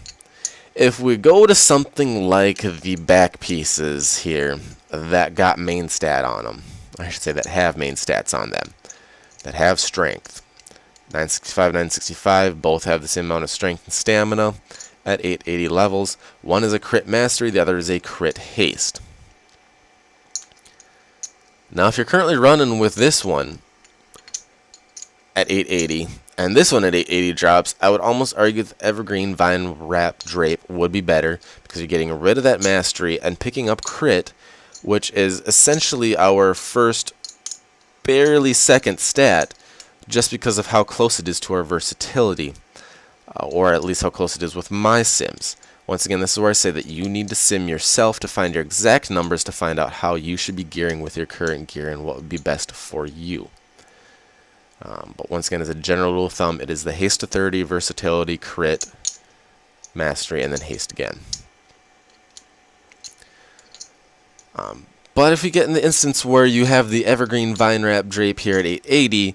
If we go to something like the back pieces here that got main stat on them, I should say that have main stats on them, that have strength, 965, 965, both have the same amount of strength and stamina at 880 levels. One is a crit mastery, the other is a crit haste. Now if you're currently running with this one at 880, and this one at 880 drops, I would almost argue the Evergreen Vine Wrap Drape would be better because you're getting rid of that mastery and picking up crit, which is essentially our first, barely second stat, just because of how close it is to our versatility, or at least how close it is with my sims. Once again, this is where I say that you need to sim yourself to find your exact numbers to find out how you should be gearing with your current gear and what would be best for you. But once again, as a general rule of thumb, it is the haste to 30, versatility, crit, mastery, and then haste again. But if you get in the instance where you have the Evergreen Vine Wrap Drape here at 880,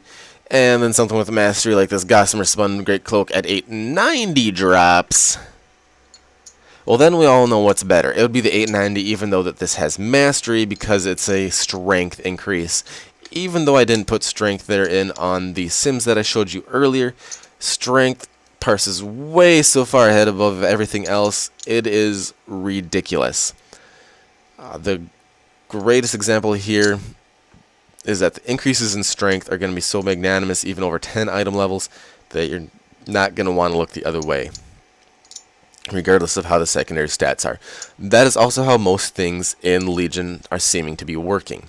and then something with mastery like this Gossamer Spun Great Cloak at 890 drops, well then we all know what's better. It would be the 890 even though that this has mastery because it's a strength increase. Even though I didn't put strength there in on the sims that I showed you earlier, strength parses way so far ahead above everything else, it is ridiculous. The greatest example here is that the increases in strength are going to be so magnanimous even over 10 item levels that you're not going to want to look the other way, regardless of how the secondary stats are. That is also how most things in Legion are seeming to be working.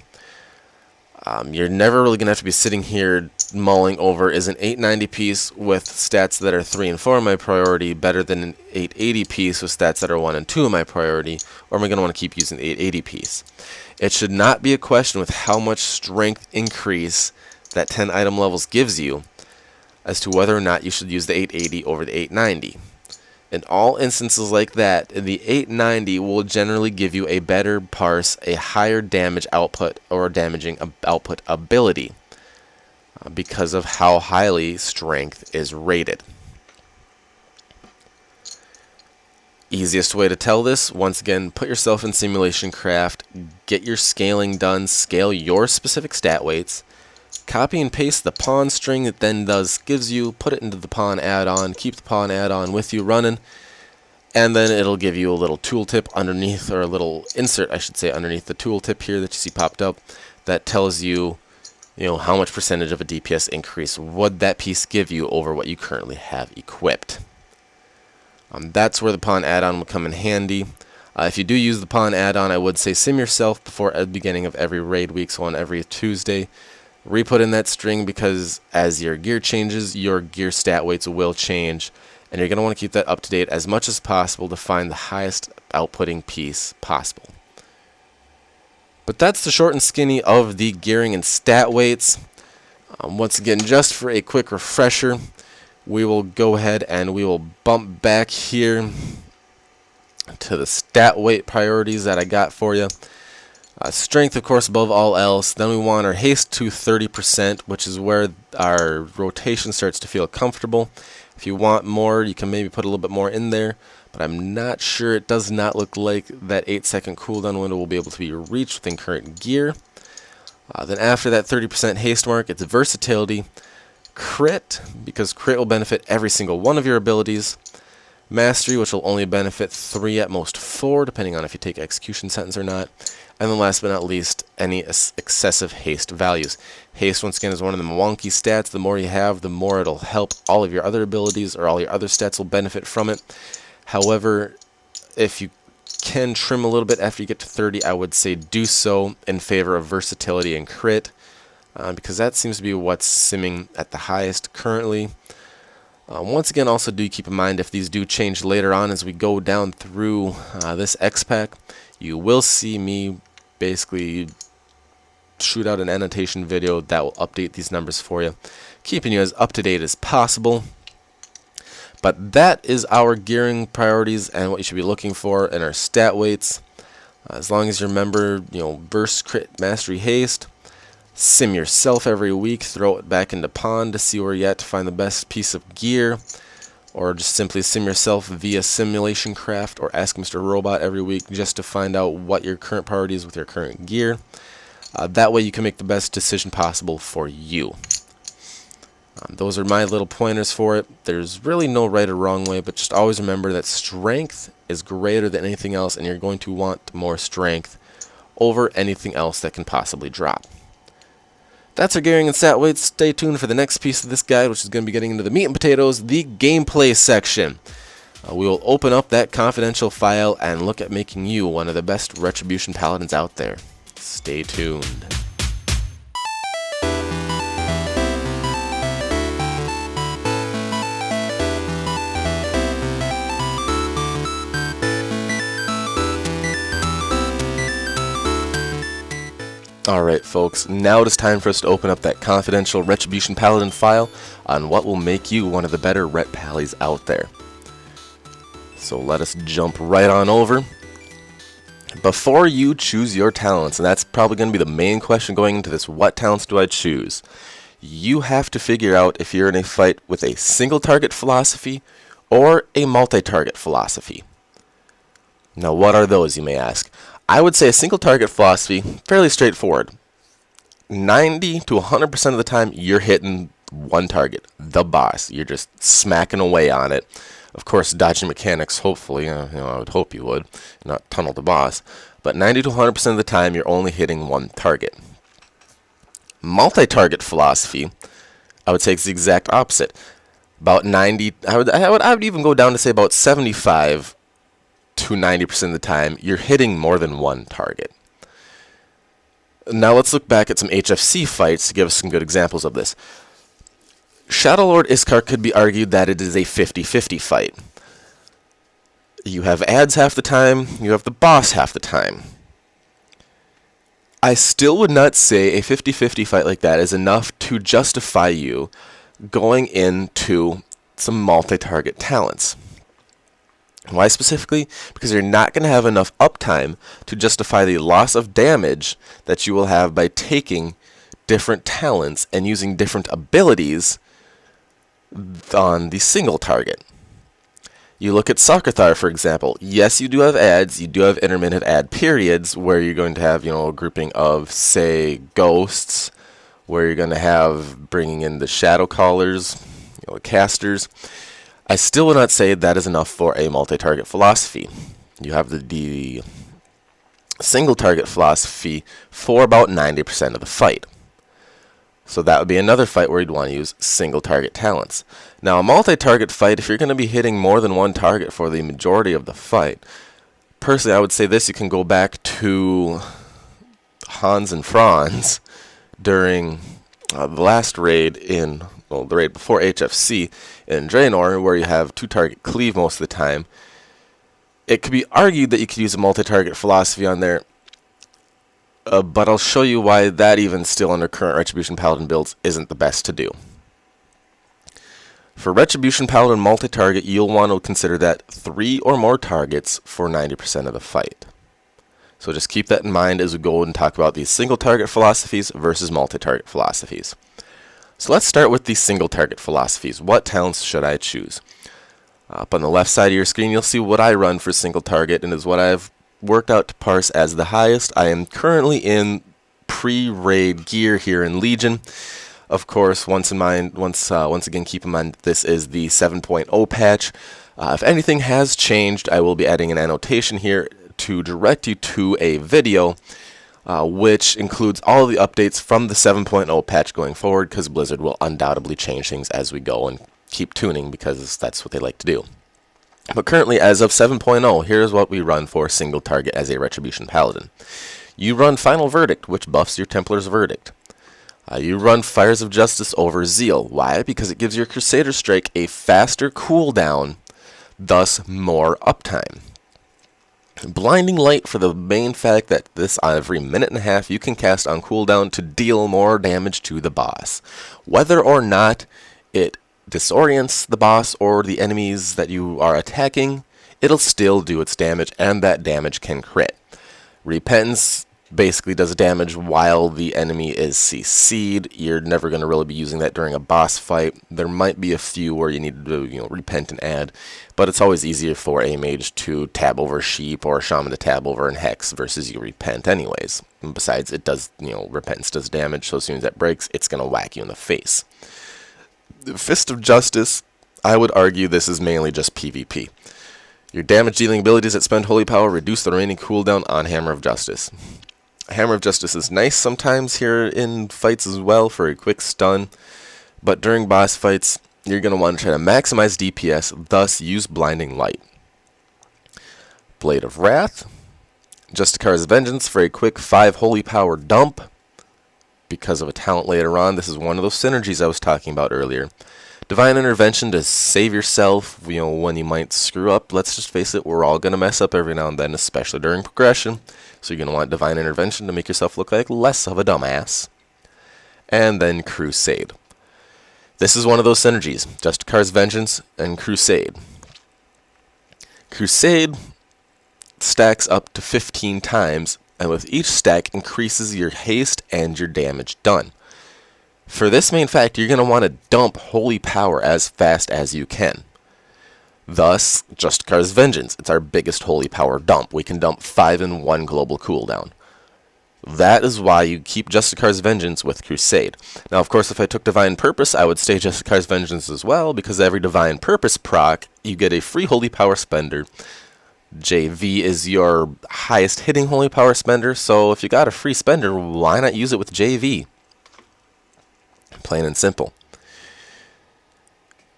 You're never really going to have to be sitting here mulling over, is an 890 piece with stats that are 3 and 4 my priority better than an 880 piece with stats that are 1 and 2 of my priority, or am I going to want to keep using the 880 piece? It should not be a question with how much strength increase that 10 item levels gives you as to whether or not you should use the 880 over the 890. In all instances like that, the 890 will generally give you a better parse, a higher damage output, or damaging output ability because of how highly strength is rated. Easiest way to tell this, once again, put yourself in Simulation Craft, get your scaling done, scale your specific stat weights, copy and paste the pawn string it then gives you, put it into the pawn add-on, keep the pawn add-on with you running, and then it'll give you a little tooltip underneath, or a little insert, I should say, underneath the tooltip here that you see popped up that tells you, how much percentage of a DPS increase would that piece give you over what you currently have equipped. That's where the pawn add-on will come in handy. If you do use the pawn add-on, I would say sim yourself before the beginning of every raid week, so on every Tuesday. Re-put in that string because as your gear changes, your gear stat weights will change, and you're going to want to keep that up to date as much as possible to find the highest outputting piece possible. But that's the short and skinny of the gearing and stat weights. Once again, just for a quick refresher, we will go ahead and we will bump back here to the stat weight priorities that I got for you. Strength, of course, above all else. Then we want our haste to 30%, which is where our rotation starts to feel comfortable. If you want more, you can maybe put a little bit more in there, but I'm not sure. It does not look like that 8-second cooldown window will be able to be reached within current gear. Then after that 30% haste mark, it's versatility, crit, because crit will benefit every single one of your abilities, Mastery, which will only benefit 3 at most 4, depending on if you take execution sentence or not. And then last but not least, any excessive haste values. Haste, once again, is one of the wonky stats. The more you have, the more it'll help all of your other abilities, or all your other stats will benefit from it. However, if you can trim a little bit after you get to 30, I would say do so in favor of versatility and crit, because that seems to be what's simming at the highest currently. Once again, also do keep in mind if these do change later on as we go down through this X-Pack, you will see me basically shoot out an annotation video that will update these numbers for you, keeping you as up to date as possible. But that is our gearing priorities and what you should be looking for in our stat weights. As long as you remember, burst, crit, mastery, haste. Sim yourself every week, throw it back into Pond to see where you're at to find the best piece of gear, or just simply sim yourself via Simulation Craft or Ask Mr. Robot every week just to find out what your current priority is with your current gear. That way you can make the best decision possible for you. Those are my little pointers for it. There's really no right or wrong way, but just always remember that strength is greater than anything else, and you're going to want more strength over anything else that can possibly drop. That's our gearing and stat weights. Stay tuned for the next piece of this guide, which is going to be getting into the meat and potatoes, the gameplay section. We will open up that confidential file and look at making you one of the best Retribution Paladins out there. Stay tuned. Alright folks, now it is time for us to open up that confidential Retribution Paladin file on what will make you one of the better Ret Pallies out there. So let us jump right on over. Before you choose your talents, and that's probably going to be the main question going into this, what talents do I choose? You have to figure out if you're in a fight with a single target philosophy or a multi-target philosophy. Now what are those, you may ask? I would say a single target philosophy, fairly straightforward. 90 to 100% of the time, you're hitting one target, the boss. You're just smacking away on it. Of course, dodging mechanics, hopefully, I would hope you would, not tunnel the boss. But 90 to 100% of the time, you're only hitting one target. Multi-target philosophy, I would say it's the exact opposite. About 90, I would even go down to say about 75 to 90% of the time, you're hitting more than one target. Now let's look back at some HFC fights to give us some good examples of this. Shadow Lord Iskar could be argued that it is a 50-50 fight. You have ads half the time, you have the boss half the time. I still would not say a 50-50 fight like that is enough to justify you going into some multi-target talents. Why specifically? Because you're not going to have enough uptime to justify the loss of damage that you will have by taking different talents and using different abilities on the single target. You look at Sarkathar, for example. Yes, you do have ads. You do have intermittent ad periods where you're going to have, a grouping of, say, ghosts, where you're going to have bringing in the shadow callers, casters. I still would not say that is enough for a multi-target philosophy. You have the single-target philosophy for about 90% of the fight. So that would be another fight where you'd want to use single-target talents. Now, a multi-target fight, if you're going to be hitting more than one target for the majority of the fight, personally, I would say this. You can go back to Hans and Franz during the last raid in... the raid before HFC in Draenor, where you have two-target cleave most of the time. It could be argued that you could use a multi-target philosophy on there, but I'll show you why that even still under current Retribution Paladin builds isn't the best to do. For Retribution Paladin multi-target, you'll want to consider that 3 or more targets for 90% of the fight. So just keep that in mind as we go and talk about these single-target philosophies versus multi-target philosophies. So let's start with the single target philosophies. What talents should I choose? Up on the left side of your screen, you'll see what I run for single target, and is what I've worked out to parse as the highest. I am currently in pre-raid gear here in Legion. Of course, once again, keep in mind this is the 7.0 patch. If anything has changed, I will be adding an annotation here to direct you to a video which includes all the updates from the 7.0 patch going forward, because Blizzard will undoubtedly change things as we go and keep tuning, because that's what they like to do. But currently, as of 7.0, here's what we run for single target as a Retribution Paladin. You run Final Verdict, which buffs your Templar's Verdict. You run Fires of Justice over Zeal. Why? Because it gives your Crusader Strike a faster cooldown, thus more uptime. Blinding Light for the main fact that this every minute and a half you can cast on cooldown to deal more damage to the boss. Whether or not it disorients the boss or the enemies that you are attacking, it'll still do its damage, and that damage can crit. Repentance basically does damage while the enemy is CC'd. You're never going to really be using that during a boss fight. There might be a few where you need to repent and add, but it's always easier for a mage to tab over sheep or a shaman to tab over and hex versus you repent anyways. And besides, it does, repentance does damage, so as soon as that breaks, it's going to whack you in the face. Fist of Justice, I would argue this is mainly just PvP. Your damage dealing abilities that spend holy power reduce the remaining cooldown on Hammer of Justice. Hammer of Justice is nice sometimes here in fights as well for a quick stun, but during boss fights, you're going to want to try to maximize DPS, thus use Blinding Light. Blade of Wrath, Justicar's Vengeance for a quick 5 holy power dump. Because of a talent later on, this is one of those synergies I was talking about earlier. Divine Intervention to save yourself, when you might screw up. Let's just face it, we're all going to mess up every now and then, especially during progression. So you're going to want Divine Intervention to make yourself look like less of a dumbass. And then Crusade. This is one of those synergies, Justicar's Vengeance and Crusade. Crusade stacks up to 15 times, and with each stack increases your haste and your damage done. For this main fact, you're going to want to dump holy power as fast as you can. Thus, Justicar's Vengeance, it's our biggest holy power dump. We can dump 5 in 1 global cooldown. That is why you keep Justicar's Vengeance with Crusade. Now, of course, if I took Divine Purpose, I would stay Justicar's Vengeance as well, because every Divine Purpose proc, you get a free holy power spender. JV is your highest hitting holy power spender, so if you got a free spender, why not use it with JV? Plain and simple.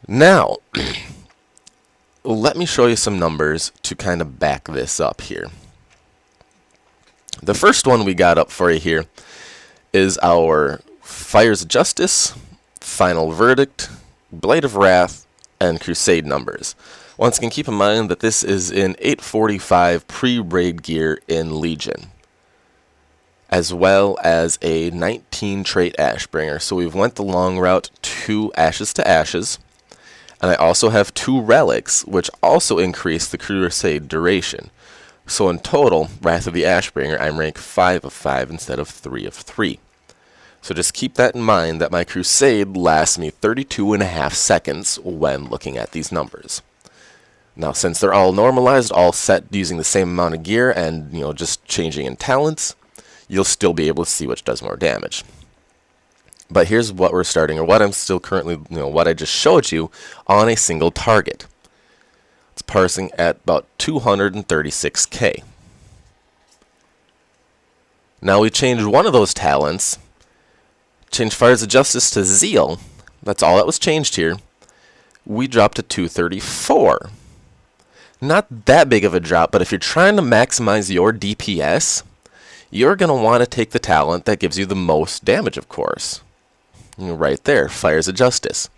Now, let me show you some numbers to kind of back this up here. The first one we got up for you here is our Fires of Justice, Final Verdict, Blade of Wrath, and Crusade numbers. Once again, keep in mind that this is in 845 pre-raid gear in Legion, as well as a 19 trait Ashbringer. So we've went the long route to Ashes to Ashes, and I also have 2 relics, which also increase the Crusade duration. So in total, Wrath of the Ashbringer, I'm rank 5 of 5 instead of 3 of 3. So just keep that in mind, that my Crusade lasts me 32.5 seconds when looking at these numbers. Now, since they're all normalized, all set using the same amount of gear, and just changing in talents, you'll still be able to see which does more damage. But here's what we're starting, or what I'm still currently, what I just showed you on a single target. It's parsing at about 236k. Now we changed one of those talents, changed Fires of Justice to Zeal. That's all that was changed here. We dropped to 234. Not that big of a drop, but if you're trying to maximize your DPS, you're going to want to take the talent that gives you the most damage, of course. Right there, Fires of Justice.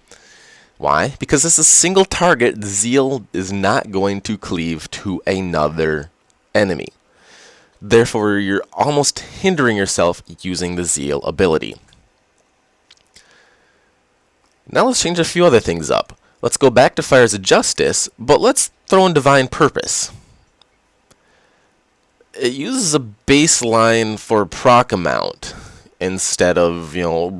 Why? Because this is single target. Zeal is not going to cleave to another enemy. Therefore, you're almost hindering yourself using the Zeal ability. Now let's change a few other things up. Let's go back to Fires of Justice, but let's throw in Divine Purpose. It uses a baseline for proc amount instead of,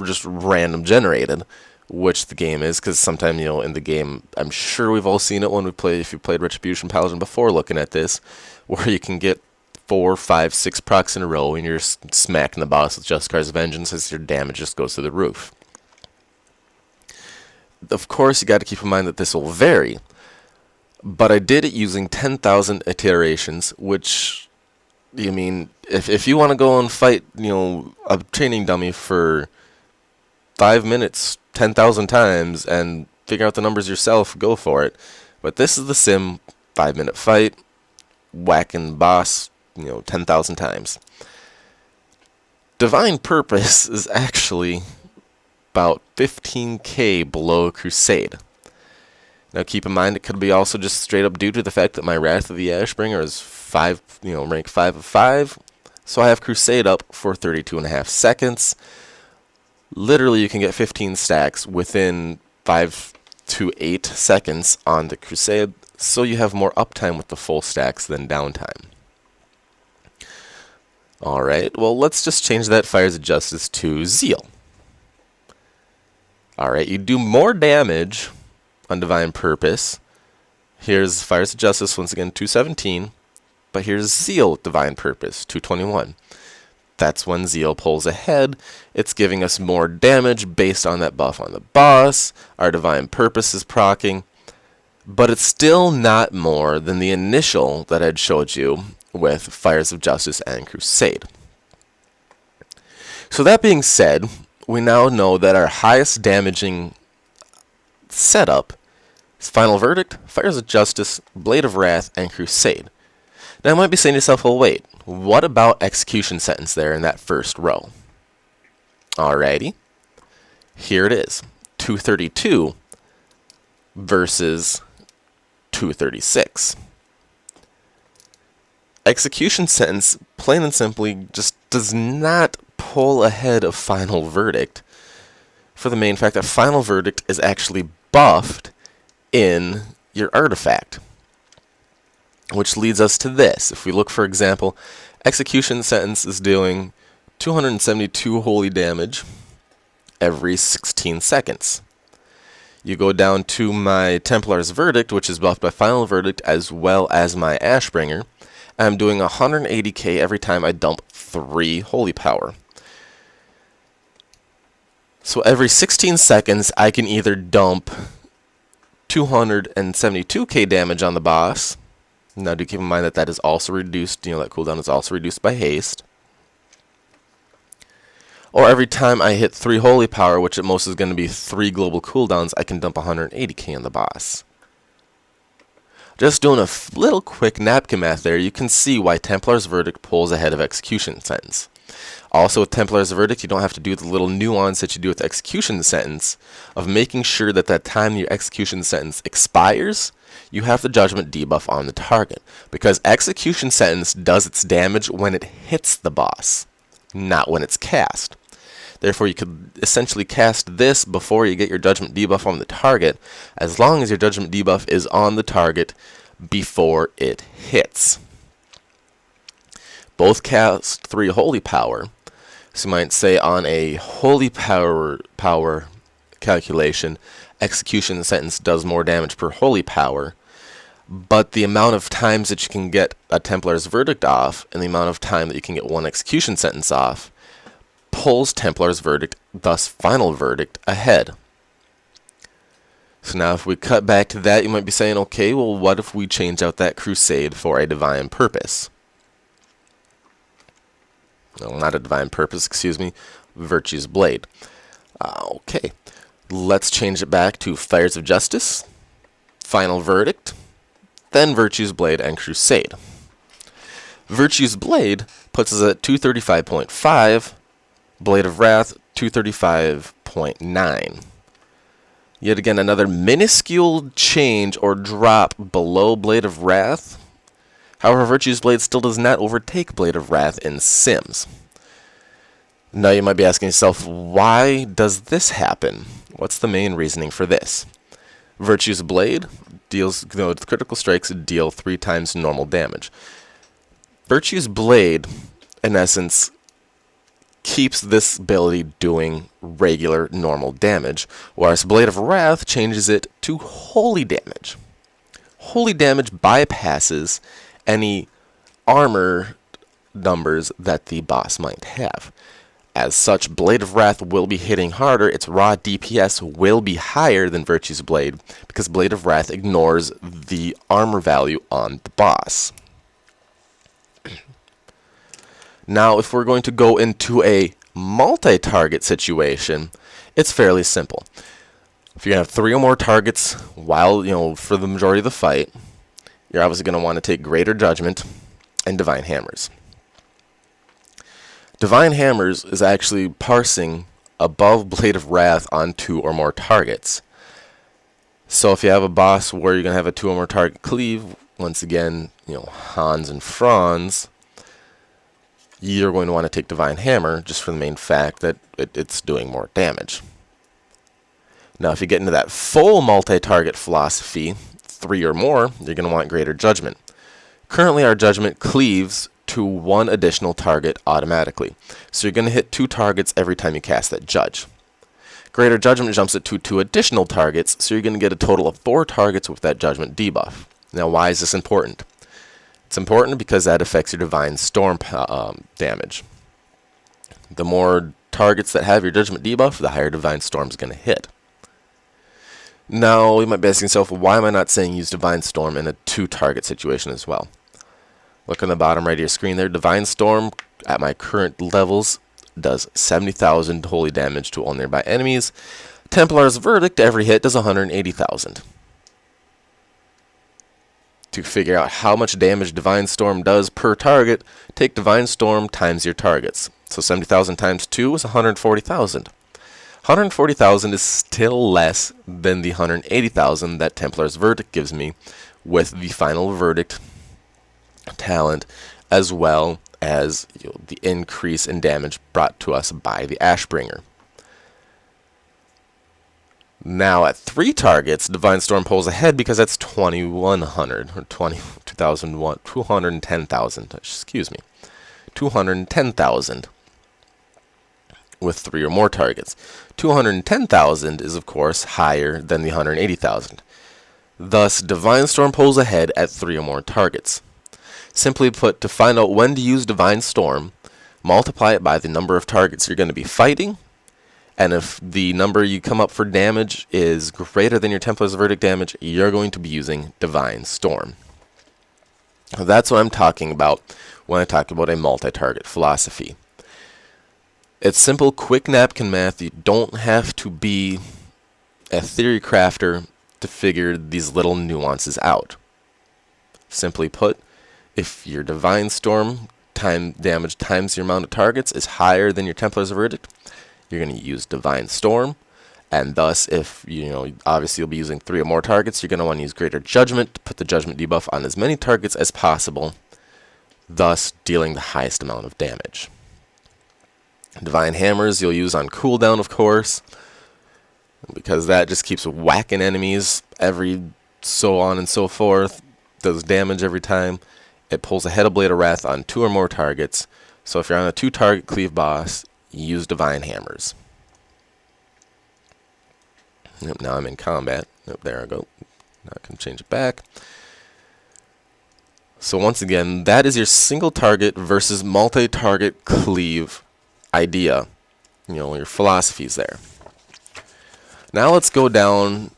just random generated, which the game is, because sometime, in the game, I'm sure we've all seen it when if you played Retribution Paladin before looking at this, where you can get 4, 5, 6 procs in a row and you're smacking the boss with Justicar's Vengeance as your damage just goes through the roof. Of course, you got to keep in mind that this will vary. but I did it using 10,000 iterations, which, you mean, if you want to go and fight, a training dummy for 5 minutes 10,000 times and figure out the numbers yourself, go for it. But this is the sim 5-minute fight, whacking boss, 10,000 times. Divine Purpose is actually about 15k below Crusade. Now keep in mind, it could be also just straight up due to the fact that my Wrath of the Ashbringer is rank 5 of 5. So I have Crusade up for 32.5 seconds. Literally, you can get 15 stacks within 5 to 8 seconds on the Crusade, so you have more uptime with the full stacks than downtime. Alright, well, let's just change that Fires of Justice to Zeal. Alright, you do more damage on Divine Purpose. Here's Fires of Justice, once again, 217. But here's Zeal with Divine Purpose, 221. That's when Zeal pulls ahead. It's giving us more damage based on that buff on the boss. Our Divine Purpose is proccing. But it's still not more than the initial that I'd showed you with Fires of Justice and Crusade. So that being said, we now know that our highest damaging setup is Final Verdict, Fires of Justice, Blade of Wrath, and Crusade. Now, you might be saying to yourself, well, wait, what about Execution Sentence there in that first row? Alrighty, here it is, 232 versus 236. Execution Sentence, plain and simply, just does not pull ahead of Final Verdict, for the main fact that Final Verdict is actually buffed in your artifact. Which leads us to this. If we look, for example, Execution Sentence is doing 272 holy damage every 16 seconds. You go down to my Templar's Verdict, which is buffed by Final Verdict, as well as my Ashbringer. I'm doing 180k every time I dump 3 holy power. So every 16 seconds, I can either dump 272k damage on the boss. Now do keep in mind that that is also reduced, that cooldown is also reduced by haste. Or every time I hit 3 holy power, which at most is going to be 3 global cooldowns, I can dump 180k on the boss. Just doing a little quick napkin math there, you can see why Templar's Verdict pulls ahead of Execution Sentence. Also with Templar's Verdict, you don't have to do the little nuance that you do with Execution Sentence of making sure that that time your Execution Sentence expires, you have the Judgment debuff on the target. Because Execution Sentence does its damage when it hits the boss, not when it's cast. Therefore, you could essentially cast this before you get your Judgment debuff on the target, as long as your Judgment debuff is on the target before it hits. Both cast 3 holy power. So you might say on a holy power calculation, Execution Sentence does more damage per holy power, but the amount of times that you can get a Templar's Verdict off and the amount of time that you can get one Execution Sentence off pulls Templar's Verdict, thus Final Verdict, ahead. So now if we cut back to that, you might be saying, okay, well, what if we change out that Crusade for a Divine Purpose? No, not a Divine Purpose, excuse me, Virtue's Blade. Okay, let's change it back to Fires of Justice, Final Verdict, then Virtue's Blade and Crusade. Virtue's Blade puts us at 235.5, Blade of Wrath 235.9. Yet again, another minuscule change or drop below Blade of Wrath. However, Virtue's Blade still does not overtake Blade of Wrath in Sims. Now you might be asking yourself, why does this happen? What's the main reasoning for this? Virtue's Blade deals, critical strikes deal 3 times normal damage. Virtue's Blade, in essence, keeps this ability doing regular normal damage, whereas Blade of Wrath changes it to holy damage. Holy damage bypasses any armor numbers that the boss might have. As such, Blade of Wrath will be hitting harder. Its raw DPS will be higher than Virtue's Blade because Blade of Wrath ignores the armor value on the boss. Now, if we're going to go into a multi-target situation, it's fairly simple. If you have 3 or more targets while, for the majority of the fight, you're obviously going to want to take Greater Judgment and Divine Hammers. Divine Hammers is actually parsing above Blade of Wrath on 2 or more targets. So if you have a boss where you're going to have a 2 or more target cleave, once again, Hans and Franz, you're going to want to take Divine Hammer just for the main fact that it's doing more damage. Now if you get into that full multi-target philosophy, 3 or more, you're going to want Greater Judgment. Currently our Judgment cleaves to 1 additional target automatically. So you're going to hit 2 targets every time you cast that Judge. Greater Judgment jumps it to 2 additional targets, so you're going to get a total of 4 targets with that Judgment debuff. Now why is this important? It's important because that affects your Divine Storm damage. The more targets that have your Judgment debuff, the higher Divine Storm is going to hit. Now you might be asking yourself, why am I not saying use Divine Storm in a 2 target situation as well? Look on the bottom right of your screen there. Divine Storm, at my current levels, does 70,000 holy damage to all nearby enemies. Templar's Verdict, every hit, does 180,000. To figure out how much damage Divine Storm does per target, take Divine Storm times your targets. So 70,000 times 2 is 140,000. 140,000 is still less than the 180,000 that Templar's Verdict gives me with the Final Verdict talent, as well as the increase in damage brought to us by the Ashbringer. Now at 3 targets, Divine Storm pulls ahead because that's 2,100 or 210,000. Excuse me, 210,000 with 3 or more targets. 210,000 is of course higher than the 180,000. Thus, Divine Storm pulls ahead at 3 or more targets. Simply put, to find out when to use Divine Storm, multiply it by the number of targets you're going to be fighting, and if the number you come up for damage is greater than your Templar's Verdict damage, you're going to be using Divine Storm. That's what I'm talking about when I talk about a multi-target philosophy. It's simple, quick napkin math. You don't have to be a theory crafter to figure these little nuances out. Simply put, if your Divine Storm damage times your amount of targets is higher than your Templar's Verdict, you're going to use Divine Storm. And thus, if obviously you'll be using 3 or more targets, you're going to want to use Greater Judgment to put the Judgment debuff on as many targets as possible, thus dealing the highest amount of damage. Divine Hammers you'll use on cooldown, of course, because that just keeps whacking enemies every so on and so forth, does damage every time. It pulls ahead of Blade of Wrath on 2 or more targets, so if you're on a 2-target cleave boss, use Divine Hammers. Yep, now I'm in combat. Yep, there I go. Now I can change it back. So once again, that is your single target versus multi-target cleave idea. Your philosophies there. Now let's go down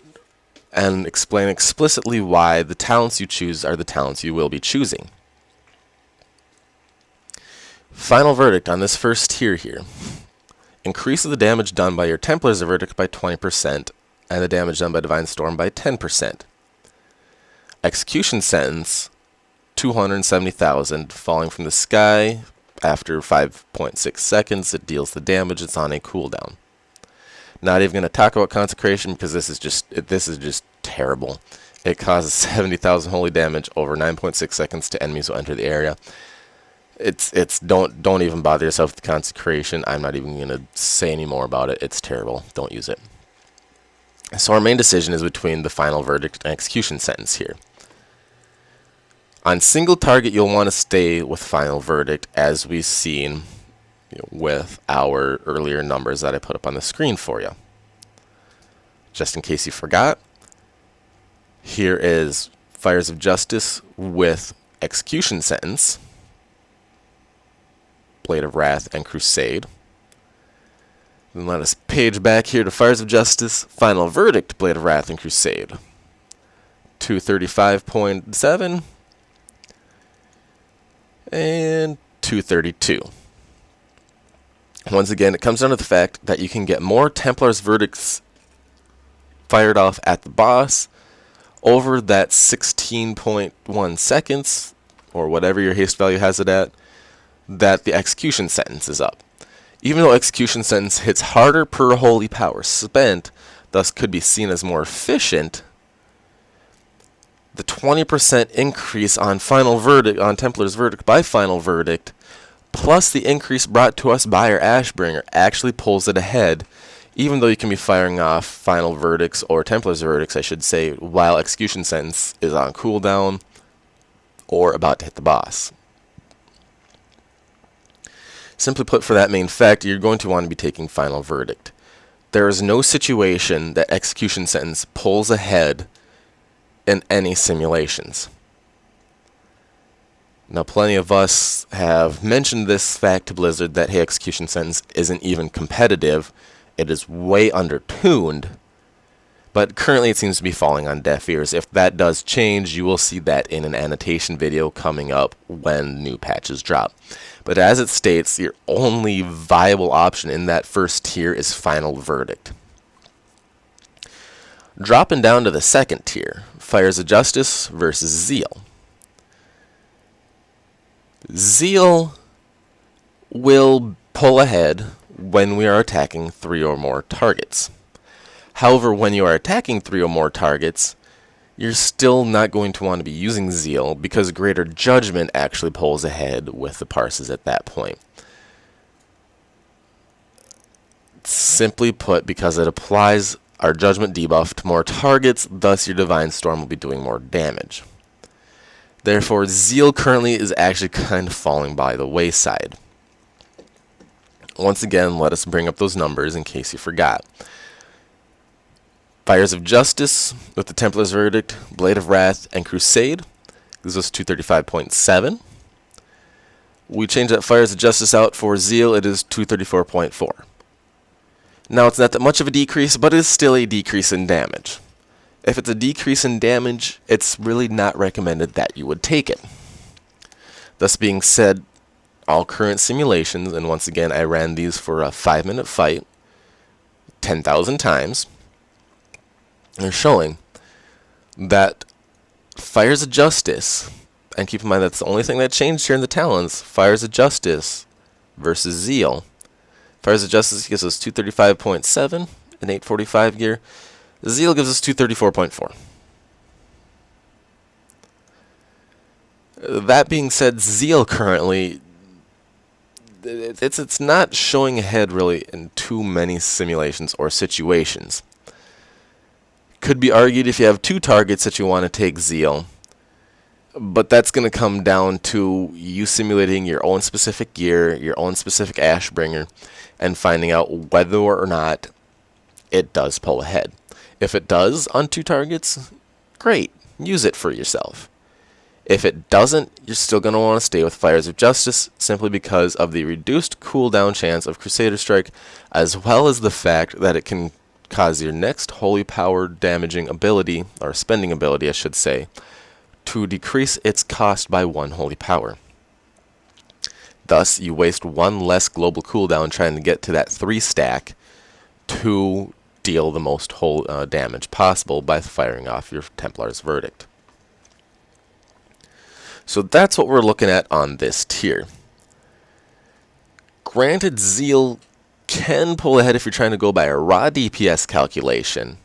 and explain explicitly why the talents you choose are the talents you will be choosing. Final Verdict on this first tier here increases the damage done by your Templar's Verdict by 20% and the damage done by Divine Storm by 10%. Execution Sentence, 270,000 falling from the sky. After 5.6 seconds, it deals the damage. It's on a cooldown. Not even going to talk about Consecration because this is just terrible. It causes 70,000 holy damage over 9.6 seconds to enemies who enter the area. Don't even bother yourself with the Consecration. I'm not even going to say any more about it. It's terrible. Don't use it. So our main decision is between the Final Verdict and Execution Sentence here. On single target, you'll want to stay with Final Verdict, as we've seen with our earlier numbers that I put up on the screen for you. Just in case you forgot, here is Fires of Justice with Execution Sentence, Blade of Wrath, and Crusade. Then let us page back here to Fires of Justice, Final Verdict, Blade of Wrath, and Crusade. 235.7 and 232. Once again, it comes down to the fact that you can get more Templar's Verdicts fired off at the boss over that 16.1 seconds, or whatever your haste value has it at, that the execution sentence is up. Even though execution sentence hits harder per holy power spent, thus could be seen as more efficient, the 20% increase on Final Verdict, on Templar's Verdict by Final Verdict, plus the increase brought to us by our Ashbringer, actually pulls it ahead, even though you can be firing off Final Verdicts, or Templar's Verdicts, I should say, while execution sentence is on cooldown or about to hit the boss. Simply put, for that main fact, you're going to want to be taking Final Verdict. There is no situation that execution sentence pulls ahead in any simulations. Now, plenty of us have mentioned this fact to Blizzard that, hey, execution sentence isn't even competitive. It is way undertuned. But currently it seems to be falling on deaf ears. If that does change, you will see that in an annotation video coming up when new patches drop. But as it states, your only viable option in that first tier is Final Verdict. Dropping down to the second tier, Fires of Justice versus Zeal. Zeal will pull ahead when we are attacking 3 or more targets. However, when you are attacking 3 or more targets, you're still not going to want to be using Zeal because Greater Judgment actually pulls ahead with the parses at that point. Simply put, because it applies our Judgment debuff to more targets, thus your Divine Storm will be doing more damage. Therefore, Zeal currently is actually kind of falling by the wayside. Once again, let us bring up those numbers in case you forgot. Fires of Justice with the Templar's Verdict, Blade of Wrath, and Crusade gives us 235.7. We change that Fires of Justice out for Zeal, it is 234.4. Now, it's not that much of a decrease, but it is still a decrease in damage. If it's a decrease in damage, it's really not recommended that you would take it. Thus being said, all current simulations, and once again I ran these for a 5-minute fight 10,000 times, they're showing that Fires of Justice, and keep in mind that's the only thing that changed here in the Talons, Fires of Justice versus Zeal. Fires of Justice gives us 235.7 in 845 gear. Zeal gives us 234.4. That being said, Zeal currently, it's not showing ahead really in too many simulations or situations. Could be argued if you have 2 targets that you want to take Zeal, but that's going to come down to you simulating your own specific gear, your own specific Ashbringer, and finding out whether or not it does pull ahead. If it does on 2 targets, great, use it for yourself. If it doesn't, you're still going to want to stay with Fires of Justice simply because of the reduced cooldown chance of Crusader Strike, as well as the fact that it can cause your next holy power damaging ability, or spending ability I should say, to decrease its cost by 1 holy power. Thus, you waste 1 less global cooldown trying to get to that 3 stack to deal the most damage possible by firing off your Templar's Verdict. So that's what we're looking at on this tier. Granted, Zeal can pull ahead if you're trying to go by a raw DPS calculation,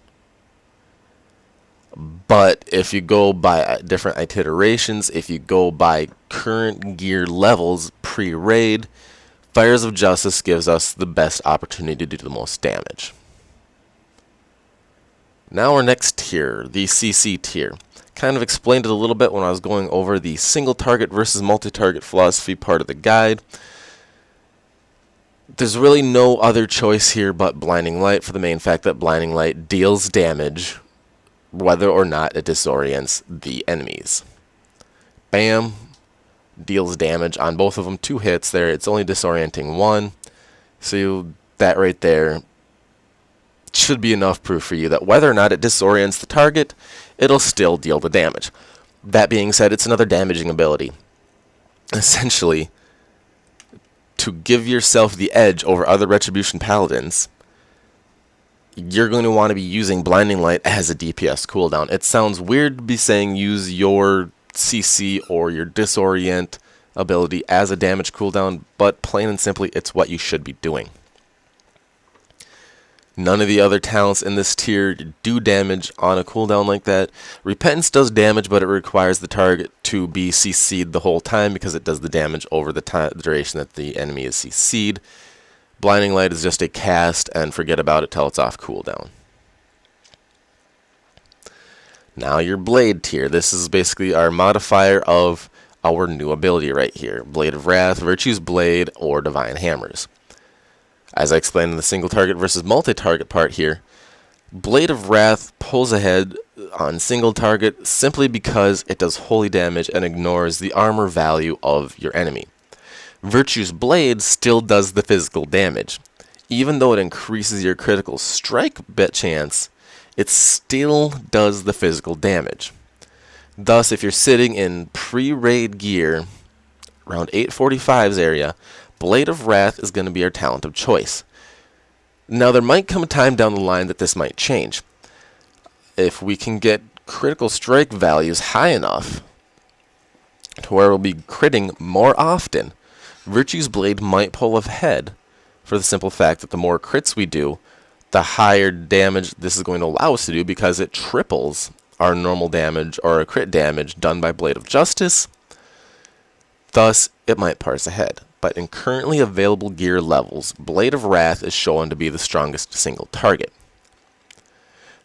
but if you go by different iterations, if you go by current gear levels pre-raid, Fires of Justice gives us the best opportunity to do the most damage. Now our next tier, the CC tier. Kind of explained it a little bit when I was going over the single target versus multi-target philosophy part of the guide. There's really no other choice here but Blinding Light, for the main fact that Blinding Light deals damage whether or not it disorients the enemies. Bam, deals damage on both of them, 2 hits there. It's only disorienting 1, so that right there should be enough proof for you that whether or not it disorients the target, it'll still deal the damage. That being said, it's another damaging ability. Essentially, to give yourself the edge over other Retribution Paladins, you're going to want to be using Blinding Light as a DPS cooldown. It sounds weird to be saying use your CC or your Disorient ability as a damage cooldown, but plain and simply, it's what you should be doing. None of the other talents in this tier do damage on a cooldown like that. Repentance does damage, but it requires the target to be CC'd the whole time because it does the damage over the duration that the enemy is CC'd. Blinding Light is just a cast and forget about it till it's off cooldown. Now your Blade tier. This is basically our modifier of our new ability right here. Blade of Wrath, Virtue's Blade, or Divine Hammers. As I explained in the single target versus multi-target part here, Blade of Wrath pulls ahead on single target simply because it does holy damage and ignores the armor value of your enemy. Virtue's Blade still does the physical damage. Even though it increases your critical strike bit chance, it still does the physical damage. Thus, if you're sitting in pre-raid gear, around 845's area, Blade of Wrath is going to be our talent of choice. Now, there might come a time down the line that this might change. If we can get critical strike values high enough to where we'll be critting more often, Virtue's Blade might pull ahead for the simple fact that the more crits we do, the higher damage this is going to allow us to do because it triples our normal damage or a crit damage done by Blade of Justice. Thus, it might parse ahead. But in currently available gear levels, Blade of Wrath is shown to be the strongest single target.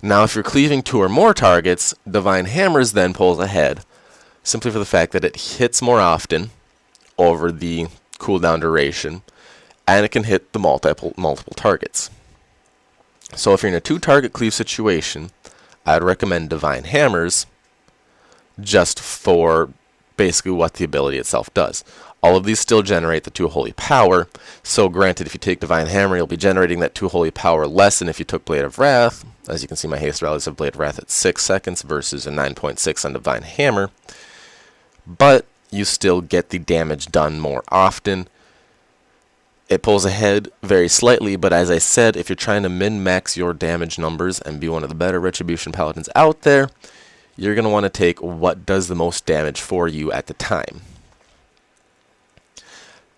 Now, if you're cleaving 2 or more targets, Divine Hammers then pulls ahead, simply for the fact that it hits more often over the cooldown duration, and it can hit the multiple targets. So if you're in a 2-target cleave situation, I'd recommend Divine Hammers just for basically what the ability itself does. All of these still generate the 2 holy power, so granted, if you take Divine Hammer, you'll be generating that 2 holy power less than if you took Blade of Wrath. As you can see, my haste rallies have Blade of Wrath at 6 seconds versus a 9.6 on Divine Hammer. But you still get the damage done more often. It pulls ahead very slightly, but as I said, if you're trying to min-max your damage numbers and be one of the better Retribution Paladins out there, you're going to want to take what does the most damage for you at the time.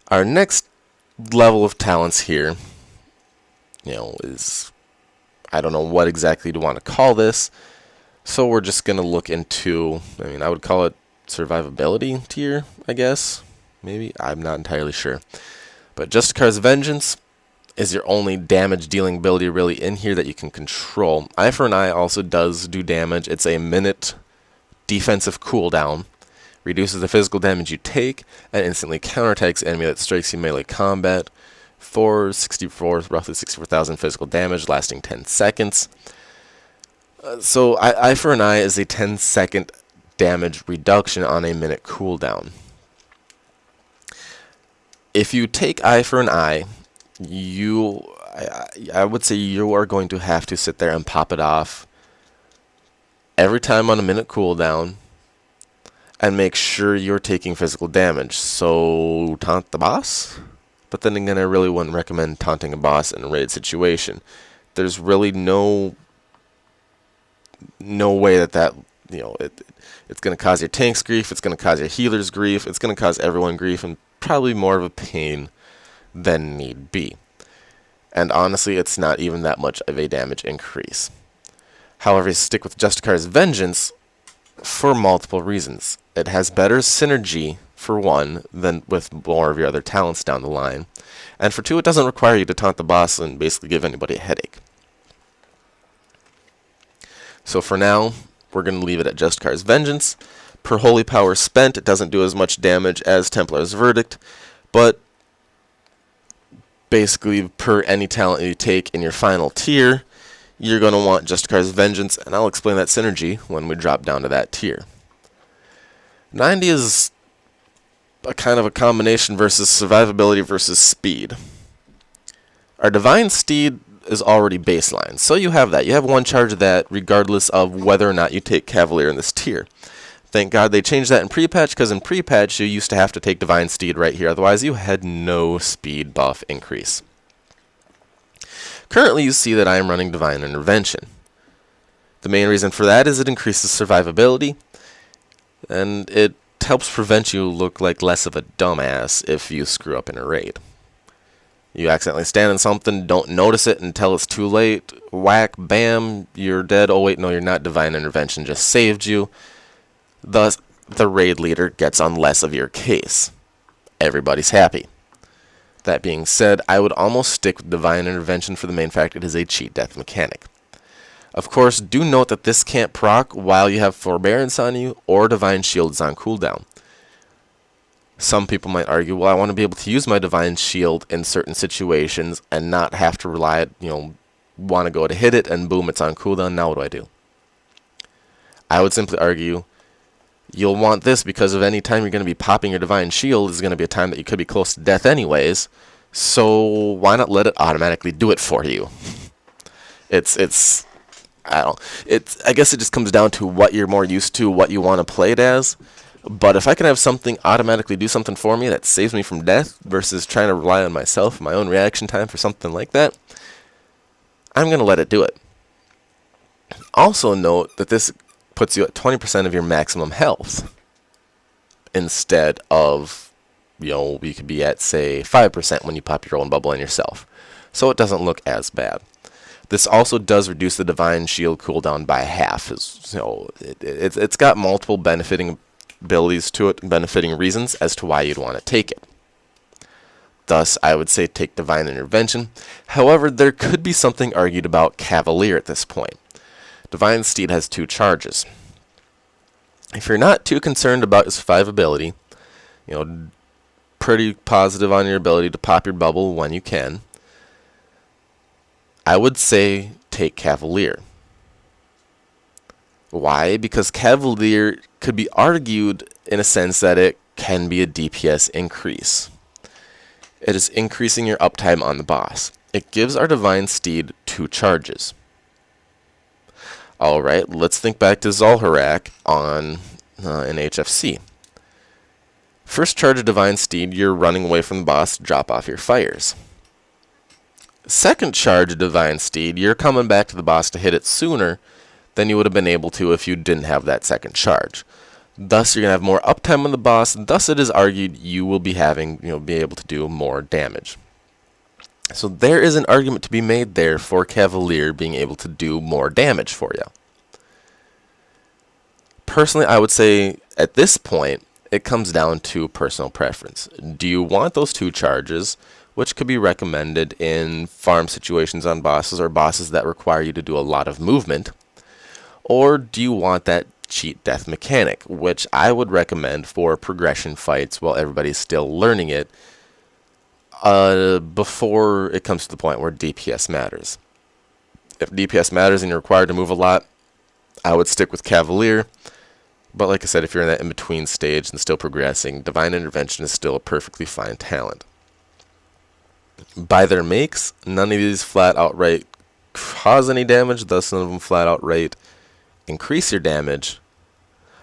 Our next level of talents here, is, I don't know what exactly to want to call this, so we're just going to look into, I would call it survivability tier, I guess, maybe, I'm not entirely sure. But Justicar's Vengeance is your only damage dealing ability really in here that you can control. Eye for an Eye also does do damage. It's a minute defensive cooldown. Reduces the physical damage you take, and instantly counterattacks enemy that strikes you melee combat for roughly 64,000 physical damage, lasting 10 seconds. So Eye for an Eye is a 10-second damage reduction on a minute cooldown. If you take Eye for an Eye, I would say you are going to have to sit there and pop it off every time on a minute cooldown, and make sure you're taking physical damage. So, taunt the boss? But then again, I really wouldn't recommend taunting a boss in a raid situation. There's really no way that it's going to cause your tanks grief, it's going to cause your healers grief, it's going to cause everyone grief, and probably more of a pain than need be. And honestly, it's not even that much of a damage increase. However, you stick with Justicar's Vengeance for multiple reasons. It has better synergy, for one, than with more of your other talents down the line. And for two, it doesn't require you to taunt the boss and basically give anybody a headache. So for now, we're going to leave it at Justicar's Vengeance. Per holy power spent, it doesn't do as much damage as Templar's Verdict, but basically per any talent you take in your final tier, you're going to want Justicar's Vengeance, and I'll explain that synergy when we drop down to that tier. 90 is a kind of a combination versus survivability versus speed. Our Divine Steed is already baseline, so you have that. You have one charge of that regardless of whether or not you take Cavalier in this tier. Thank God they changed that in pre-patch, because in pre-patch you used to have to take Divine Steed right here, otherwise you had no speed buff increase. Currently you see that I am running Divine Intervention. The main reason for that is it increases survivability, and it helps prevent you look like less of a dumbass if you screw up in a raid. You accidentally stand in something, don't notice it until it's too late, whack, bam, you're dead. Oh wait, no, you're not. Divine Intervention just saved you. Thus, the raid leader gets on less of your case. Everybody's happy. That being said, I would almost stick with Divine Intervention for the main fact it is a cheat death mechanic. Of course, do note that this can't proc while you have Forbearance on you or Divine Shield is on cooldown. Some people might argue, well, I want to be able to use my Divine Shield in certain situations and not have to rely, want to go to hit it and boom, it's on cooldown. Now what do? I would simply argue, you'll want this because of any time you're going to be popping your Divine Shield is going to be a time that you could be close to death anyways, so why not let it automatically do it for you? I guess it just comes down to what you're more used to, what you want to play it as. But if I can have something automatically do something for me that saves me from death versus trying to rely on myself, my own reaction time for something like that, I'm going to let it do it. Also note that this puts you at 20% of your maximum health instead of, you could be at, say, 5% when you pop your own bubble on yourself. So it doesn't look as bad. This also does reduce the Divine Shield cooldown by half. It's got multiple benefiting abilities to it, benefiting reasons as to why you'd want to take it. Thus, I would say take Divine Intervention. However, there could be something argued about Cavalier at this point. Divine Steed has 2 charges. If you're not too concerned about his survivability, pretty positive on your ability to pop your bubble when you can, I would say take Cavalier. Why? Because Cavalier could be argued in a sense that it can be a DPS increase. It is increasing your uptime on the boss. It gives our Divine Steed 2 charges. Alright, let's think back to Zul'Harak in HFC. First charge of Divine Steed, you're running away from the boss to drop off your fires. Second charge of Divine Steed, you're coming back to the boss to hit it sooner than you would have been able to if you didn't have that second charge. Thus, you're going to have more uptime on the boss, and thus it is argued you will be be able to do more damage. So there is an argument to be made there for Cavalier being able to do more damage for you. Personally, I would say at this point, it comes down to personal preference. Do you want those 2 charges, which could be recommended in farm situations on bosses or bosses that require you to do a lot of movement? Or do you want that cheat death mechanic, which I would recommend for progression fights while everybody's still learning it, before it comes to the point where DPS matters. If DPS matters and you're required to move a lot, I would stick with Cavalier. But like I said, if you're in that in-between stage and still progressing, Divine Intervention is still a perfectly fine talent. By their makes, none of these flat outright cause any damage, thus none of them flat outright increase your damage.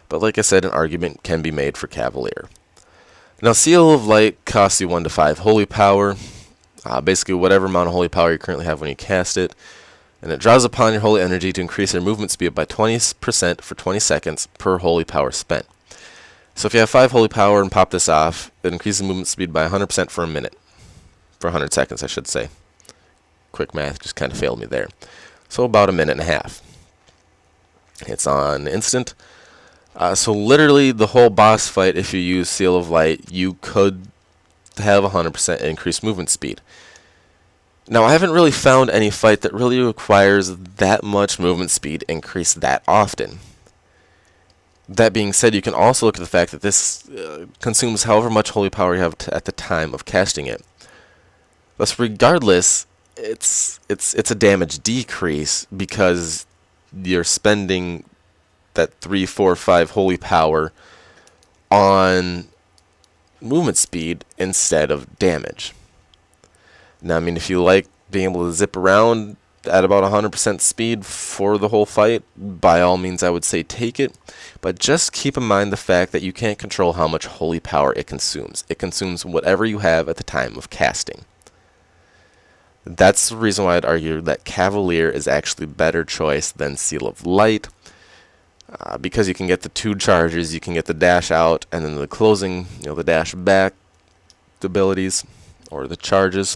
But like I said, an argument can be made for Cavalier. Now, Seal of Light costs you 1 to 5 holy power, basically whatever amount of holy power you currently have when you cast it, and it draws upon your holy energy to increase your movement speed by 20% for 20 seconds per holy power spent. So if you have 5 holy power and pop this off, it increases movement speed by 100% for a minute. For 100 seconds, I should say. Quick math just kind of failed me there. So about a minute and a half. It's on instant. So literally the whole boss fight, if you use Seal of Light, you could have 100% increased movement speed. Now, I haven't really found any fight that really requires that much movement speed increase that often. That being said, you can also look at the fact that this consumes however much holy power you have at the time of casting it. Thus, regardless, it's a damage decrease because you're spending that 3, 4, 5 holy power on movement speed instead of damage. Now, I mean, if you like being able to zip around at about 100% speed for the whole fight, by all means I would say take it. But just keep in mind the fact that you can't control how much holy power it consumes. It consumes whatever you have at the time of casting. That's the reason why I'd argue that Cavalier is actually a better choice than Seal of Light. Because you can get the 2 charges, you can get the dash out, and then the closing, the dash back abilities, or the charges,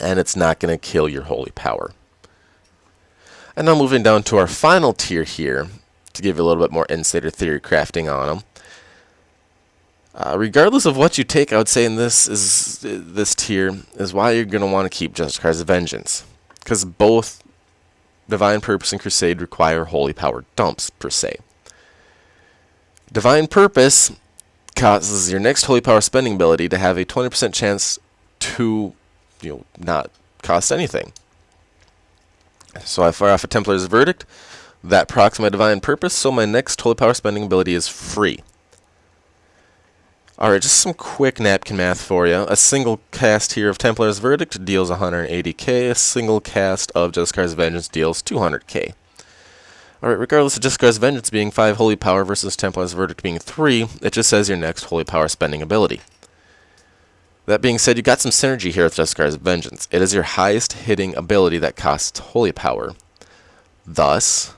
and it's not going to kill your holy power. And now moving down to our final tier here, to give you a little bit more insight or theory crafting on them. Regardless of what you take, I would say in this tier is why you're going to want to keep Justicar's Vengeance, because both Divine Purpose and Crusade require holy power dumps, per se. Divine Purpose causes your next holy power spending ability to have a 20% chance to not cost anything. So I fire off a Templar's Verdict, that procs my Divine Purpose, so my next holy power spending ability is free. Alright, just some quick napkin math for you. A single cast here of Templar's Verdict deals 180k. A single cast of Justicar's Vengeance deals 200k. Alright, regardless of Justicar's Vengeance being 5 holy power versus Templar's Verdict being 3, it just says your next holy power spending ability. That being said, you got some synergy here with Justicar's Vengeance. It is your highest hitting ability that costs holy power. Thus,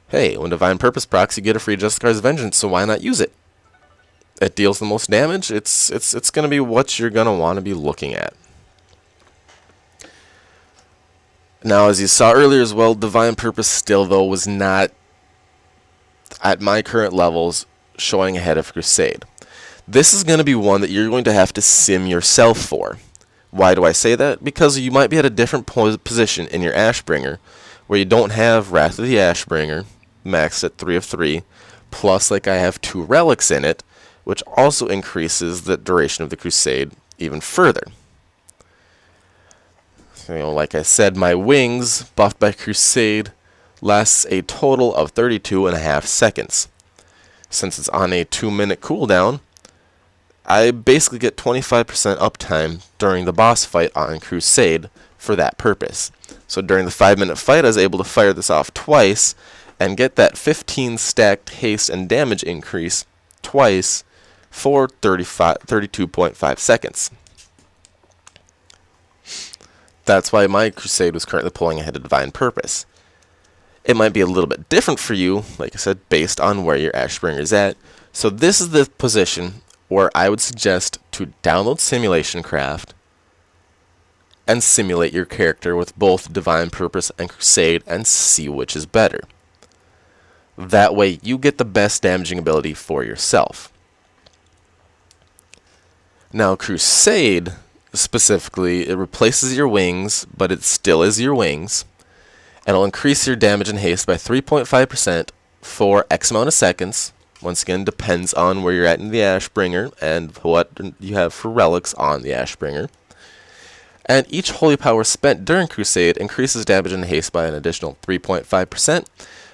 hey, when Divine Purpose procs, you get a free Justicar's Vengeance, so why not use it? It deals the most damage. It's going to be what you're going to want to be looking at. Now, as you saw earlier as well, Divine Purpose still, though, was not, at my current levels, showing ahead of Crusade. This is going to be one that you're going to have to sim yourself for. Why do I say that? Because you might be at a different position in your Ashbringer, where you don't have Wrath of the Ashbringer, maxed at 3 of 3, plus like I have 2 relics in it, which also increases the duration of the Crusade even further. So, like I said, my wings, buffed by Crusade, lasts a total of 32.5 seconds. Since it's on a 2-minute cooldown, I basically get 25% uptime during the boss fight on Crusade for that purpose. So during the 5-minute fight, I was able to fire this off twice and get that 15 stacked haste and damage increase twice for 32.5 seconds. That's why my Crusade was currently pulling ahead of Divine Purpose. It might be a little bit different for you, like I said, based on where your Ashbringer is at. So this is the position where I would suggest to download Simulation Craft and simulate your character with both Divine Purpose and Crusade and see which is better. That way you get the best damaging ability for yourself. Now Crusade, specifically, it replaces your wings, but it still is your wings. And it'll increase your damage and haste by 3.5% for X amount of seconds. Once again, depends on where you're at in the Ashbringer and what you have for relics on the Ashbringer. And each holy power spent during Crusade increases damage and haste by an additional 3.5%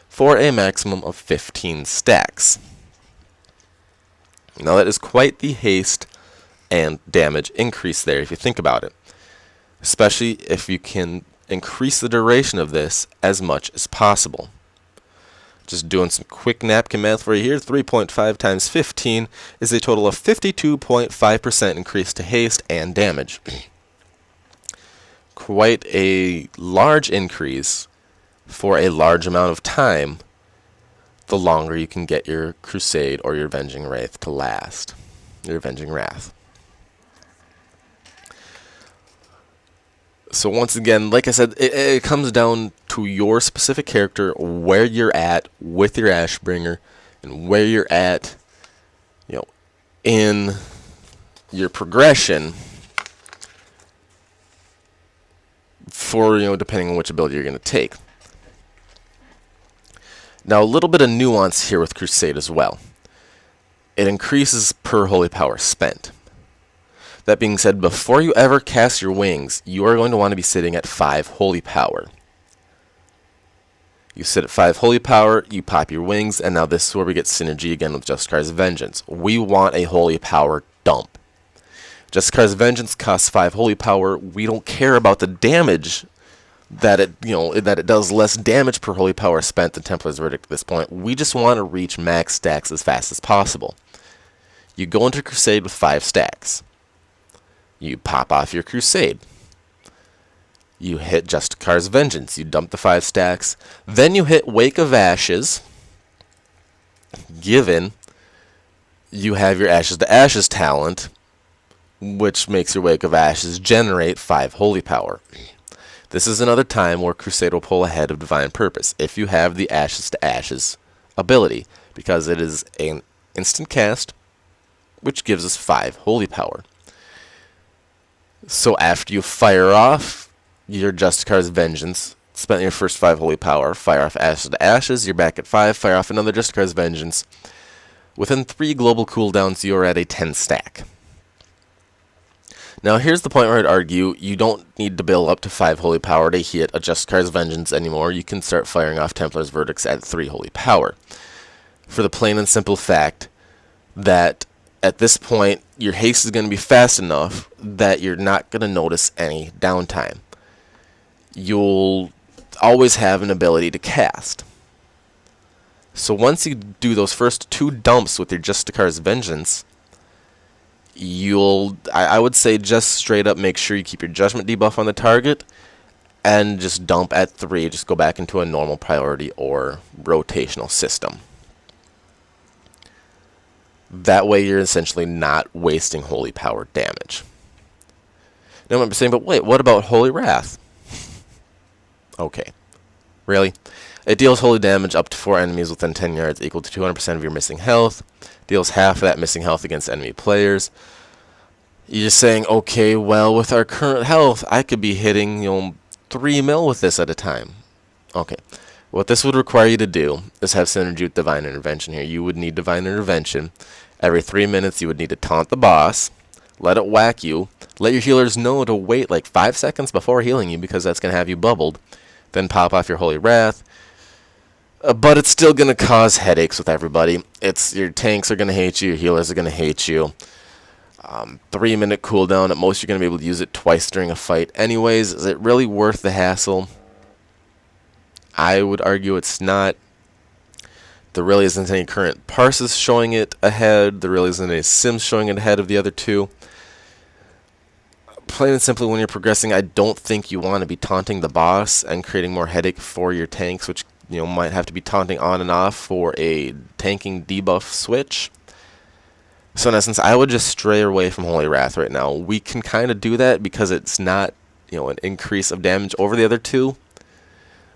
for a maximum of 15 stacks. Now that is quite the haste and damage increase there if you think about it. Especially if you can increase the duration of this as much as possible. Just doing some quick napkin math for you here. 3.5 times 15 is a total of 52.5% increase to haste and damage. Quite a large increase for a large amount of time, the longer you can get your Crusade or your Avenging Wrath to last. Your Avenging Wrath. So once again, like I said, it comes down to your specific character, where you're at with your Ashbringer, and where you're at, in your progression for, depending on which ability you're going to take. Now, a little bit of nuance here with Crusade as well. It increases per holy power spent. That being said, before you ever cast your wings, you are going to want to be sitting at 5 holy power. You sit at 5 holy power, you pop your wings, and now this is where we get synergy again with Justicar's Vengeance. We want a holy power dump. Justicar's Vengeance costs 5 holy power. We don't care about the damage that it does less damage per holy power spent than Templar's Verdict at this point. We just want to reach max stacks as fast as possible. You go into Crusade with 5 stacks. You pop off your Crusade. You hit Justicar's Vengeance. You dump the 5 stacks. Then you hit Wake of Ashes. Given you have your Ashes to Ashes talent, which makes your Wake of Ashes generate 5 holy power. This is another time where Crusade will pull ahead of Divine Purpose if you have the Ashes to Ashes ability, because it is an instant cast, which gives us 5 holy power. So after you fire off your Justicar's Vengeance, spent your first 5 holy power, fire off Ashes to Ashes, you're back at 5, fire off another Justicar's Vengeance. Within 3 global cooldowns, you're at a 10 stack. Now here's the point where I'd argue you don't need to build up to 5 holy power to hit a Justicar's Vengeance anymore. You can start firing off Templar's Verdicts at 3 holy power. For the plain and simple fact that at this point, your haste is going to be fast enough that you're not going to notice any downtime. You'll always have an ability to cast. So once you do those first 2 dumps with your Justicar's Vengeance, I would say just straight up make sure you keep your Judgment debuff on the target and just dump at 3. Just go back into a normal priority or rotational system. That way you're essentially not wasting holy power damage. Now you might be saying, but wait, what about Holy Wrath? Okay. Really? It deals holy damage up to 4 enemies within 10 yards, equal to 200% of your missing health. Deals half of that missing health against enemy players. You're just saying, okay, well, with our current health, I could be hitting 3 mil with this at a time. Okay. What this would require you to do is have synergy with Divine Intervention here. You would need Divine Intervention. Every 3 minutes, you would need to taunt the boss, let it whack you, let your healers know to wait like 5 seconds before healing you, because that's going to have you bubbled, then pop off your Holy Wrath. But it's still going to cause headaches with everybody. Your tanks are going to hate you, your healers are going to hate you. 3-minute cooldown, at most you're going to be able to use it twice during a fight anyways. Is it really worth the hassle? I would argue it's not. There really isn't any current parses showing it ahead. There really isn't any sims showing it ahead of the other 2. Plain and simply, when you're progressing, I don't think you want to be taunting the boss and creating more headache for your tanks, which might have to be taunting on and off for a tanking debuff switch. So in essence, I would just stray away from Holy Wrath right now. We can kind of do that because it's not an increase of damage over the other 2.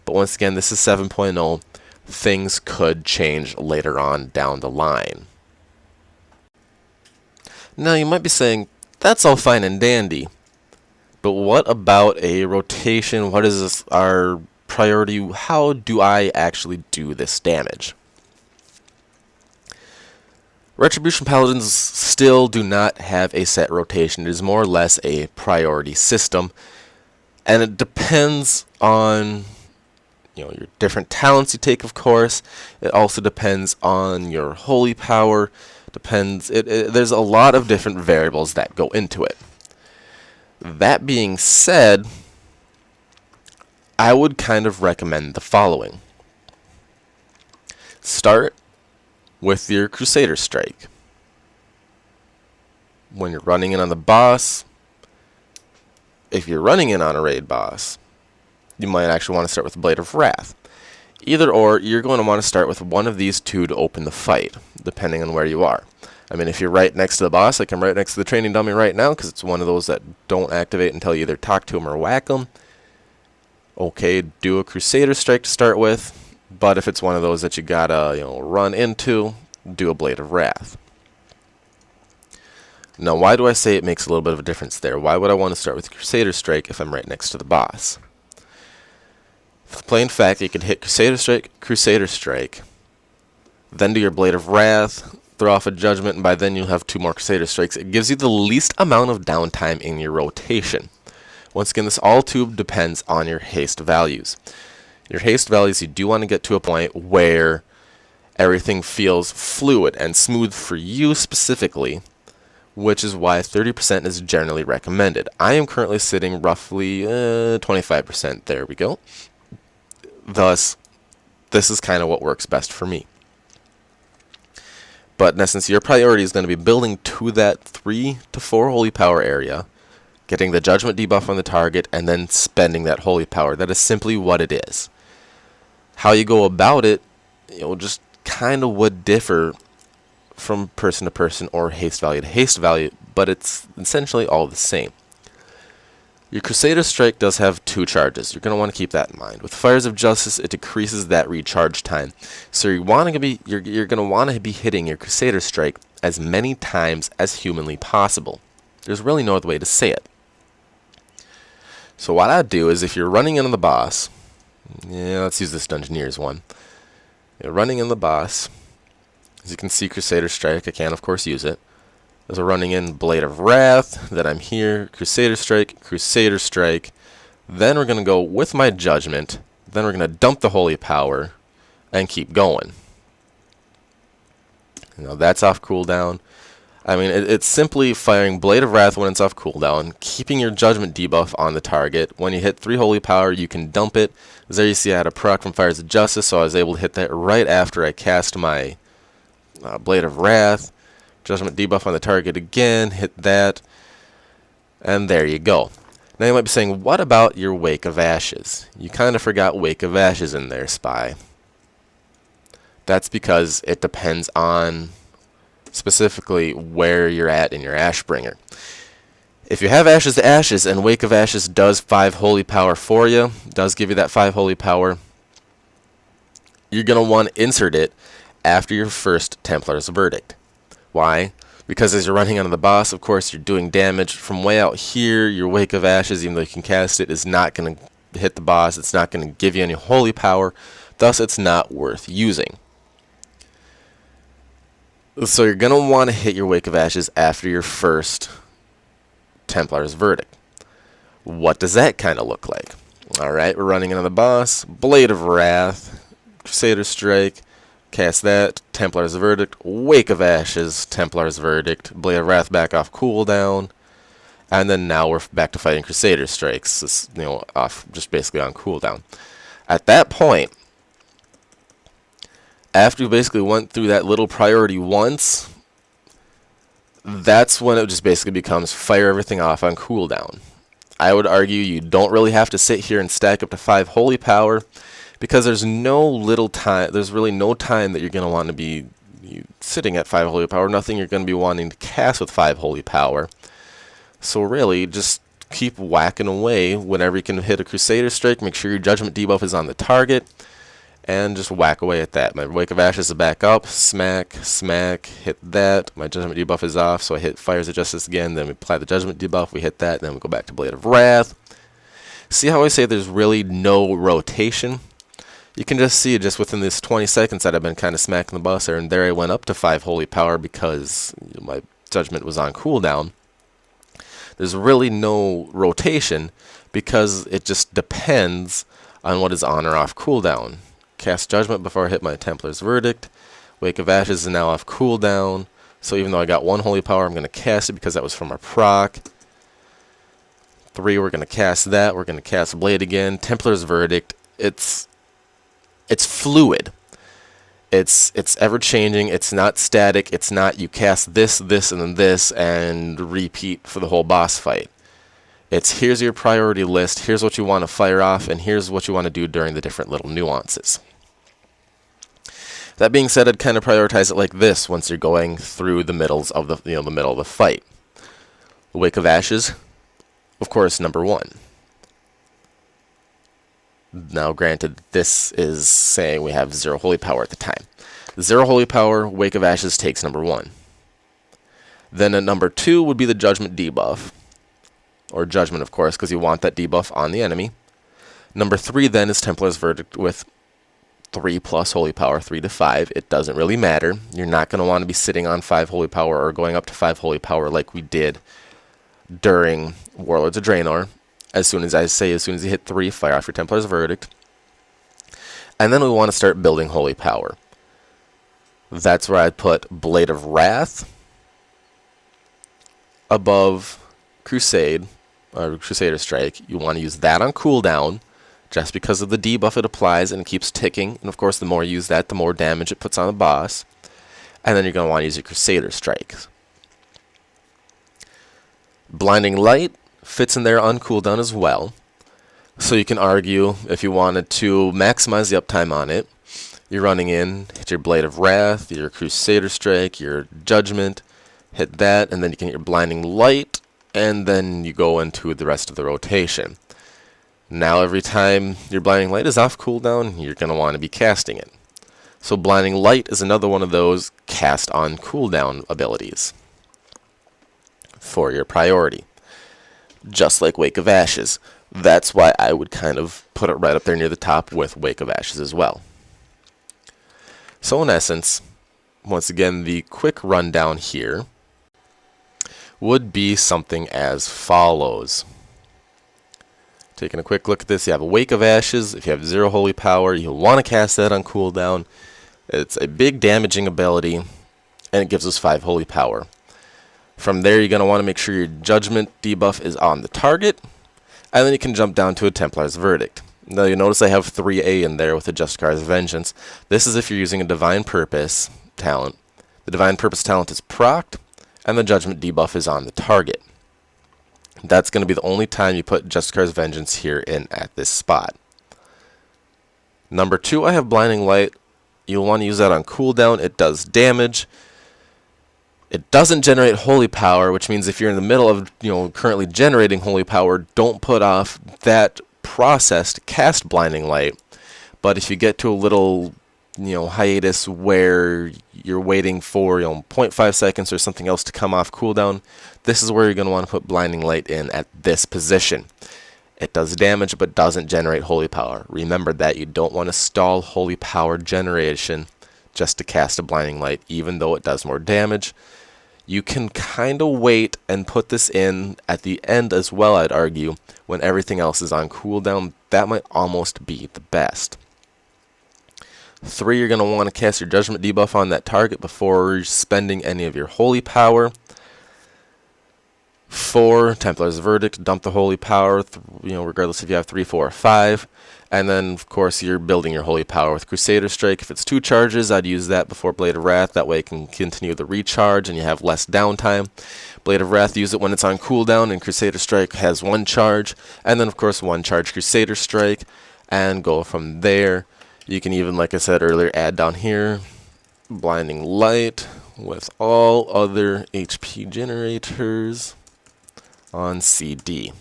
But once again, this is 7.0. Things could change later on down the line. Now you might be saying, that's all fine and dandy, but what about a rotation? What is our priority? How do I actually do this damage? Retribution Paladins still do not have a set rotation. It is more or less a priority system, and it depends on your different talents you take, of course. It also depends on your holy power. There's a lot of different variables that go into it. That being said, I would kind of recommend the following. Start with your Crusader Strike. When you're running in on the boss, if you're running in on a raid boss, you might actually want to start with Blade of Wrath. Either or, you're going to want to start with one of these 2 to open the fight, depending on where you are. I mean, if you're right next to the boss, like I'm right next to the training dummy right now, because it's one of those that don't activate until you either talk to him or whack him. Okay, do a Crusader Strike to start with, but if it's one of those that you gotta run into, do a Blade of Wrath. Now, why do I say it makes a little bit of a difference there? Why would I want to start with Crusader Strike if I'm right next to the boss? For the plain fact that you can hit Crusader Strike, then do your Blade of Wrath, throw off a Judgment, and by then you'll have 2 more Crusader Strikes. It gives you the least amount of downtime in your rotation. Once again, this all too depends on your haste values. Your haste values, you do want to get to a point where everything feels fluid and smooth for you specifically, which is why 30% is generally recommended. I am currently sitting roughly 25%. There we go. Thus, this is kind of what works best for me. But in essence, your priority is going to be building to that 3 to 4 holy power area, getting the judgment debuff on the target, and then spending that holy power. That is simply what it is. How you go about it, just kind of would differ from person to person or haste value to haste value, but it's essentially all the same. Your Crusader Strike does have 2 charges. You're going to want to keep that in mind. With Fires of Justice, it decreases that recharge time. So you're going to want to be hitting your Crusader Strike as many times as humanly possible. There's really no other way to say it. So what I'd do is, if you're running into the boss, let's use this Dungeoneers one. You're running in the boss. As you can see, Crusader Strike, I can of course use it. As we're running in Blade of Wrath, then I'm here, Crusader Strike, then we're going to go with my Judgment, then we're going to dump the Holy Power, and keep going. That's off cooldown. I mean, it's simply firing Blade of Wrath when it's off cooldown, keeping your Judgment debuff on the target. When you hit 3 Holy Power, you can dump it. As there you see, I had a proc from Fires of Justice, so I was able to hit that right after I cast my Blade of Wrath. Judgment debuff on the target again, hit that, and there you go. Now you might be saying, what about your Wake of Ashes? You kind of forgot Wake of Ashes in there, Spy. That's because it depends on specifically where you're at in your Ashbringer. If you have Ashes to Ashes and Wake of Ashes does 5 holy power for you, does give you that 5 holy power, you're going to want to insert it after your first Templar's Verdict. Why? Because as you're running onto the boss, of course, you're doing damage from way out here. Your Wake of Ashes, even though you can cast it, is not going to hit the boss. It's not going to give you any holy power. Thus, it's not worth using. So you're going to want to hit your Wake of Ashes after your first Templar's Verdict. What does that kind of look like? Alright, we're running into the boss. Blade of Wrath, Crusader Strike, cast that, Templar's Verdict, Wake of Ashes, Templar's Verdict, Blade of Wrath back off cooldown, and then now we're back to fighting Crusader Strikes, off just basically on cooldown. At that point, after you basically went through that little priority once, that's when it just basically becomes fire everything off on cooldown. I would argue you don't really have to sit here and stack up to 5 holy power, because there's really no time that you're going to want to be sitting at 5 holy power, nothing you're going to be wanting to cast with 5 holy power. So really, just keep whacking away whenever you can hit a Crusader Strike. Make sure your Judgment debuff is on the target, and just whack away at that. My Wake of Ashes is back up, smack, smack, hit that. My Judgment debuff is off, so I hit Fires of Justice again, then we apply the Judgment debuff, we hit that, then we go back to Blade of Wrath. See how I say there's really no rotation? You can just see just within this 20 seconds that I've been kind of smacking the boss there, and there I went up to 5 holy power because my Judgment was on cooldown. There's really no rotation because it just depends on what is on or off cooldown. Cast Judgment before I hit my Templar's Verdict. Wake of Ashes is now off cooldown, so even though I got 1 holy power, I'm going to cast it because that was from a proc. 3, we're going to cast that. We're going to cast Blade again. Templar's Verdict, it's fluid. It's ever changing. It's not static. It's not you cast this, this, and then this, and repeat for the whole boss fight. It's here's your priority list, here's what you want to fire off, and here's what you want to do during the different little nuances. That being said, I'd kind of prioritize it like this once you're going through the middles of the middle of the fight. The Wake of Ashes, of course, number 1. Now, granted, this is saying we have 0 holy power at the time. 0 holy power, Wake of Ashes takes number 1. Then at number 2 would be the Judgment debuff. Or Judgment, of course, because you want that debuff on the enemy. Number 3 then is Templar's Verdict with 3 plus holy power, 3 to 5. It doesn't really matter. You're not going to want to be sitting on 5 holy power or going up to 5 holy power like we did during Warlords of Draenor. As soon as you hit 3, fire off your Templar's Verdict. And then we want to start building holy power. That's where I'd put Blade of Wrath, above Crusade, or Crusader Strike. You want to use that on cooldown, just because of the debuff it applies, and it keeps ticking. And of course, the more you use that, the more damage it puts on the boss. And then you're going to want to use your Crusader Strikes. Blinding Light fits in there on cooldown as well. So you can argue, if you wanted to maximize the uptime on it, you're running in, hit your Blade of Wrath, your Crusader Strike, your Judgment, hit that, and then you can hit your Blinding Light, and then you go into the rest of the rotation. Now every time your Blinding Light is off cooldown, you're going to want to be casting it. So Blinding Light is another one of those cast on cooldown abilities for your priority. Just like Wake of Ashes. That's why I would kind of put it right up there near the top with Wake of Ashes as well. So in essence, once again, the quick rundown here would be something as follows. Taking a quick look at this, you have a Wake of Ashes. If you have 0 holy power, you'll want to cast that on cooldown. It's a big damaging ability, and it gives us 5 holy power. From there, you're going to want to make sure your Judgment debuff is on the target, and then you can jump down to a Templar's Verdict. Now you'll notice I have 3A in there with a Justicar's Vengeance. This is if you're using a Divine Purpose talent. The Divine Purpose talent is procced, and the Judgment debuff is on the target. That's going to be the only time you put Justicar's Vengeance here in at this spot. Number 2, I have Blinding Light. You'll want to use that on cooldown. It does damage. It doesn't generate holy power, which means if you're in the middle of currently generating holy power, don't put off that process to cast Blinding Light. But if you get to a little hiatus where you're waiting for 0.5 seconds or something else to come off cooldown, this is where you're going to want to put Blinding Light in at this position. It does damage but doesn't generate holy power. Remember that you don't want to stall holy power generation just to cast a Blinding Light, even though it does more damage. You can kind of wait and put this in at the end as well, I'd argue, when everything else is on cooldown. That might almost be the best. 3, you're going to want to cast your Judgment debuff on that target before spending any of your holy power. 4, Templar's Verdict, dump the holy power, regardless if you have 3, 4, or 5. And then, of course, you're building your holy power with Crusader Strike. If it's 2 charges, I'd use that before Blade of Wrath. That way it can continue the recharge and you have less downtime. Blade of Wrath, use it when it's on cooldown, and Crusader Strike has 1 charge. And then, of course, 1 charge Crusader Strike, and go from there. You can even, like I said earlier, add down here Blinding Light with all other HP generators on CD.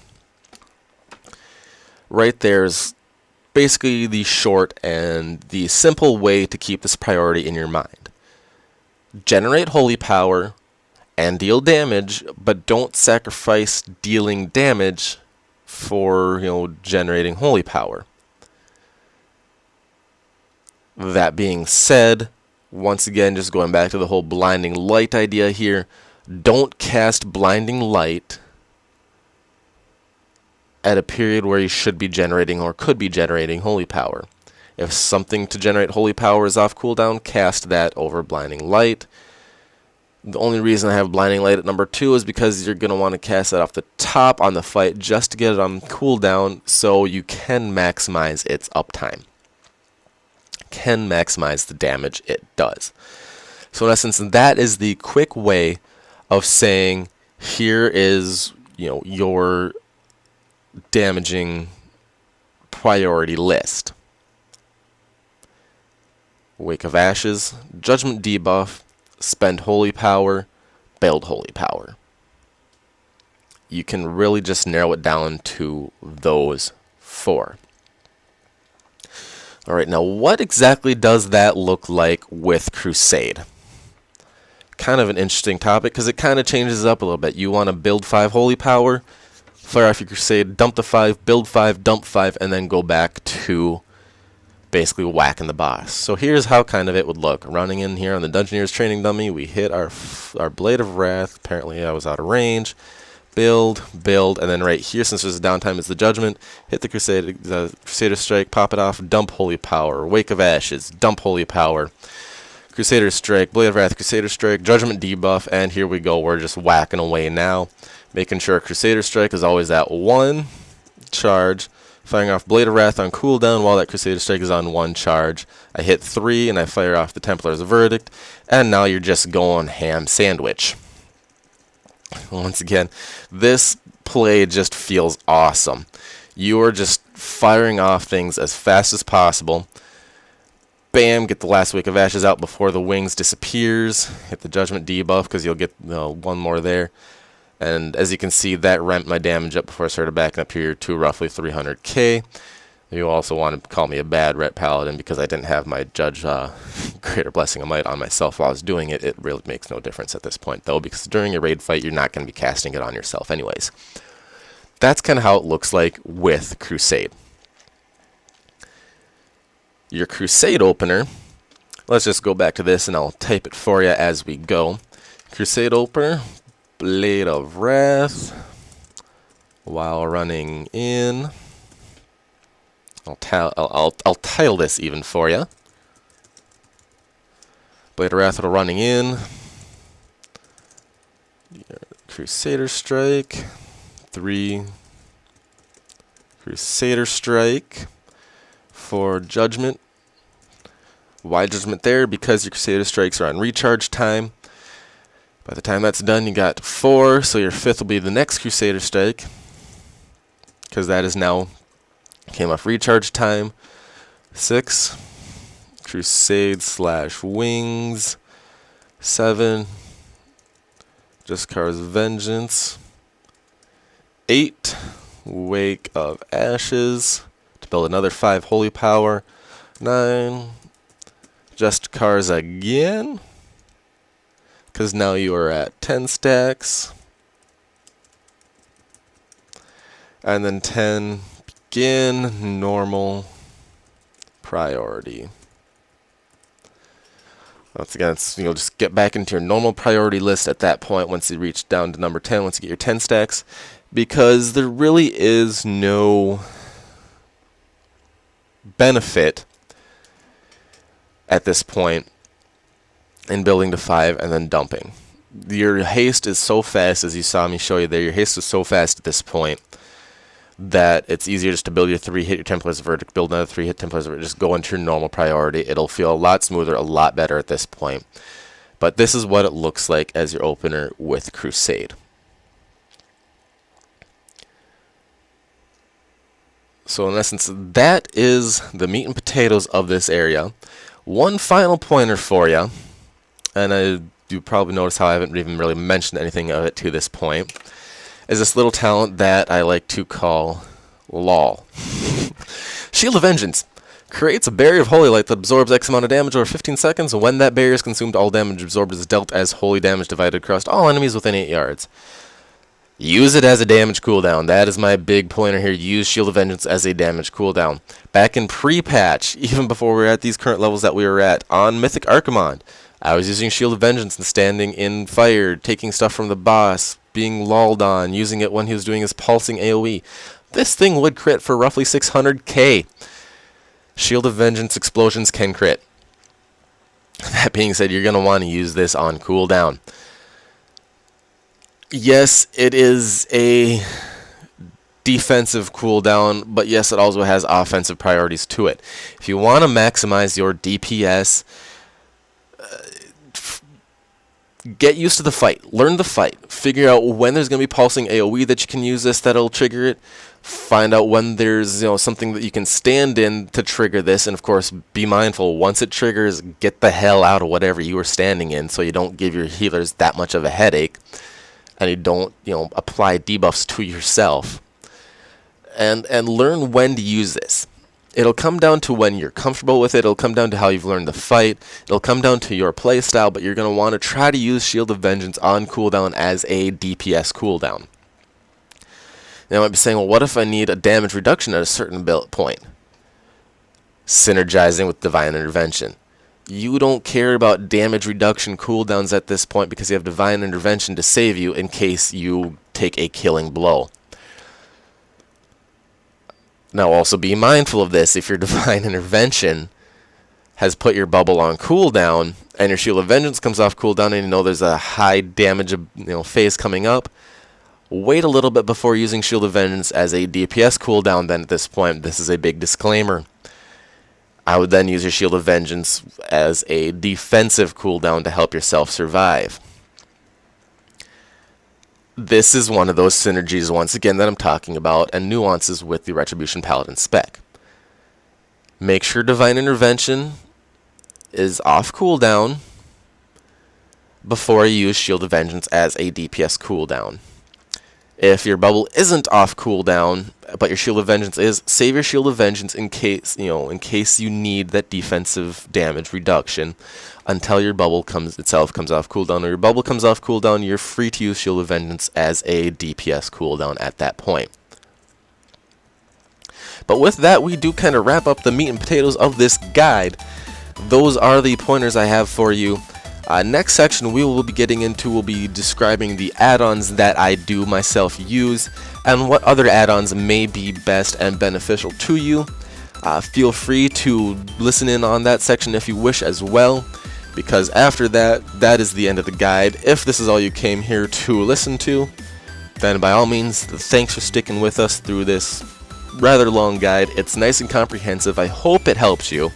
Right there's basically the short and the simple way to keep this priority in your mind. Generate holy power and deal damage, but don't sacrifice dealing damage for generating holy power. That being said, once again, just going back to the whole Blinding Light idea here, don't cast Blinding Light at a period where you should be generating or could be generating holy power. If something to generate holy power is off cooldown, cast that over Blinding Light. The only reason I have Blinding Light at number 2 is because you're going to want to cast that off the top on the fight just to get it on cooldown so you can maximize its uptime. Can maximize the damage it does. So in essence, that is the quick way of saying here is your damaging priority list. Wake of Ashes, Judgment debuff, spend holy power, build holy power. You can really just narrow it down to those 4. Alright, now what exactly does that look like with Crusade? Kind of an interesting topic because it kind of changes up a little bit. You want to build 5 holy power, fire off your Crusade, dump the 5, build 5, dump 5, and then go back to basically whacking the boss. So here's how kind of it would look. Running in here on the Dungeoneer's training dummy, we hit our Blade of Wrath. Apparently I was out of range. Build, and then right here, since there's a downtime, is the Judgment. Hit the Crusader Strike, pop it off, dump holy power. Wake of Ashes, dump holy power. Crusader Strike, Blade of Wrath, Crusader Strike, Judgment debuff, and here we go. We're just whacking away now, making sure Crusader Strike is always at 1 charge, firing off Blade of Wrath on cooldown while that Crusader Strike is on 1 charge. I hit 3 and I fire off the Templar's Verdict, and now you're just going ham sandwich. Once again, this play just feels awesome. You're just firing off things as fast as possible. Bam, get the last Wake of Ashes out before the wings disappears. Hit the Judgment debuff because you'll get one more there. And as you can see, that ramped my damage up before I started backing up here to roughly 300k. You also want to call me a bad Ret Paladin because I didn't have my Judge Greater Blessing of Might on myself while I was doing it. It really makes no difference at this point, though, because during a raid fight, you're not going to be casting it on yourself anyways. That's kind of how it looks like with Crusade. Your Crusade opener, let's just go back to this and I'll type it for you as we go. Crusade opener, Blade of Wrath, while running in. I'll title this even for you. Blade of Wrath running in. Crusader Strike, 3 Crusader Strike. For Judgment. Why Judgment there? Because your Crusader Strikes are on recharge time. By the time that's done, you got 4, so your 5th will be the next Crusader Strike, because that is now came off recharge time. 6 Crusade / Wings. 7 Juskaar's Vengeance. 8 Wake of Ashes. Build another 5 Holy Power. 9 Juskaar's again, because now you are at 10 stacks. And then 10 begin normal priority. Once again, you'll just get back into your normal priority list at that point once you reach down to number 10, once you get your 10 stacks, because there really is no benefit at this point in building to 5 and then dumping. Your haste is so fast, as you saw me show you there, your haste is so fast at this point that it's easier just to build your 3, hit your Templar's Verdict, build another 3, hit Templar's Verdict, just go into your normal priority. It'll feel a lot smoother, a lot better at this point. But this is what it looks like as your opener with Crusade. So in essence, that is the meat and potatoes of this area. One final pointer for you, and you probably notice how I haven't even really mentioned anything of it to this point, is this little talent that I like to call LOL. Shield of Vengeance. Creates a barrier of holy light that absorbs X amount of damage over 15 seconds, and when that barrier is consumed, all damage absorbed is dealt as holy damage divided across all enemies within 8 yards. Use it as a damage cooldown. That is my big pointer here. Use Shield of Vengeance as a damage cooldown. Back in pre-patch, even before we were at these current levels that we were at, on Mythic Archimond, I was using Shield of Vengeance and standing in fire, taking stuff from the boss, being lulled on, using it when he was doing his pulsing AoE. This thing would crit for roughly 600k. Shield of Vengeance explosions can crit. That being said, you're going to want to use this on cooldown. Yes, it is a defensive cooldown, but yes, it also has offensive priorities to it. If you want to maximize your DPS, get used to the fight. Learn the fight. Figure out when there's going to be pulsing AoE that you can use this that'll trigger it. Find out when there's something that you can stand in to trigger this, and of course be mindful, once it triggers, get the hell out of whatever you were standing in so you don't give your healers that much of a headache. And you don't, apply debuffs to yourself. And learn when to use this. It'll come down to when you're comfortable with it. It'll come down to how you've learned the fight. It'll come down to your playstyle, but you're going to want to try to use Shield of Vengeance on cooldown as a DPS cooldown. Now, I might be saying, well, what if I need a damage reduction at a certain build point? Synergizing with Divine Intervention. You don't care about damage reduction cooldowns at this point because you have Divine Intervention to save you in case you take a killing blow. Now also be mindful of this. If your Divine Intervention has put your bubble on cooldown, and your Shield of Vengeance comes off cooldown, and you know there's a high damage phase coming up, wait a little bit before using Shield of Vengeance as a DPS cooldown. Then at this point, this is a big disclaimer. I would then use your Shield of Vengeance as a defensive cooldown to help yourself survive. This is one of those synergies, once again, that I'm talking about, and nuances with the Retribution Paladin spec. Make sure Divine Intervention is off cooldown before you use Shield of Vengeance as a DPS cooldown. If your bubble isn't off cooldown, but your Shield of Vengeance is, save your Shield of Vengeance in case you need that defensive damage reduction until your bubble comes off cooldown, or your bubble comes off cooldown. You're free to use Shield of Vengeance as a DPS cooldown at that point. But with that, we do kind of wrap up the meat and potatoes of this guide. Those are the pointers I have for you. Next section we will be getting into will be describing the add-ons that I do myself use and what other add-ons may be best and beneficial to you. Feel free to listen in on that section if you wish as well, because after that is the end of the guide. If this is all you came here to listen to, then by all means, thanks for sticking with us through this rather long guide. It's nice and comprehensive. I hope it helps you.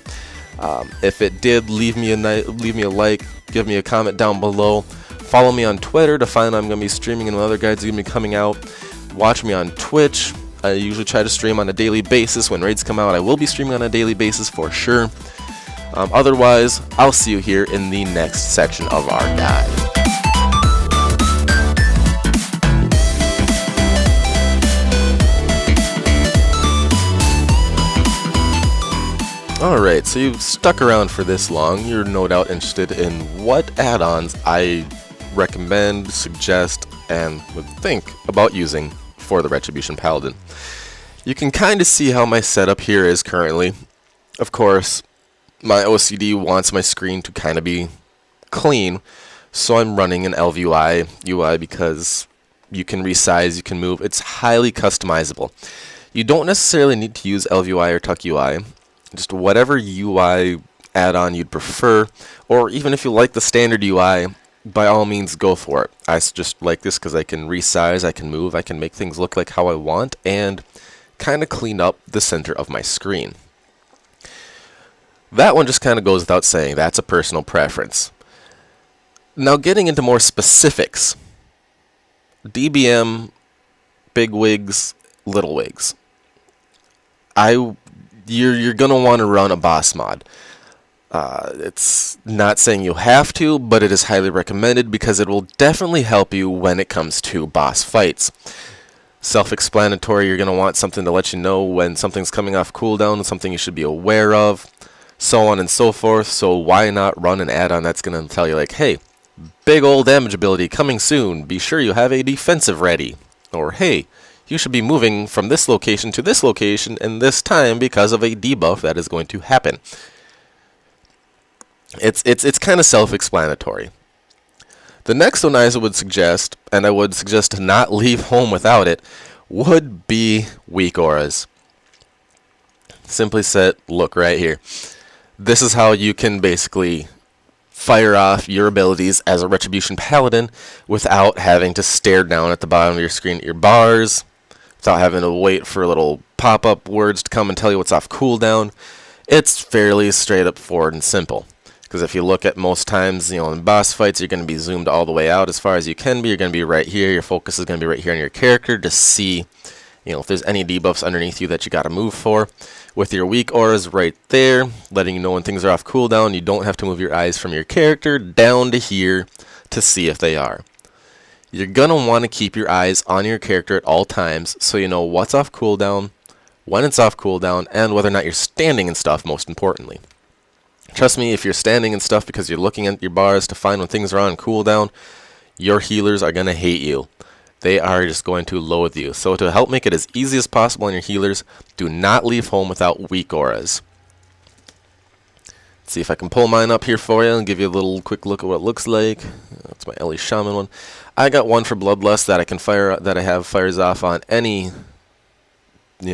If it did, leave me a like, give me a comment down below. Follow me on Twitter to find out I'm going to be streaming and other guides are going to be coming out. Watch me on Twitch. I usually try to stream on a daily basis. When raids come out, I will be streaming on a daily basis for sure. Otherwise, I'll see you here in the next section of our guide. Alright, so you've stuck around for this long. You're no doubt interested in what add-ons I recommend, suggest, and would think about using for the Retribution Paladin. You can kind of see how my setup here is currently. Of course, my OCD wants my screen to kind of be clean, so I'm running an LVUI UI because you can resize, you can move. It's highly customizable. You don't necessarily need to use LVUI or Tuck UI. Just whatever UI add-on you'd prefer, or even if you like the standard UI, by all means go for it. I just like this because I can resize, I can move, I can make things look like how I want, and kind of clean up the center of my screen. That one just kind of goes without saying. That's a personal preference. Now getting into more specifics. DBM, big wigs, little wigs. You're going to want to run a boss mod. It's not saying you have to, but it is highly recommended because it will definitely help you when it comes to boss fights. Self-explanatory, you're going to want something to let you know when something's coming off cooldown, something you should be aware of, so on and so forth. So why not run an add-on that's going to tell you like, hey, big old damage ability coming soon, be sure you have a defensive ready. Or hey, you should be moving from this location to this location in this time because of a debuff that is going to happen. It's kind of self-explanatory. The next one I would suggest, and I would suggest to not leave home without it, would be weak auras. Simply said, look right here. This is how you can basically fire off your abilities as a Retribution Paladin without having to stare down at the bottom of your screen at your bars, without having to wait for little pop-up words to come and tell you what's off cooldown. It's fairly straight up forward and simple. Because if you look at most times, in boss fights, you're going to be zoomed all the way out as far as you can be. You're going to be right here. Your focus is going to be right here on your character to see, if there's any debuffs underneath you that you got to move for. With your weak auras right there, letting you know when things are off cooldown, you don't have to move your eyes from your character down to here to see if they are. You're going to want to keep your eyes on your character at all times so you know what's off cooldown, when it's off cooldown, and whether or not you're standing and stuff, most importantly. Trust me, if you're standing and stuff because you're looking at your bars to find when things are on cooldown, your healers are going to hate you. They are just going to loathe you. So to help make it as easy as possible on your healers, do not leave home without weak auras. Let's see if I can pull mine up here for you and give you a little quick look at what it looks like. That's my Ellie Shaman one. I got one for Bloodlust that I can fire, that I have fires off on any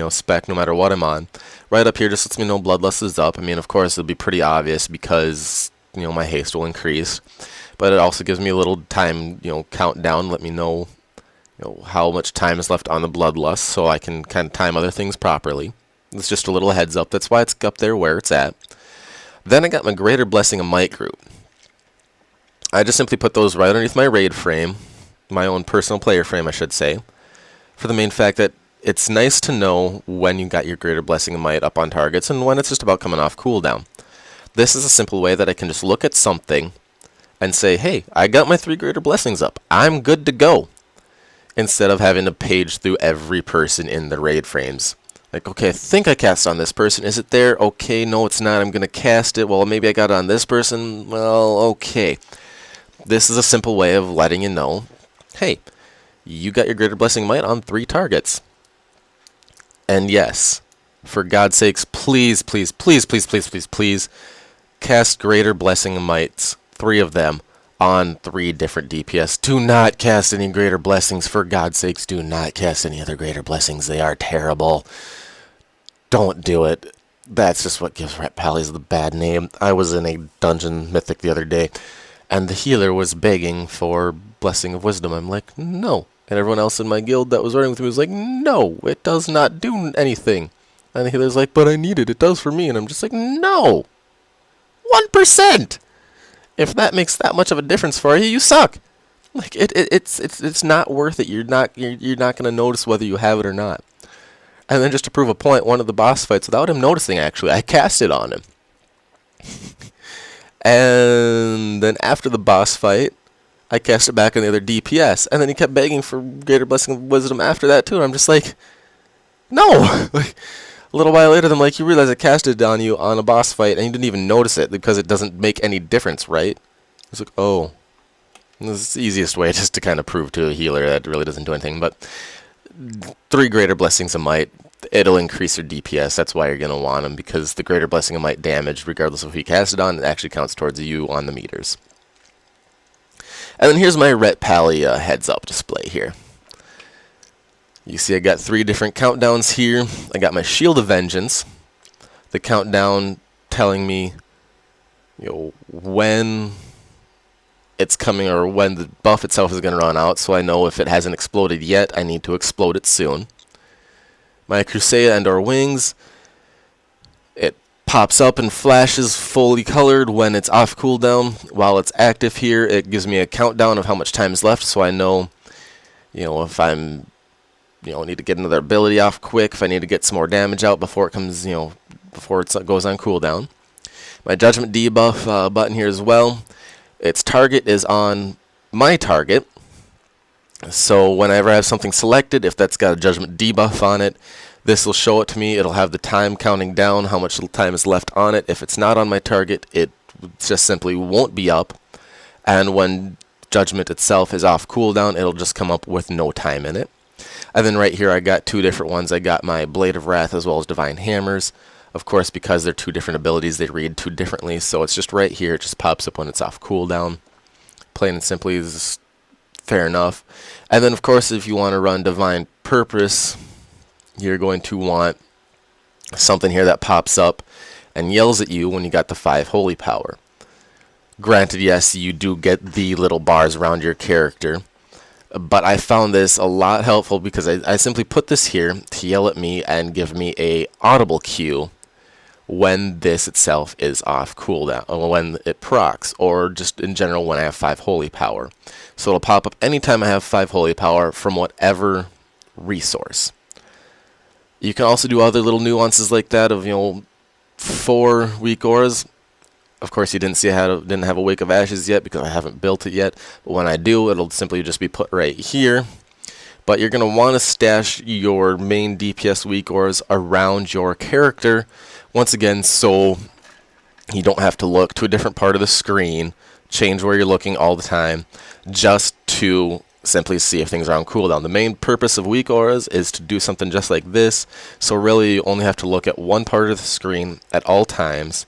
spec no matter what I'm on. Right up here just lets me know Bloodlust is up. I mean, of course, it'll be pretty obvious because, my haste will increase. But it also gives me a little time, countdown, let me know, how much time is left on the Bloodlust so I can kind of time other things properly. It's just a little heads up. That's why it's up there where it's at. Then I got my Greater Blessing of Might group. I just simply put those right underneath my raid frame, my own personal player frame, I should say, for the main fact that it's nice to know when you got your Greater Blessing of Might up on targets and when it's just about coming off cooldown. This is a simple way that I can just look at something and say, hey, I got my 3 Greater Blessings up. I'm good to go. Instead of having to page through every person in the raid frames. Like, okay, I think I cast on this person. Is it there? Okay, no, it's not. I'm going to cast it. Well, maybe I got it on this person. Well, okay. This is a simple way of letting you know, hey, you got your Greater Blessing Might on 3 targets. And yes, for God's sakes, please, please, please, please, please, please, please, cast Greater Blessing Mights, 3 of them, on 3 different DPS. Do not cast any Greater Blessings. For God's sakes, do not cast any other Greater Blessings. They are terrible. Don't do it. That's just what gives Ret Pallies the bad name. I was in a dungeon mythic the other day, and the healer was begging for Blessing of Wisdom. I'm like, no. And everyone else in my guild that was running with me was like, no, it does not do anything. And the healer's like, but I need it. It does for me. And I'm just like, no. 1%. If that makes that much of a difference for you, you suck. Like it's not worth it. You're not going to notice whether you have it or not. And then just to prove a point, one of the boss fights, without him noticing actually, I cast it on him. And then after the boss fight, I cast it back on the other DPS, and then he kept begging for Greater Blessing of Wisdom after that too. And I'm just like, no. Like, a little while later, I'm like, you realize I cast it on you on a boss fight, and you didn't even notice it because it doesn't make any difference, right? It's like, oh, this is the easiest way just to kind of prove to a healer that it really doesn't do anything. But 3 Greater Blessings of Might, it'll increase your DPS. That's why you're going to want them, because the Greater Blessing of Might damage, regardless of who you cast it on, it actually counts towards you on the meters. And then here's my Ret Pally heads-up display here. You see I got 3 different countdowns here. I got my Shield of Vengeance, the countdown telling me when it's coming or when the buff itself is going to run out, so I know if it hasn't exploded yet, I need to explode it soon. My Crusade and or Wings, it pops up and flashes fully colored when it's off cooldown. While it's active here, it gives me a countdown of how much time is left, so I know, if I'm, need to get another ability off quick, if I need to get some more damage out before it comes, before it goes on cooldown. My Judgment debuff button here as well. Its target is on my target. So whenever I have something selected, if that's got a Judgment debuff on it, this will show it to me. It'll have the time counting down, how much time is left on it. If it's not on my target, it just simply won't be up. And when Judgment itself is off cooldown, it'll just come up with no time in it. And then right here I got 2 different ones. I got my Blade of Wrath as well as Divine Hammers. Of course, because they're 2 different abilities, they read 2 differently. So it's just right here. It just pops up when it's off cooldown. Plain and simply is fair enough. And then, of course, if you want to run Divine Purpose, you're going to want something here that pops up and yells at you when you got the 5 Holy Power. Granted, yes, you do get the little bars around your character. But I found this a lot helpful because I simply put this here to yell at me and give me a audible cue when this itself is off cooldown, or when it procs, or just in general when I have 5 Holy Power. So it'll pop up anytime I have 5 Holy Power from whatever resource. You can also do other little nuances like that of 4 weak auras. Of course, you didn't see I didn't have a Wake of Ashes yet because I haven't built it yet. But when I do, it'll simply just be put right here. But you're going to want to stash your main DPS weak auras around your character. Once again, so you don't have to look to a different part of the screen, change where you're looking all the time, just to simply see if things are on cooldown. The main purpose of weak auras is to do something just like this. So really, you only have to look at one part of the screen at all times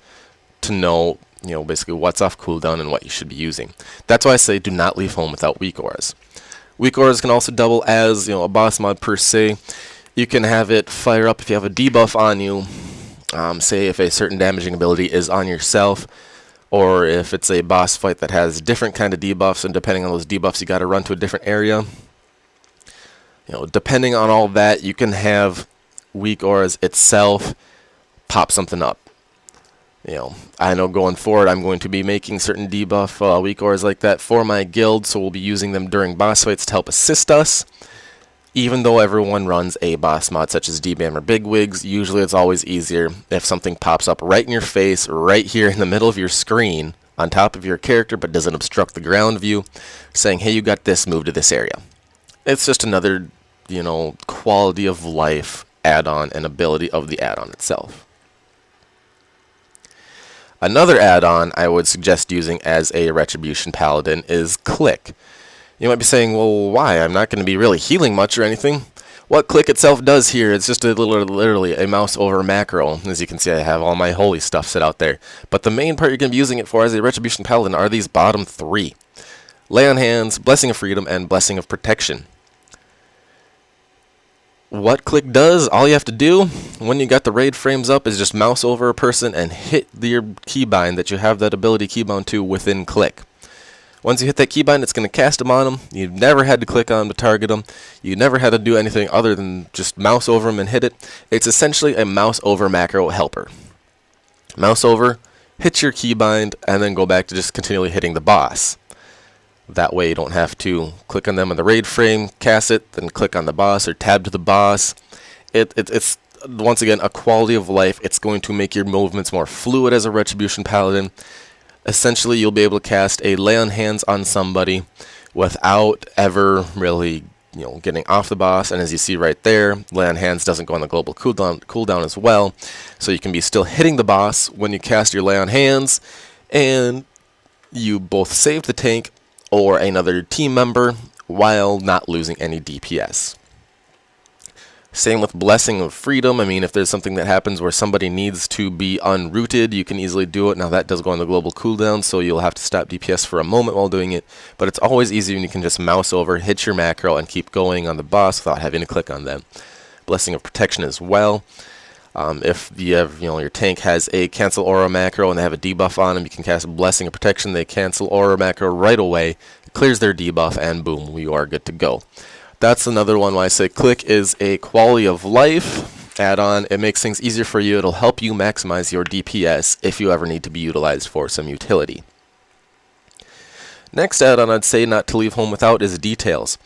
to know, basically what's off cooldown and what you should be using. That's why I say do not leave home without weak auras. Weak auras can also double as, a boss mod per se. You can have it fire up if you have a debuff on you. Say if a certain damaging ability is on yourself, or if it's a boss fight that has different kind of debuffs, and depending on those debuffs, you got to run to a different area. Depending on all that, you can have weak auras itself pop something up. I know going forward, I'm going to be making certain debuff weak auras like that for my guild, so we'll be using them during boss fights to help assist us. Even though everyone runs a boss mod such as DBAM or Bigwigs, usually it's always easier if something pops up right in your face, right here in the middle of your screen, on top of your character, but doesn't obstruct the ground view, saying, hey, you got this, move to this area. It's just another, quality of life add-on and ability of the add-on itself. Another add-on I would suggest using as a Retribution Paladin is Click. You might be saying, well, why? I'm not going to be really healing much or anything. What Click itself does here, it's just literally a mouse over macro. As you can see, I have all my holy stuff set out there. But the main part you're going to be using it for as a Retribution Paladin are these bottom three. Lay on Hands, Blessing of Freedom, and Blessing of Protection. What Click does, all you have to do when you got the raid frames up is just mouse over a person and hit your keybind that you have that ability keybound to within Click. Once you hit that keybind, it's going to cast them on them. You've never had to click on them to target them. You never had to do anything other than just mouse over them and hit it. It's essentially a mouse over macro helper. Mouse over, hit your keybind, and then go back to just continually hitting the boss. That way you don't have to click on them in the raid frame, cast it, then click on the boss or tab to the boss. It's once again a quality of life. It's going to make your movements more fluid as a Retribution Paladin. Essentially, you'll be able to cast a Lay on Hands on somebody without ever really, getting off the boss. And as you see right there, Lay on Hands doesn't go on the global cooldown as well. So you can be still hitting the boss when you cast your Lay on Hands, and you both save the tank or another team member while not losing any DPS. Same with Blessing of Freedom. I mean, if there's something that happens where somebody needs to be unrooted, you can easily do it. Now, that does go on the global cooldown, so you'll have to stop DPS for a moment while doing it. But it's always easier when you can just mouse over, hit your macro, and keep going on the boss without having to click on them. Blessing of Protection as well. If you have, your tank has a cancel aura macro and they have a debuff on them, you can cast Blessing of Protection. They cancel aura macro right away. It clears their debuff, and boom, you are good to go. That's another one why I say Click is a quality of life add-on. It makes things easier for you. It'll help you maximize your DPS if you ever need to be utilized for some utility. Next add-on I'd say not to leave home without is Details.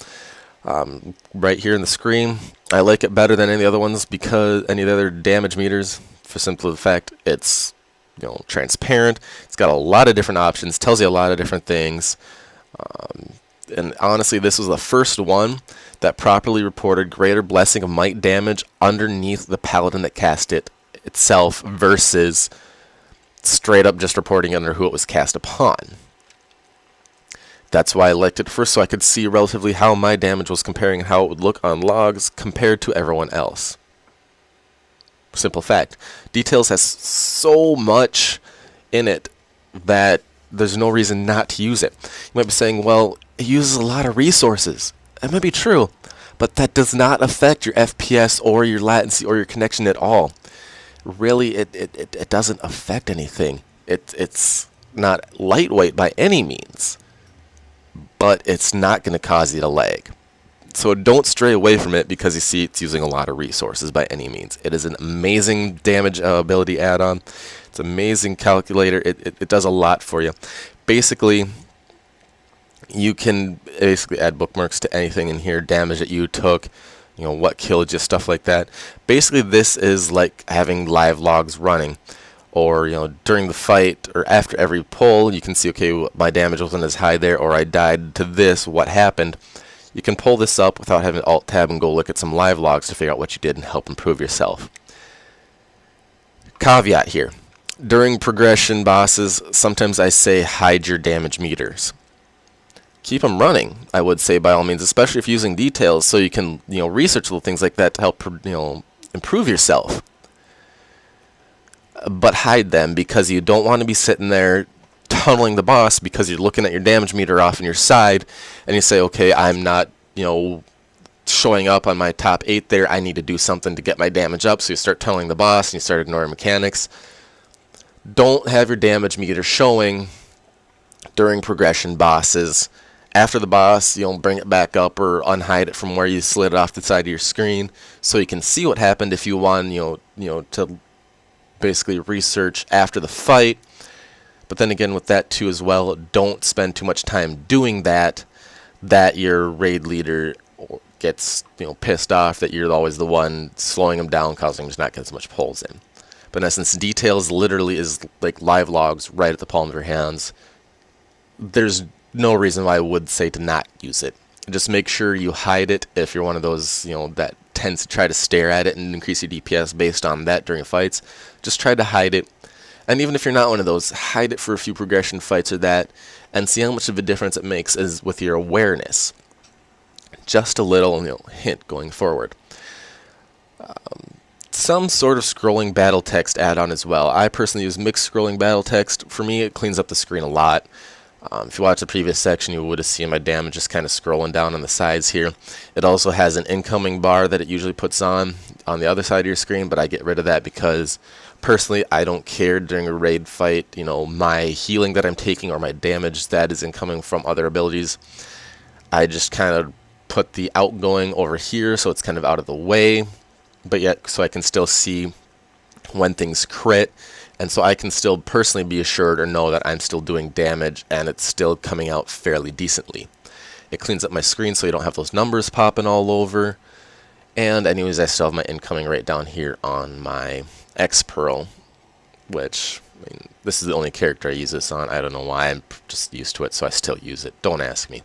Right here in the screen, I like it better than any other ones because any of the other damage meters, for simply the fact it's transparent. It's got a lot of different options, tells you a lot of different things. And honestly, this was the first one that properly reported greater Blessing of Might damage underneath the Paladin that cast it itself versus straight up just reporting under who it was cast upon. That's why I liked it first, so I could see relatively how my damage was comparing and how it would look on logs compared to everyone else. Simple fact. Details has so much in it that there's no reason not to use it. You might be saying, well, it uses a lot of resources. That might be true, but that does not affect your FPS or your latency or your connection at all. Really, it doesn't affect anything. It's not lightweight by any means, but it's not going to cause you to lag. So don't stray away from it because you see it's using a lot of resources by any means. It is an amazing damage ability add-on. It's an amazing calculator. It does a lot for you. Basically, you can add bookmarks to anything in here, damage that you took, what killed you, stuff like that. Basically, this is like having live logs running. Or, during the fight or after every pull, you can see, okay, my damage wasn't as high there, or I died to this, what happened. You can pull this up without having Alt-Tab and go look at some live logs to figure out what you did and help improve yourself. Caveat here. During progression bosses, sometimes I say hide your damage meters. Keep them running, I would say, by all means, especially if using Details, so you can, research little things like that to help, improve yourself. But hide them because you don't want to be sitting there tunneling the boss because you're looking at your damage meter off on your side and you say, okay, I'm not, showing up on my top 8 there, I need to do something to get my damage up. So you start telling the boss and you start ignoring mechanics. Don't have your damage meter showing during progression bosses. After the boss, you'll bring it back up or unhide it from where you slid it off the side of your screen, so you can see what happened if you want, to basically research after the fight. But then again, with that too as well, don't spend too much time doing that. That your raid leader gets pissed off that you're always the one slowing him down, causing him to not get as much pulls in. But in essence, details literally is like live logs right at the palm of your hands. There's no reason why I would say to not use it. Just make sure you hide it if you're one of those, that tends to try to stare at it and increase your DPS based on that during fights. Just try to hide it. And even if you're not one of those, hide it for a few progression fights or that, and see how much of a difference it makes is with your awareness. Just a little, hint going forward. Some sort of scrolling battle text add-on as well. I personally use mixed scrolling battle text. For me, it cleans up the screen a lot. If you watch the previous section, you would have seen my damage just kind of scrolling down on the sides here. It also has an incoming bar that it usually puts on the other side of your screen, but I get rid of that because personally I don't care during a raid fight, my healing that I'm taking or my damage that is incoming from other abilities. I just kind of put the outgoing over here so it's kind of out of the way, but yet so I can still see when things crit. And so I can still personally be assured or know that I'm still doing damage and it's still coming out fairly decently. It cleans up my screen so you don't have those numbers popping all over. And anyways, I still have my incoming right down here on my X-Pearl, which, this is the only character I use this on. I don't know why, I'm just used to it, so I still use it. Don't ask me.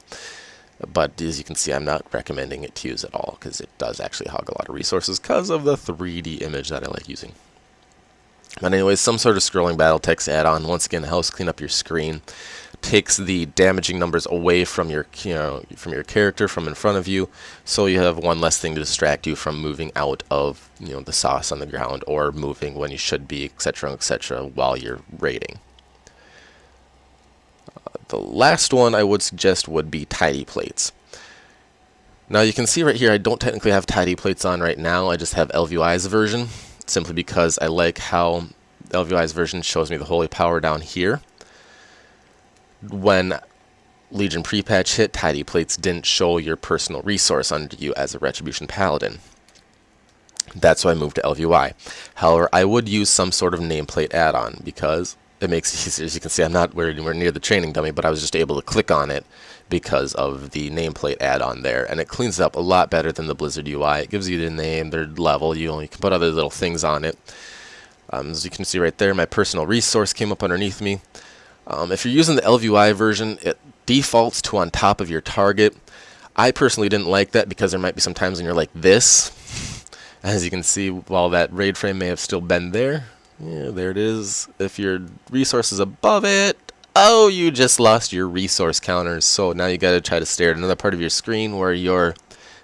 But as you can see, I'm not recommending it to use at all because it does actually hog a lot of resources because of the 3D image that I like using. But anyways, some sort of scrolling battle text add-on, once again, helps clean up your screen, takes the damaging numbers away from your from your character from in front of you, so you have one less thing to distract you from moving out of the sauce on the ground or moving when you should be, etc., while you're raiding. The last one I would suggest would be tidy plates. Now you can see right here I don't technically have tidy plates on right now, I just have LVI's version. Simply because I like how LVI's version shows me the holy power down here. When Legion pre-patch hit, tidy plates didn't show your personal resource under you as a Retribution Paladin. That's why I moved to LVI. However, I would use some sort of nameplate add-on because it makes it easier. As you can see, I'm not anywhere near the training dummy, but I was just able to click on it because of the nameplate add-on there, and it cleans it up a lot better than the Blizzard UI. It gives you the name, their level, you can put other little things on it. As you can see right there, my personal resource came up underneath me. If you're using the LVI version, it defaults to on top of your target. I personally didn't like that because there might be some times when you're like this. As you can see, while that raid frame may have still been there, yeah, there it is. If your resource is above it, oh, you just lost your resource counters, so now you gotta try to stare at another part of your screen where your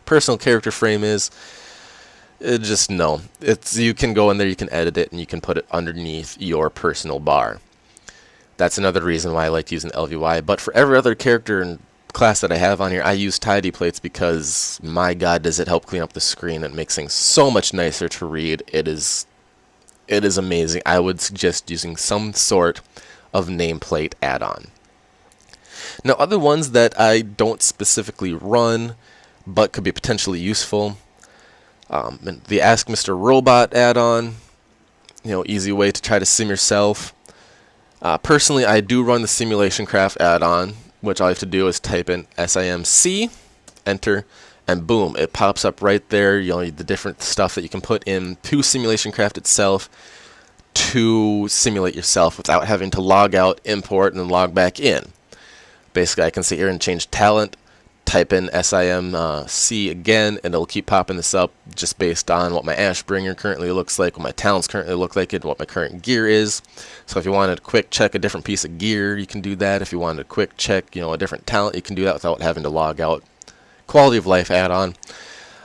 personal character frame is. No. You can go in there, you can edit it, and you can put it underneath your personal bar. That's another reason why I like using LVI, but for every other character and class that I have on here, I use tidy plates because, my god, does it help clean up the screen. It makes things so much nicer to read. It is amazing. I would suggest using some sort of nameplate add-on. Now, other ones that I don't specifically run but could be potentially useful, the Ask Mr. Robot add-on, easy way to try to sim yourself. Personally, I do run the Simulation Craft add-on, which all you have to do is type in SIMC, enter, and boom, it pops up right there. The different stuff that you can put in to Simulation Craft itself to simulate yourself without having to log out, import, and then log back in. Basically, I can sit here and change talent, type in SIMC again, and it'll keep popping this up just based on what my Ashbringer currently looks like, what my talents currently look like, and what my current gear is. So if you wanted to quick check a different piece of gear, you can do that. If you wanted to quick check, a different talent, you can do that without having to log out. Quality of life add-on.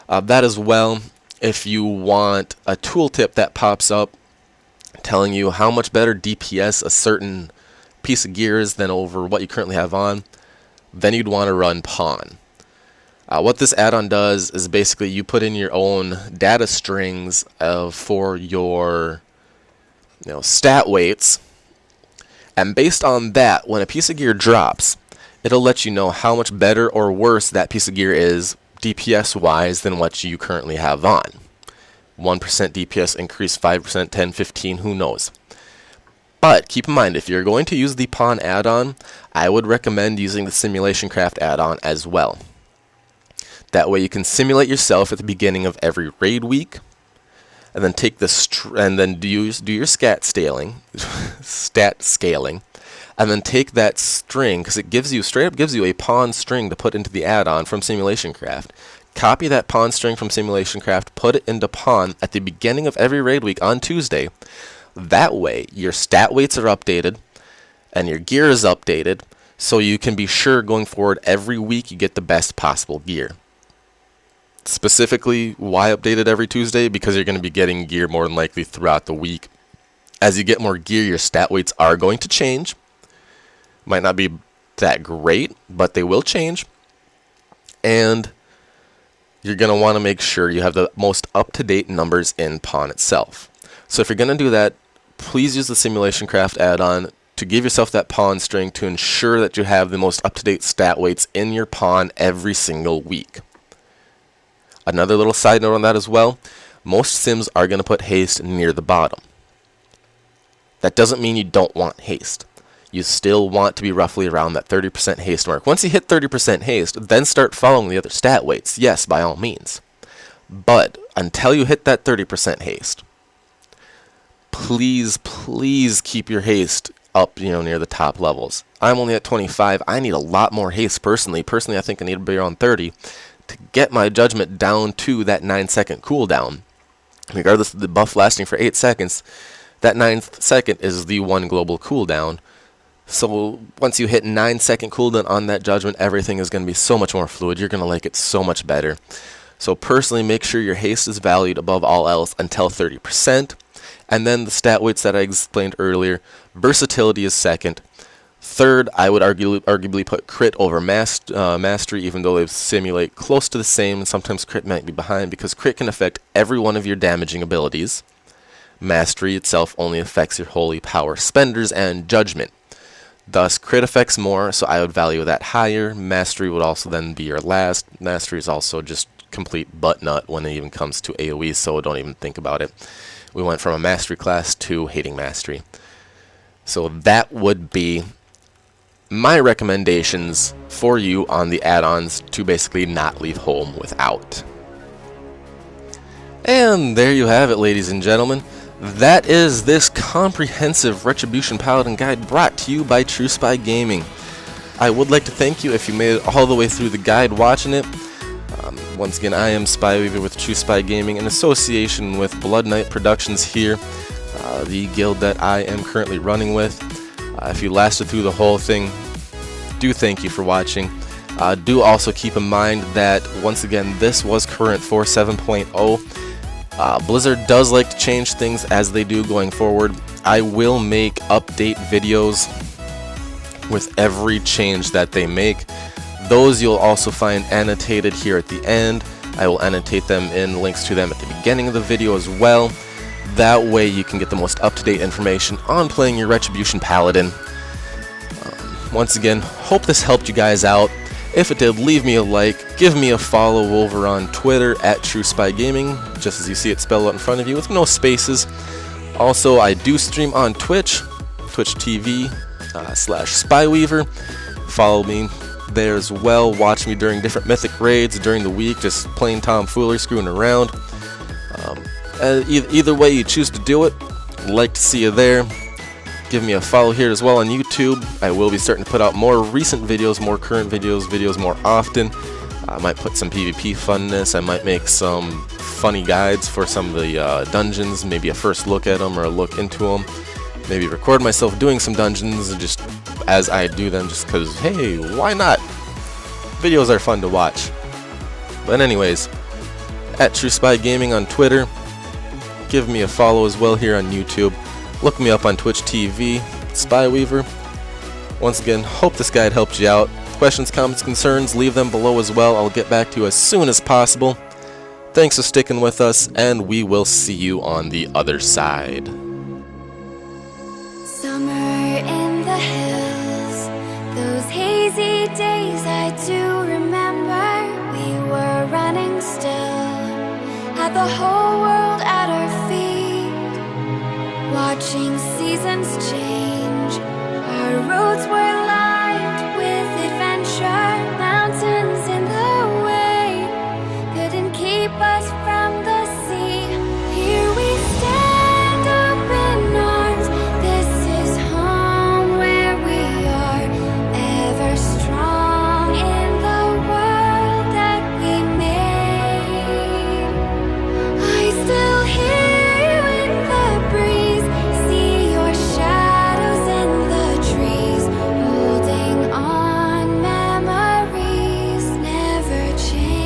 That as well, if you want a tooltip that pops up telling you how much better DPS a certain piece of gear is than over what you currently have on, then you'd want to run Pawn. What this add-on does is basically you put in your own data strings for your stat weights, and based on that, when a piece of gear drops, it'll let you know how much better or worse that piece of gear is DPS wise than what you currently have on. 1% DPS increase, 5%, 10, 15, who knows. But keep in mind, if you're going to use the pawn add-on, I would recommend using the Simulation Craft add-on as well. That way you can simulate yourself at the beginning of every raid week, and then take and then do your stat scaling, and then take that string, because it straight up gives you a pawn string to put into the add-on from Simulation Craft. Copy that pawn string from Simulation Craft, put it into pawn at the beginning of every raid week on Tuesday. That way your stat weights are updated and your gear is updated, so you can be sure going forward every week you get the best possible gear. Specifically, why update it every Tuesday? Because you're going to be getting gear more than likely throughout the week. As you get more gear, your stat weights are going to change. Might not be that great, but they will change. And you're going to want to make sure you have the most up-to-date numbers in pawn itself. So if you're going to do that, please use the Simulation Craft add-on to give yourself that pawn string to ensure that you have the most up-to-date stat weights in your pawn every single week. Another little side note on that as well, most sims are going to put haste near the bottom. That doesn't mean you don't want haste. You still want to be roughly around that 30% haste mark. Once you hit 30% haste, then start following the other stat weights. Yes, by all means. But until you hit that 30% haste, please keep your haste up, near the top levels. I'm only at 25. I need a lot more haste personally. Personally, I think I need to be around 30 to get my judgment down to that 9-second cooldown. Regardless of the buff lasting for 8 seconds, that 9th second is the one global cooldown. So once you hit 9-second cooldown on that judgment, everything is going to be so much more fluid. You're going to like it so much better. So personally, make sure your haste is valued above all else until 30%. And then the stat weights that I explained earlier, versatility is second. Third, I would arguably put crit over mastery, even though they simulate close to the same, and sometimes crit might be behind, because crit can affect every one of your damaging abilities. Mastery itself only affects your holy power spenders and judgment. Thus, crit affects more, so I would value that higher. Mastery would also then be your last. Mastery is also just complete butt nut when it even comes to AoE, so don't even think about it. We went from a mastery class to hating mastery. So that would be my recommendations for you on the add-ons to basically not leave home without. And there you have it, ladies and gentlemen. That is this comprehensive Retribution Paladin guide brought to you by TruSpy Gaming. I would like to thank you if you made it all the way through the guide watching it. Once again, I am Spyweaver with TruSpy Gaming in association with Blood Knight Productions here, the guild that I am currently running with. If you lasted through the whole thing, do thank you for watching. Do also keep in mind that, once again, this was current for 7.0. Blizzard does like to change things as they do going forward. I will make update videos with every change that they make. Those you'll also find annotated here at the end. I will annotate them in links to them at the beginning of the video as well. That way you can get the most up-to-date information on playing your Retribution Paladin. Once again, hope this helped you guys out. If it did, leave me a like, give me a follow over on Twitter at TruSpy Gaming, just as you see it spelled out in front of you with no spaces. Also, I do stream on Twitch, Twitch TV /Spyweaver. Follow me there as well. Watch me during different mythic raids during the week, just playing tomfoolery, screwing around. Either way you choose to do it, like to see you there. Give me a follow here as well on YouTube. I will be starting to put out more recent videos, more current videos more often. I might put some PvP funness. I might make some funny guides for some of the dungeons, maybe a first look at them or a look into them. Maybe record myself doing some dungeons just as I do them, just because, hey, why not? Videos are fun to watch. But anyways, at TruSpy Gaming on Twitter. Give me a follow as well here on YouTube. Look me up on Twitch TV, Spyweaver. Once again, hope this guide helped you out. questions, comments, concerns, leave them below as well. I'll get back to you as soon as possible. Thanks for sticking with us, and we will see you on the other side. Summer in the hills, those hazy days I do remember. We were running still, had the whole world at our feet, watching seasons change. Our roads were lined with adventure, mountains in the way couldn't keep us from the sea. Here we stand, open arms. This is home where we are, ever strong in the world that we made. I still hear you in the breeze, see your shadows in the trees, holding on, memories never change.